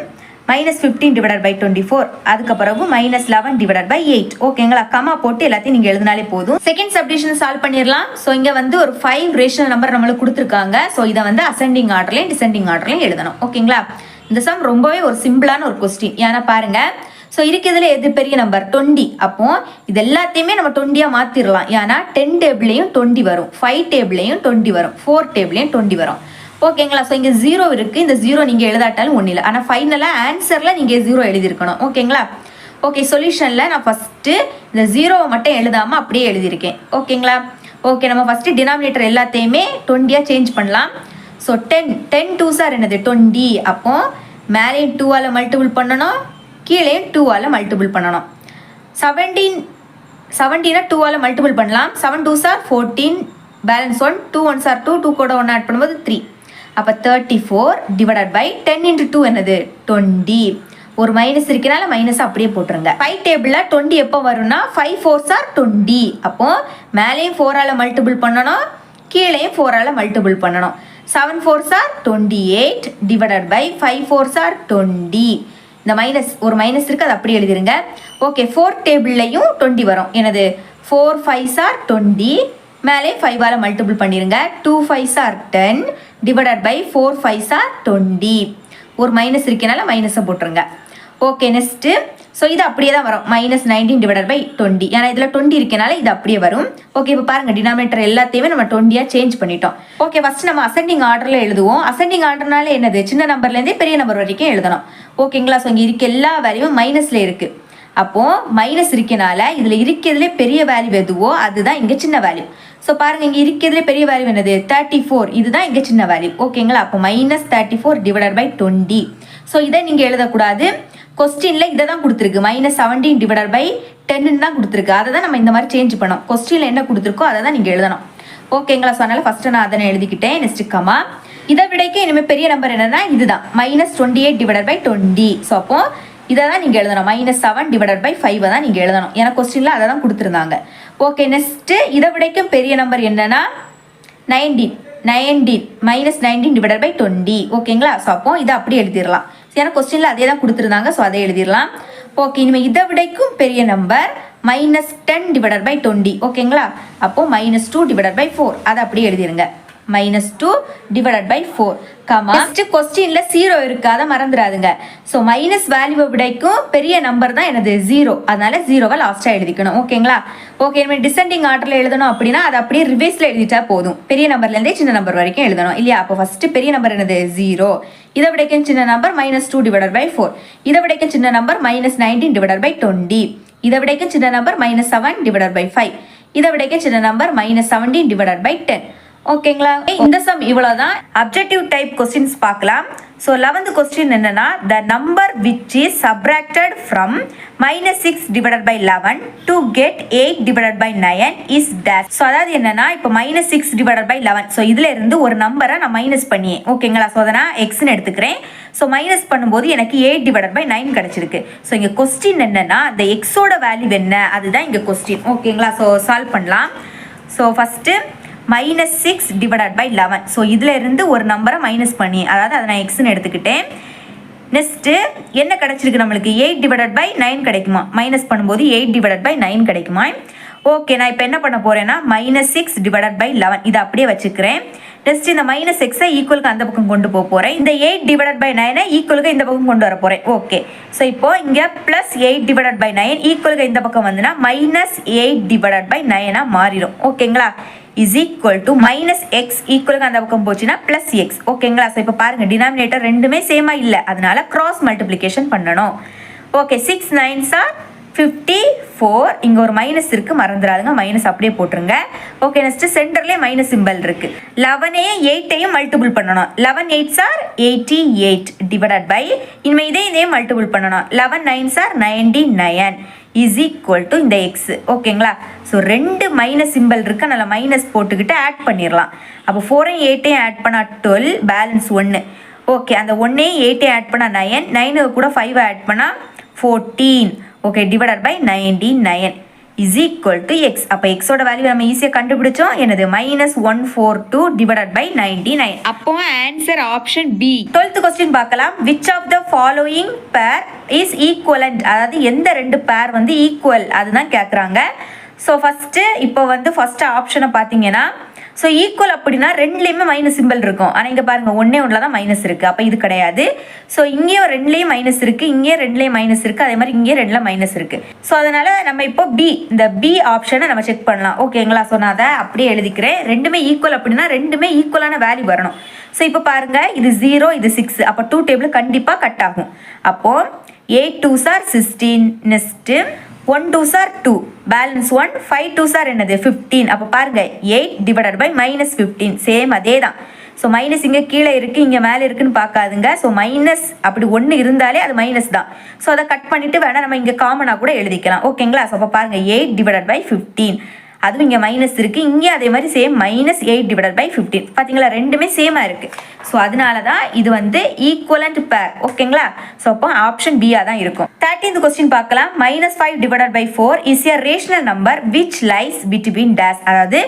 -15 divided by 24, அதுக்கப்புறம் -11 டிவைடட் பை 8. ஓகேங்களா? கமா போட்டு எல்லாத்தையும் நீங்கள் எழுதினாலே போதும். செகண்ட் சப்டிவிஷன் சால்வ் பண்ணிடலாம். ஸோ இங்கே வந்து ஒரு 5 ரேஷனல் நம்பர் நம்மளுக்கு கொடுத்துருக்காங்க. ஸோ இதை வந்து அசெண்டிங் ஆர்டர்லையும் டிசெண்டிங் ஆர்டர்லையும் எழுதணும். ஓகேங்களா? இந்த சம் ரொம்பவே ஒரு சிம்பிளான ஒரு கொஸ்டின். ஏன்னா பாருங்க, ஸோ இருக்கிறதுல எது பெரிய நம்பர் 20. அப்போ இது எல்லாத்தையுமே நம்ம 20ஆ மாற்றிடலாம். ஏன்னா 10 டேபிளையும் 20 வரும், 5 டேபிளையும் 20 வரும், 4 டேபிளையும் 20 வரும். ஓகேங்களா? ஸோ இங்கே 0 இருக்குது. இந்த 0 நீங்கள் எழுதாட்டாலும் ஒன்றும் இல்லை. ஆனால் ஃபைனலாக ஆன்சரில் நீங்கள் 0 எழுதியிருக்கணும். ஓகேங்களா? ஓகே, சொல்யூஷனில் நான் ஃபஸ்ட்டு இந்த 0வை மட்டும் எழுதாமல் அப்படியே எழுதியிருக்கேன். ஓகேங்களா? ஓகே, நம்ம ஃபஸ்ட்டு டினாமினேட்டர் எல்லாத்தையுமே 20ஆக சேஞ்ச் பண்ணலாம். ஸோ 10 2s are என்னது 20. அப்போ மேலேயும் 2ஆல் மல்டிபிள் பண்ணணும், கீழே 2ஆல் மல்டிபிள் பண்ணணும். 17 2ஆல் மல்டிபிள் பண்ணலாம். 7 2s are 14, balance 1, 2 1s are 2, 2 கூட 1 ஆட் பண்ணும்போது 3. அப்போ 34 டிவைடட் பை 10 into 2 என்னது 20. ஒரு மைனஸ் இருக்கனால மைனஸ் அப்படியே போட்டுருங்க. 5 டேபிளில் 20 எப்போ வரும்னா 5 4s are 20. அப்போ மேலேயும் 4ஆல் மல்டிபிள் பண்ணணும், கீழேயும் 4ஆல் மல்டிபிள் பண்ணணும். 7 4s are 28 divided by 5 4s are 20. இந்த மைனஸ் ஒரு மைனஸ் இருக்குது, அது அப்படி எழுதிருங்க. ஓகே, 4 டேபிள்லையும் 20 வரும். எனது 4 5s are 20, மேலே 5ஆல் மல்டிபிள் பண்ணிடுங்க. 2 5s are 10 divided by 4 5s are 20. ஒரு மைனஸ் இருக்கனால மைனஸை போட்டுருங்க. ஓகே, நெக்ஸ்ட்டு ஸோ இது அப்படியே தான் வரும். -19 டிவைடட் பை 20. ஏன்னா இதில் 20 இருக்கனால இது அப்படியே வரும். ஓகே, இப்போ பாருங்கள் டினாமினேட்டர் எல்லாத்தையுமே நம்ம 20ஆக சேஞ்ச் பண்ணிட்டோம். ஓகே, ஃபஸ்ட்டு நம்ம அசெண்டிங் ஆர்டரில் எழுதுவோம். அசெண்டிங் ஆர்டர்னால என்னது, சின்ன நம்பர்லேருந்தே பெரிய நம்பர் வரைக்கும் எழுதணும். ஓகேங்களா? ஸோ இங்கே இருக்க எல்லா வேல்யூவும் மைனஸில் இருக்குது. அப்போது மைனஸ் இருக்கனால இதில் இருக்கிறதுலே பெரிய வேல்யூ எதுவோ அதுதான் இங்கே சின்ன வேல்யூ. ஸோ பாருங்கள் இங்கே இருக்கிறதுலே பெரிய வேல்யூ என்னது, 34. இதுதான் இங்கே சின்ன வேல்யூ. ஓகேங்களா? அப்போ -34 டிவைடட் பை 20. ஸோ இதை நீங்கள் எழுதக்கூடாது. கொஸ்டினில் இதை தான் கொடுத்துருக்கு, -17 டிவைடட் பை 10 தான் கொடுத்துருக்கு. அதை தான் நம்ம இந்த மாதிரி சேஞ்ச் பண்ணோம். கொஸ்டினில் என்ன கொடுத்துருக்கோ அதை தான் நீங்கள் எழுதணும். ஓகேங்களா? ஸோ அதனால் ஃபஸ்ட்டு நான் அதனை எழுதிக்கிட்டேன். நெக்ஸ்ட் கமா, இதை விடைக்கு இனிமேல் பெரிய நம்பர் என்னன்னா இதுதான், -28 டிவைடட் பை 20. ஸோ அப்போ இதை தான் நீங்கள் எழுதணும். -7 டிவைடட் பை 5 தான் நீங்கள் எழுதணும். ஏன்னா கொஸ்டினில் அதை தான் கொடுத்துருந்தாங்க. ஓகே, நெக்ஸ்ட்டு இதை விடைக்கும் பெரிய நம்பர் என்னன்னா 19 -19 டிவைடட் பை 20. ஓகேங்களா? ஸோ அப்போ இதை அப்படியே எழுதிடலாம். ஏன்னா கொஸ்டினில் அதே தான் கொடுத்துருந்தாங்க. ஸோ அதை எழுதிடலாம். ஓகே, இனிமேல் இதை விடைக்கும் பெரிய நம்பர் -10 டிவைடட் பை 20. ஓகேங்களா? அப்போ -2 டிவைடட் பை 4 அதை அப்படியே எழுதிருங்க. -2 டிவைடட் பை 4 கமா, நெக்ஸ்ட் கொஸ்டின்ல 0 இருக்கு, அதை மறந்துடாதுங்க. ஸோ மைனஸ் வேல்யூவை விடைக்கும் பெரிய நம்பர் தான் எனது 0. அதனால 0வை லாஸ்ட்டாக எழுதிக்கணும். ஓகேங்களா? ஓகே, இனிமேல் டிசெண்டிங் ஆர்டரில் எழுதணும் அப்படின்னா அதை அப்படியே ரிவர்ஸில் எழுதிட்டா போதும். பெரிய நம்பர்லேருந்தே சின்ன நம்பர் வரைக்கும் எழுதணும் இல்லையா? அப்போ ஃபஸ்ட்டு பெரிய நம்பர் என்னது 0. இதை விடைக்கும் சின்ன நம்பர் -2 டிவைடட் பை 4. இதை விடைக்கும் சின்ன நம்பர் -19 டிவைடட் பை 20. இதை விடைக்கும் சின்ன நம்பர் -7 டிவைடட் பை 5. இதை விடைக்கும் சின்ன நம்பர் -17 டிவைடட் பை 10. ஓகேங்களா? இந்த சம் இவ்வளவுதான். அப்ஜெக்டிவ் டைப் கொஸ்டின்ஸ் பார்க்கலாம். ஸோ 11th கொஸ்டின் என்னன்னா, the number which is subtracted from -6 divided by 11 to get 8 divided by 9 is dash. So அதாவது என்னன்னா, இப்போ -6 டிவைடட் பை 11. ஸோ இதுல இருந்து ஒரு நம்பரை நான் மைனஸ் பண்ணியேன். ஓகேங்களா? ஸோ அதை நான் எக்ஸ்ன்னு எடுத்துக்கிறேன். ஸோ மைனஸ் பண்ணும்போது எனக்கு 8 டிவைடட் பை 9 கிடைச்சிருக்கு. ஸோ இங்கே கொஸ்டின் என்னன்னா, அந்த எக்ஸோட வேல்யூ என்ன, அதுதான் இங்கே கொஸ்டின். ஓகேங்களா? ஸோ சால்வ் பண்ணலாம். So first -6 divided by 11. So இதில் இருந்து ஒரு நம்பரை மைனஸ் பண்ணி, அதாவது அதை நான் எக்ஸ்ன்னு எடுத்துக்கிட்டேன். நெக்ஸ்ட்டு என்ன கிடச்சிருக்கு நம்மளுக்கு, 8 டிவைடட் பை 9 கிடைக்குமா? மைனஸ் பண்ணும்போது 8 டிவைடட் பை 9 கிடைக்குமா? ஓகே, நான் இப்போ என்ன பண்ண போகிறேன்னா -6 டிவைடட் பை 11 இதை அப்படியே வச்சுக்கிறேன். நெக்ஸ்ட் இந்த -6ஐ ஈக்குவலுக்கு அந்த பக்கம் கொண்டு போக போகிறேன். இந்த 8 டிவைடட் பை 9ஐ ஈக்குவலுக்கு இந்த பக்கம் கொண்டு வர போகிறேன். ஓகே, ஸோ இப்போ இங்கே +8 டிவைடட் பை 9 ஈக்குவலுக்கு இந்த பக்கம் வந்துன்னா -8 டிவைடட் பை 9ஆக மாறிடும். ஓகேங்களா? இஸ் ஈக்குவல் டு -x ஈக்குவலுக்கு அந்த பக்கம் போச்சுன்னா +x. ஓகேங்களா? ஸோ இப்போ பாருங்கள் டினாமினேட்டர் ரெண்டுமே சேமாக இல்லை, அதனால கிராஸ் மல்டிப்ளிகேஷன் பண்ணணும். Okay, 6 9s are 54. இங்கே ஒரு மைனஸ் இருக்குது, மறந்துடாதுங்க, மைனஸ் அப்படியே போட்டுருங்க. ஓகே, நெக்ஸ்ட் சென்டர்லேயே மைனஸ் சிம்பிள் இருக்குது. 11ஐயும் 8ஐயும் மல்டிபிள் பண்ணணும். 11 8s are 88 டிவைடட் பை, இனிமேல் இதையும் மல்டிபிள் பண்ணணும். 11 9s are 99 is equal to இந்த எக்ஸ். ஓகேங்களா? ஸோ ரெண்டு மைனஸ் சிம்பிள் இருக்கு, அதனால் மைனஸ் போட்டுக்கிட்டு ஆட் பண்ணிடலாம். அப்போ 4ஐயும் 8ஐயும் ஆட் பண்ணால் 12, பேலன்ஸ் 1. ஓகே, அந்த 1ஐயும் 8ஐயும் ஆட் பண்ணால் 9, 9 கூட 5 ஆட் பண்ணால் 14. Okay, divided by 99 is equal to X. அப்போ எக்ஸோட வேல்யூ நம்ம ஈஸியாக கண்டுபிடிச்சோம். என்னது -142 டிவைடட் பை 99. அப்போ answer option B. 12th question பார்க்கலாம். Which of the following pair is equivalent, அதாவது எந்த ரெண்டு பேர் வந்து ஈக்குவல் அதுதான் கேட்குறாங்க. ஸோ ஃபஸ்ட்டு இப்போ வந்து ஃபஸ்ட்டு ஆப்ஷனை பார்த்தீங்கன்னா, ஸோ ஈக்குவல் அப்படின்னா ரெண்டுலேயுமே மைனஸ் சிம்பிள் இருக்கும். ஆனால் இங்கே பாருங்கள் ஒன்றில் தான் மைனஸ் இருக்குது, அப்போ இது கிடையாது. ஸோ இங்கேயும் ரெண்டுலேயும் மைனஸ் இருக்குது, இங்கேயும் ரெண்டுலேயும் மைனஸ் இருக்குது, அதே மாதிரி இங்கேயும் ரெண்டில் மைனஸ் இருக்குது. ஸோ அதனால் நம்ம இப்போ இந்த பி ஆப்ஷனை நம்ம செக் பண்ணலாம். ஓகேங்களா? ஸோ நான் அதை அப்படியே எழுதிக்கிறேன். ரெண்டுமே ஈக்குவல் அப்படின்னா ரெண்டுமே ஈக்குவலான வேல்யூ வரணும். ஸோ இப்போ பாருங்கள், இது 0 இது 6, அப்போ 2 டேபிள் கண்டிப்பாக கட் ஆகும். அப்போது 8 2s are 16. Next 1 2s are 2, balance 1, 5 2s are என்னது 15. அப்போ பாருங்கள் 8 டிவைடட் பை -15 சேம் அதே தான். ஸோ மைனஸ் இங்கே கீழே இருக்குது, இங்கே மேலே இருக்குன்னு பார்க்காதுங்க. ஸோ மைனஸ் அப்படி ஒன்று இருந்தாலே அது மைனஸ் தான். ஸோ அதை கட் பண்ணிவிட்டு வேணால் நம்ம இங்கே காமனாக கூட எழுதிக்கலாம். ஓகேங்களா? ஸோ அப்போ பாருங்கள் 8 டிவைடட் பை 15, அதுவும் இங்கே மைனஸ் இருக்குது, இங்கே அதே மாதிரி சேம் -8 டிவைடட் பை 15. பார்த்தீங்களா, ரெண்டுமே சேமாக இருக்குது. ஸோ அதனால தான் இது வந்து ஈக்குவலண்ட் பேர். ஓகேங்களா? ஸோ அப்போ ஆப்ஷன் பியாக தான் இருக்கும். 13th கொஸ்டின் பார்க்கலாம். -5 divided by 4 is a rational number which lies between dash, அதாவது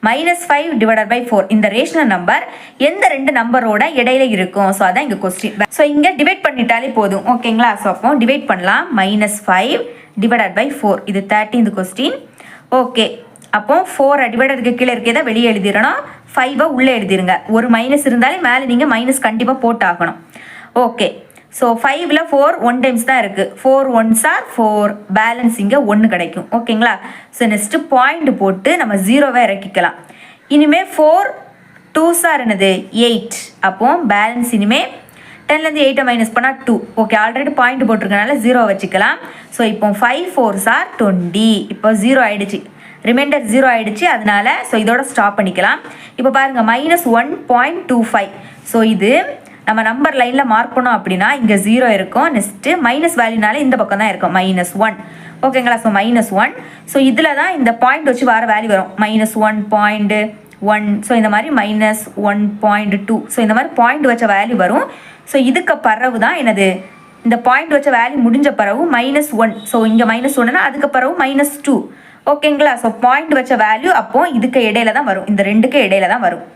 -5 டிவைடட் பை 4 இந்த ரேஷனல் நம்பர் எந்த ரெண்டு நம்பரோட இடையில இருக்கும். ஸோ அதான் இங்கே கொஸ்டின். ஸோ இங்கே டிவைட் பண்ணிட்டாலே போதும். ஓகேங்களா? ஸோ அப்போ டிவைட் பண்ணலாம். -5 டிவைடட் பை 4 இது 13th கொஸ்டின். ஓகே, அப்போ 4 டிவைடருக்கு கீழே இருக்கிறத வெளியே எழுதிடணும், 5 உள்ளே எழுதிருங்க. ஒரு மைனஸ் இருந்தாலே மேலே நீங்கள் மைனஸ் கண்டிப்பாக போட்டாகணும். ஓகே, ஸோ 5ல் 4 1 டைம்ஸ் தான் இருக்குது. 4 1s are 4, பேலன்ஸ் இங்கே 1 கிடைக்கும். ஓகேங்களா? ஸோ நெக்ஸ்ட்டு பாயிண்ட் போட்டு நம்ம 0வை இறக்கிக்கலாம். இனிமேல் 4 2s are என்னது 8, அப்போ பேலன்ஸ் இனிமேல் 10லேருந்து 8 மைனஸ் பண்ணால் 2. ஓகே, ஆல்ரெடி பாயிண்ட் போட்டிருக்கனால 0 வச்சுக்கலாம். ஸோ இப்போ 5 4s are 20, இப்போ 0 ஆகிடுச்சு, ரிமைண்டர் 0 ஆகிடுச்சு. அதனால ஸோ இதோட ஸ்டாப் பண்ணிக்கலாம். இப்போ பாருங்கள் -1.25. ஸோ இது நம்ம நம்பர் லைனில் மார்க் பண்ணோம் அப்படின்னா இங்கே 0 இருக்கும். நெக்ஸ்ட்டு மைனஸ் வேல்யூனால இந்த பக்கம் தான் இருக்கும் -1. ஓகேங்களா? ஸோ -1. ஸோ இதில் தான் இந்த பாயிண்ட் வச்சு வர வேல்யூ வரும், -1.1. ஸோ இந்த மாதிரி -1.2. ஸோ இந்த மாதிரி பாயிண்ட் வச்ச வேல்யூ வரும். ஸோ இதுக்கு பிறகு தான் என்னது, இந்த பாயிண்ட் வச்ச வேல்யூ முடிஞ்ச பிறகு -1. ஸோ இங்கே -1னா அதுக்கு பிறகு -2. ஓகேங்களா? ஸோ பாயிண்ட் வச்ச வேல்யூ அப்போ இதுக்கு இடையில தான் வரும், இந்த ரெண்டுக்கு இடையில தான் வரும்.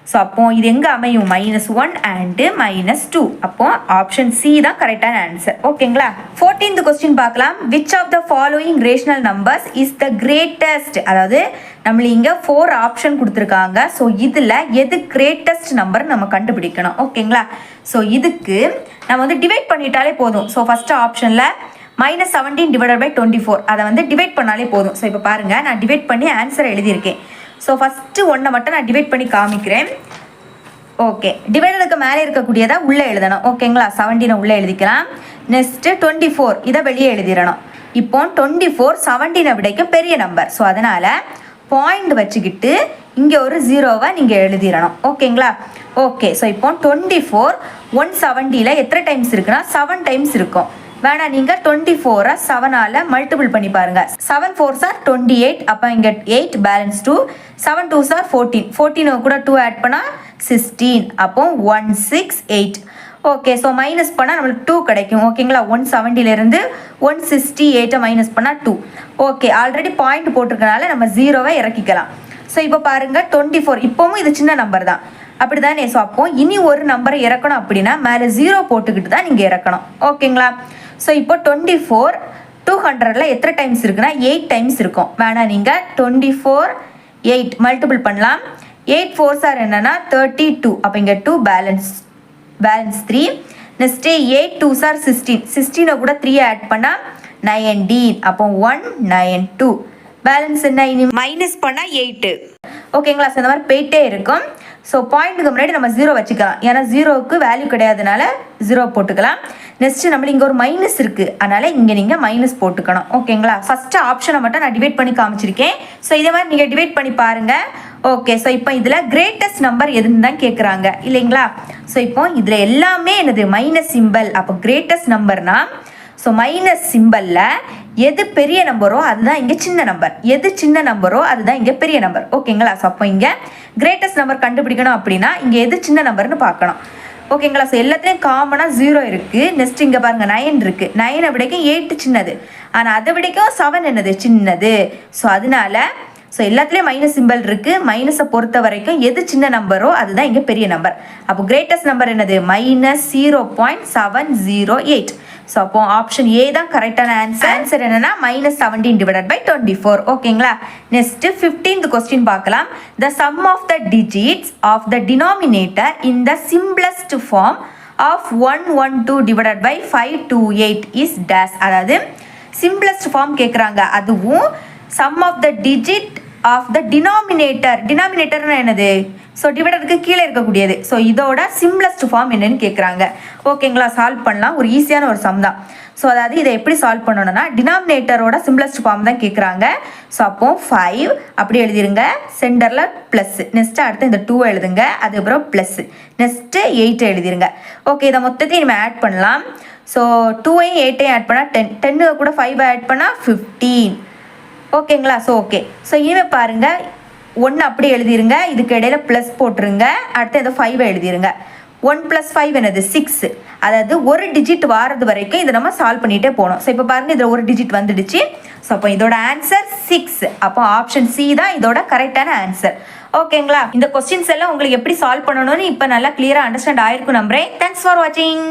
ஸோ அப்போ இது எங்கே அமையும், -1 and -2. அப்போ ஆப்ஷன் சி தான் கரெக்டான ஆன்சர். ஓகேங்களா? 14th கொஸ்டின் பார்க்கலாம். Which of the following rational numbers is the greatest? அதாவது நம்மள இங்கே 4 ஆப்ஷன் கொடுத்துருக்காங்க. ஸோ இதில் எது கிரேட்டஸ்ட் நம்பர் நம்ம கண்டுபிடிக்கணும். ஓகேங்களா? ஸோ இதுக்கு நம்ம வந்து டிவைட் பண்ணிட்டாலே போதும். ஸோ ஃபஸ்ட்டு ஆப்ஷனில் -17 டிவைடட் பை 24, அதை வந்து டிவைட் பண்ணாலே போதும். ஸோ இப்போ பாருங்கள், நான் டிவைட் பண்ணி ஆன்சரை எழுதியிருக்கேன். ஸோ ஃபஸ்ட்டு ஒன்றை மட்டும் நான் டிவைட் பண்ணி காமிக்கிறேன். ஓகே, டிவைடருக்கு மேலே இருக்கக்கூடியதை உள்ளே எழுதணும். ஓகேங்களா? 17 உள்ளே எழுதிக்கலாம். நெக்ஸ்ட்டு 24 இதை வெளியே எழுதிடணும். இப்போ 24 17 விடைக்கும் பெரிய நம்பர். ஸோ அதனால் பாயிண்ட் வச்சுக்கிட்டு இங்கே ஒரு 0வை நீங்கள் எழுதிடணும். ஓகேங்களா? ஓகே, ஸோ இப்போ 24 170ல் எத்தனை டைம்ஸ் இருக்குன்னா 7 டைம்ஸ் இருக்கும். வேணா நீங்கள் 24 7ஆல் மல்டிபிள் பண்ணி பாருங்கள். 7 4s are 28, அப்போ இங்கே 8 பேலன்ஸ் 2. 7 2s are 14, 14 கூட 2 ஆட் பண்ணால் 16, அப்போ 168. ஓகே, ஸோ மைனஸ் பண்ணால் நம்மளுக்கு 2 கிடைக்கும். ஓகேங்களா? 170லேருந்து 168 மைனஸ் பண்ணால் 2. ஓகே, ஆல்ரெடி பாயிண்ட் போட்டிருக்கனால நம்ம 0வை இறக்கிக்கலாம். ஸோ இப்போ பாருங்கள் 24, இப்போவும் இது சின்ன நம்பர் தான், அப்படி தானே? ஸோ அப்போ இனி ஒரு நம்பரை இறக்கணும் அப்படின்னா மேலே 0 போட்டுக்கிட்டு தான் நீங்கள் இறக்கணும். ஓகேங்களா? ஸோ இப்போ 24 200ல் எத்தனை டைம்ஸ் இருக்குன்னா 8 டைம்ஸ் இருக்கும். வேணால் நீங்கள் 24 8 மல்டிபிள் பண்ணலாம். 8 4s are என்னன்னா 32, அப்போ இங்கே 2 பேலன்ஸ் 3. நெக்ஸ்ட்டு 8 2s are 16, 16 கூட 3 ஆட் பண்ணால் 19, அப்போ 192. பேலன்ஸ் என்ன, இனி மைனஸ் பண்ணால் 8. ஓகேங்களா? ஸோ இந்த மாதிரி போயிட்டே இருக்கும். ஸோ பாயிண்ட்டுக்கு முன்னாடி நம்ம 0 வச்சுக்கலாம், ஏன்னா 0க்கு வேல்யூ கிடையாதுனால 0 போட்டுக்கலாம். நெக்ஸ்ட்டு நம்மளுக்கு இங்கே ஒரு மைனஸ் இருக்குது, அதனால் இங்கே நீங்கள் மைனஸ் போட்டுக்கணும். ஓகேங்களா? ஃபஸ்ட்டு ஆப்ஷனை மட்டும் நான் டிவைட் பண்ணி காமிச்சிருக்கேன். ஸோ இதே மாதிரி நீங்கள் டிவைட் பண்ணி பாருங்கள். ஓகே, ஸோ இப்போ இதில் கிரேட்டஸ்ட் நம்பர் எதுன்னு தான் கேட்குறாங்க இல்லைங்களா? ஸோ இப்போ இதில் எல்லாமே என்னது மைனஸ் சிம்பிள். அப்போ கிரேட்டஸ்ட் நம்பர்னா ஸோ மைனஸ் சிம்பிளில் எது பெரிய நம்பரோ அதுதான் இங்கே சின்ன நம்பர், எது சின்ன நம்பரோ அதுதான் இங்கே பெரிய நம்பர். ஓகேங்களா? ஸோ அப்போ இங்கே கிரேட்டஸ்ட் நம்பர் கண்டுபிடிக்கணும் அப்படின்னா இங்கே எது சின்ன நம்பர்னு பார்க்கணும். ஓகேங்களா? ஸோ எல்லாத்துலேயும் காமனாக 0 இருக்குது. நெக்ஸ்ட் இங்கே பாருங்கள் 9 இருக்குது. 9 விடைக்கும் 8 சின்னது, ஆனால் அதை விடைக்கும் 7 என்னது சின்னது. ஸோ அதனால ஸோ எல்லாத்துலேயும் மைனஸ் சிம்பிள் இருக்குது. மைனஸை பொறுத்த வரைக்கும் எது சின்ன நம்பரோ அதுதான் இங்கே பெரிய நம்பர். அப்போ கிரேட்டஸ்ட் நம்பர் என்னது -0.708. ஸோ அப்போ ஆப்ஷன் ஏ தான் கரெக்டான ஆன்சர். ஆன்சர் என்னன்னா -17 டிவைடட் பை 24. ஓகேங்களா? நெக்ஸ்ட் 15th கொஸ்டின் பார்க்கலாம். The sum of the digits of the denominator in the simplest form of 112 divided by 528 is days. அதாவது சிம்பிளஸ்ட் ஃபார்ம் கேட்குறாங்க, அதுவும் sum of the digit of the டினாமினேட்டர்னா என்னது, so டிவைடருக்கு கீழே இருக்கக்கூடியது. So இதோட சிம்பிளஸ்ட் ஃபார்ம் என்னன்னு கேட்குறாங்க. ஓகேங்களா? சால்வ் பண்ணலாம், ஒரு ஈஸியான ஒரு சம் தான். ஸோ அதாவது இதை எப்படி சால்வ் பண்ணணும்னா டினாமினேட்டரோட சிம்பிளஸ்ட் ஃபார்ம் தான் கேட்குறாங்க. ஸோ அப்போ 5 அப்படி எழுதிருங்க, சென்டரில் ப்ளஸ், நெக்ஸ்ட்டு அடுத்து இந்த 2 எழுதுங்க, அதுக்கப்புறம் ப்ளஸ், நெக்ஸ்ட்டு 8 எழுதிருங்க. ஓகே, இதை மொத்தத்தையும் நம்ம ஆட் பண்ணலாம். ஸோ 2ஐயும் 8ஐயும் ஆட் பண்ணால் 10, 10 கூட 5 ஆட் பண்ணால் 15. ஓகேங்களா? ஸோ ஓகே, ஸோ இனிமேல் பாருங்கள் 1 அப்படி எழுதிருங்க, இதுக்கு இடையில ப்ளஸ் போட்டுருங்க, அடுத்து ஏதோ 5 எழுதிருங்க. 1 + 5 என்னது 6. அதாவது ஒரு டிஜிட் வாரது வரைக்கும் இதை நம்ம சால்வ் பண்ணிகிட்டே போகணும். ஸோ இப்போ பாருங்கள் இதில் ஒரு டிஜிட் வந்துடுச்சு. ஸோ அப்போ இதோட ஆன்சர் 6. அப்போ ஆப்ஷன் சி தான் இதோட கரெக்டான ஆன்சர். ஓகேங்களா? இந்த கொஸ்டின்ஸ் எல்லாம் உங்களுக்கு எப்படி சால்வ் பண்ணணும்னு இப்போ நல்லா கிளியராக அண்டர்ஸ்டாண்ட் ஆயிருக்கும் நம்புறேன். தேங்க்ஸ் ஃபார் வாட்சிங்.